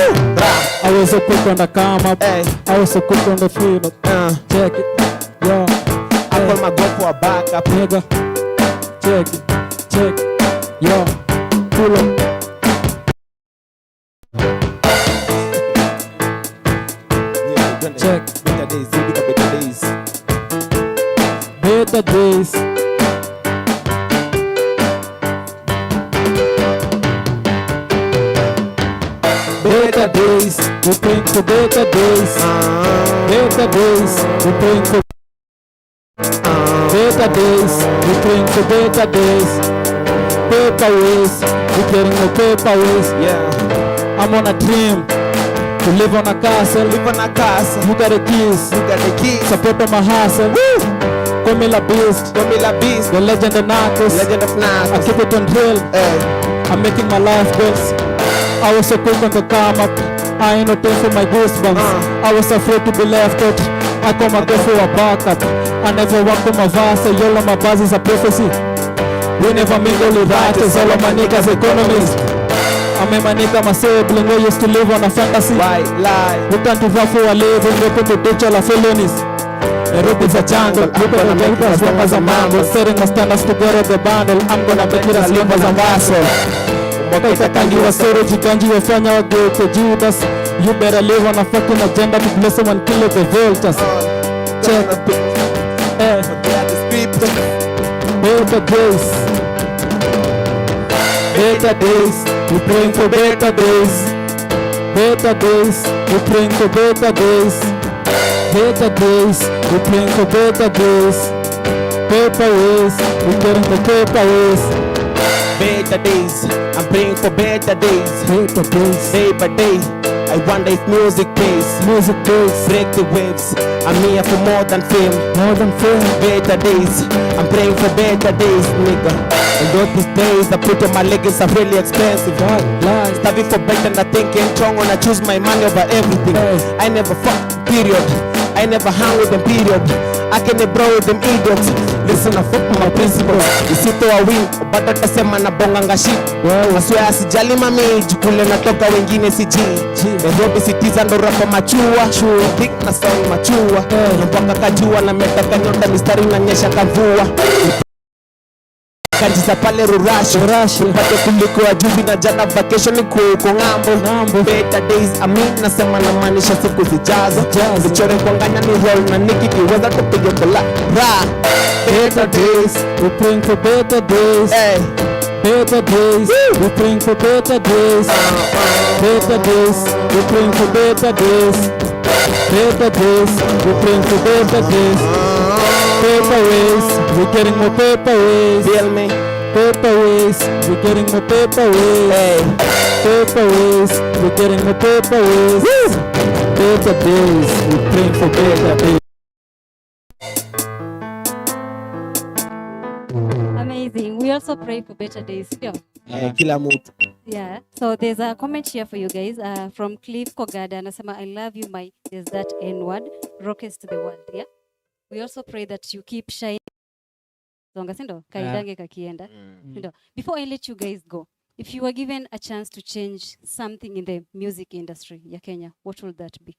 I was so quick on the come up. I was so quick on the field. Check it. Yeah. I call my God for a backup. Nigga. check it, check it. Yo, pull up. Check. Better days, better days. Better days. Better days, we praying for better days. Better days, we praying for better days. We praying for better days. Paper ways, we getting no paper ways. Yeah, I'm on a dream to live on a castle. live on a castle. You got the keys, You got the keys. support on my hustle. Call me La Beast, Formula Beast, the legend of Narcos. legend of I Nas. keep it on drill. Hey, I'm making my life goals. I was so quick on the come up. I ain't no time for my goosebumps. I was afraid to be left out. I come and go for a backup. I never walk on my verse. All of my buzz is a prophecy. We never mingle with writers. All of my niggas economists. I'm a nigga, my sibling. We used to live on a fantasy. white lie. We turn to rough for a living. We put potential of felonies. Nairobi's a jungle. Look at the make as long as a mambo. Setting my standards to get the bundle. I'm gonna make it as long as I'm hustle. Mwaka itakangiwa soro jikanji wafanya wageuke Judas. You better live on a fucking agenda to bless them and kill the vultures. Check. Eh, better days. Better days. We praying for better days. Better days. We praying for better days. Better days. We praying for better days. Paper ways. We getting the paper ways. Better days, I'm praying for better days. Better days. Day by day, I wonder if music pays. Music days. Break the waves, I'm here for more than fame. More than fame. Better days, I'm praying for better days, nigga. And all these days I put on my leggings are really expensive. God, lies. Starving for better and I thinking strong when I choose my money over everything. Yes. I never fuck, period. I never hang with them, period. I can't bro with them idiots. Listen, I fuck with my principles. Isito wa win, bado tasema na bonga nga shit. Wow. Aswea sijali mami, jukule natoka wengine siji. Nairobi citiza ndo rapa machua. Big na sound machua. Mpaka kajua na meta kanyota mistari na nyesha kavua. Kanjiza pale rurashi Pate kuliko ajubi na jana vacation kuko ngambo. Better days, nasema na maanisha siku zijazo. Zichore kuanganya ni roll na niki kiweza tupige kola. Better days. We praying for better days. Hey. Better days. We praying for better days. Better days. We praying for better days. Better days. We praying for better days. Paper ways. We're getting more paper ways. Feel me? Paper ways. We're getting more paper ways. Hey. Paper ways. We're getting more paper ways. Better days. We're praying for better days. Amazing. We also pray for better days. Kila mtu. Yeah. So there's a comment here for you guys from Cliff Kogada. Anasema, I love you, my, there's that N word. ROOKACE to the world. Yeah. We also pray that you keep shining. Songa sindo? Kaidange kakienda. Sindo? Before I let you guys go, if you were given a chance to change something in the music industry ya Kenya, what would that be?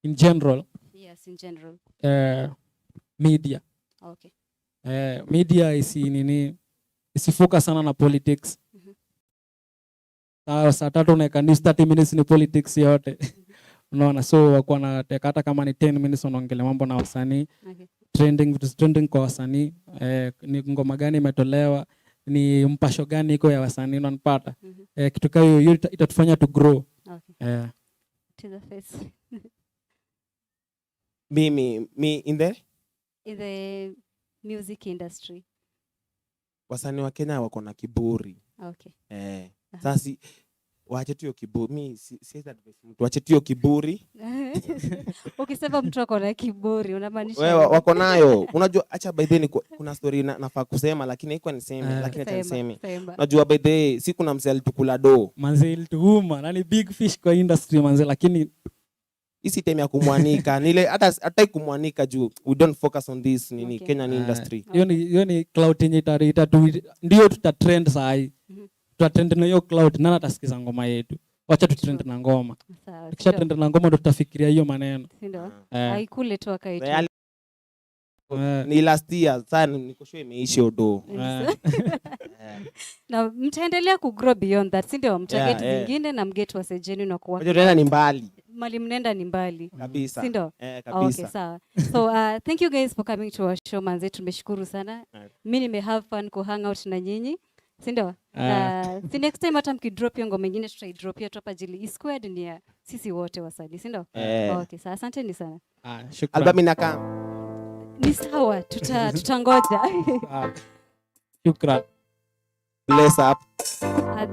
In general, Yes, in general. media. Okay. Media isifocus sana na politics. Saa tatu unaeka news 30 minutes ni politics yote. Unaona, so wakuwa na hata kama ni 10 minutes wanaongelea mambo na wasanii. Okay. Trending kwa wasanii. Ni ngoma gani imetolewa, ni mpasho gani iko ya wasanii, unanipata. Kitu kama hiyo itatufanya to grow. Okay. To the face. Me in the music industry. Wasanii wa Kenya wako na kiburi. Okay. Sasa waache tu hiyo kiburi. Mimi si advice mtu waache tu hiyo kiburi. Ukisema mtu ako na kiburi unamaanisha wewe wako nayo. Unajua acha by the way kuna story nafaa kusema lakini haikuwa niseme lakini acha niseme. Unajua by the way si kuna msee alitukula do. Manze ilituuma, nani big fish kwa industry manze, lakini isi time ya kumwanika nile hata kumwanika juu we don't focus on this nini Kenyan industry. Hiyo ni cloud yenye itarita ndio tutatrend saa hii. Tutatrend na hiyo cloud, nani atasikiza ngoma yetu? Wacha tutrend na ngoma. Kisha trend na ngoma ndo tutafikiria hiyo maneno. Ndio. Haikule tu akaita. Ni last year sana niko sure imeisha odo. Na mtaendelea kugrow beyond that, si ndio? Mtaget Yeah, zingine na mget wasejeni na kuwa. Unajua tena ni mbali. Mali mnenda ni mbali. Kabisa. Si ndio? Kabisa. Okay, sawa. So thank you guys for coming to our show manze, tumeshukuru sana. Mimi nime have fun ku hang out na nyinyi. Si ndio? Si next time hata mkidrop hiyo ngoma nyingine tutaidrop yetu hapa jili E squared ni ya sisi wote wasanii, si ndio? Okay, sawa. Asanteni sana. Album inakaa. Ni sawa, tutangoja. Shukran. Bless up.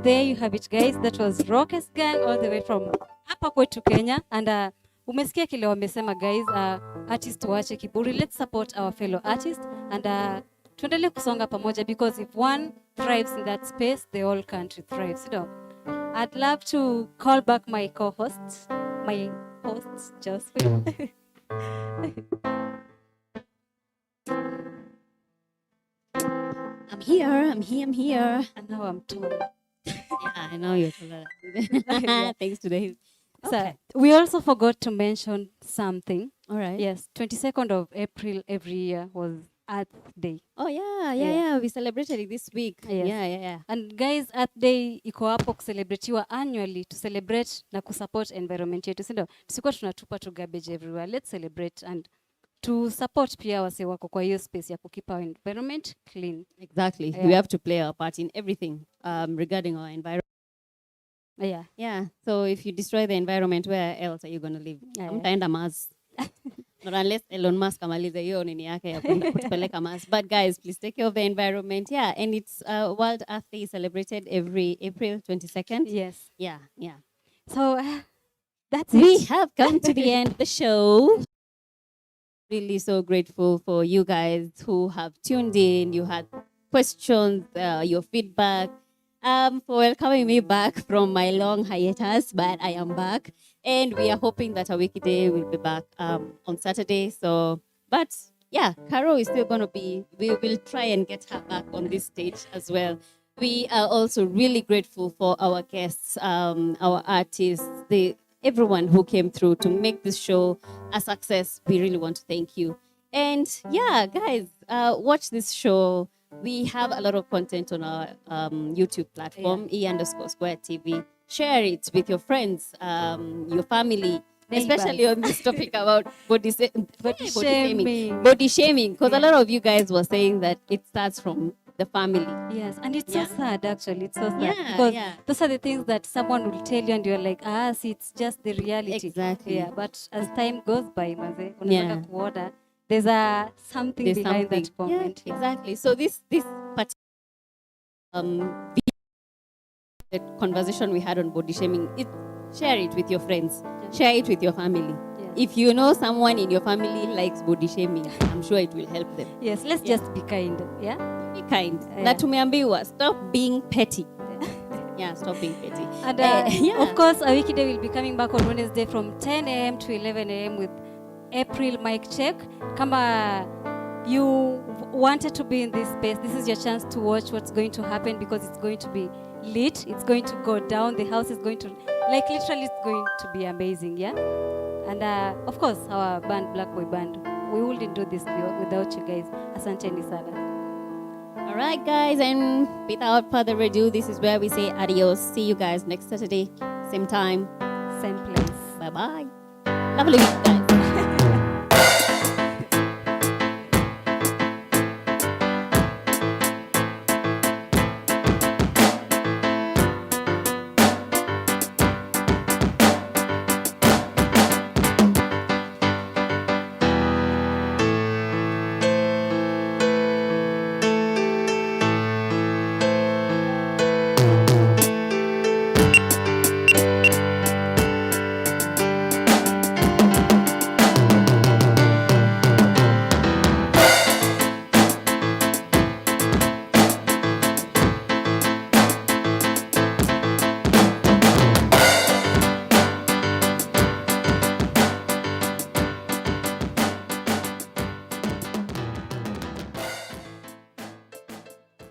There you have it guys, that was ROOKACE gang all the way from hapa kwetu Kenya, and umesikia kile wamesema guys, artist waache kiburi, let's support our fellow artists, and tuendelee kusonga pamoja, because if one thrives in that space, the whole country thrives, you know. I'd love to call back my co-host, Josephine. I'm here. And now I'm told. Yeah, I know you're told. Thanks to the So, we also forgot to mention something. All right. Yes, 22nd of April every year was Earth Day. Oh yeah. We celebrated it this week. Yes. Yeah. And guys, Earth Day iko hapo kucelebratiwa annually to celebrate na kusupport environment yetu, si ndio? Tusikuwa tunatupa tu garbage everywhere. Let's celebrate and to support pia wase wako kwa hiyo space ya keep our environment clean. Exactly. Yeah. We have to play our part in everything regarding our environment. Yeah. So if you destroy the environment, where else are you going to live? Mtaenda Mars. Not unless Elon Musk amalize hiyo nini yake ya kutupeleka Mars. But guys, please take care of the environment. Yeah, and it's World Earth Day celebrated every April 22nd. Yes. Yeah. So that's We it. have come to the end of the show. Really so grateful for you guys who have tuned in. You had questions, your feedback, for welcoming me back from my long hiatus, but I am back. And we are hoping that Awikide will be back on Saturday. So, but yeah, Caro is still going to be, we will try and get her back on this stage as well. We are also really grateful for our guests, our artists, everyone who came through to make this show a success. We really want to thank you. And yeah, guys, watch this show. We have a lot of content on our YouTube platform, E_Square TV. Share it with your friends, your family, especially on this topic about body shaming. Body shaming, because a lot of you guys were saying that it starts from the family. Yes, and it's so sad actually. It's so sad because those are the things that someone will tell you and you're like, see, it's just the reality. Exactly. Yeah, but as time goes by, maze, unataka kuona, there's something behind that comment. Yeah, exactly. So this particular the conversation we had on body shaming, share it with your friends, share it with your family. If you know someone in your family likes body shaming, I'm sure it will help them. Yes, let's just be kind. Yeah, be kind. Na tumeambiwa, stop being petty. Yeah, stop being petty. And of course, Awikide will be coming back on Wednesday from 10 a.m. to 11 a.m. with April mic check. Kama you wanted to be in this space, this is your chance to watch what's going to happen, because it's going to be lit. It's going to go down. The house is going to, like, literally, it's going to be amazing. Yeah. And of course, our band, Black Boy Band, we wouldn't do this without you guys. Asanteni sana. All right, guys, and without further ado, this is where we say adios. See you guys next Saturday, same time, same place. Bye-bye. Lovely week, guys.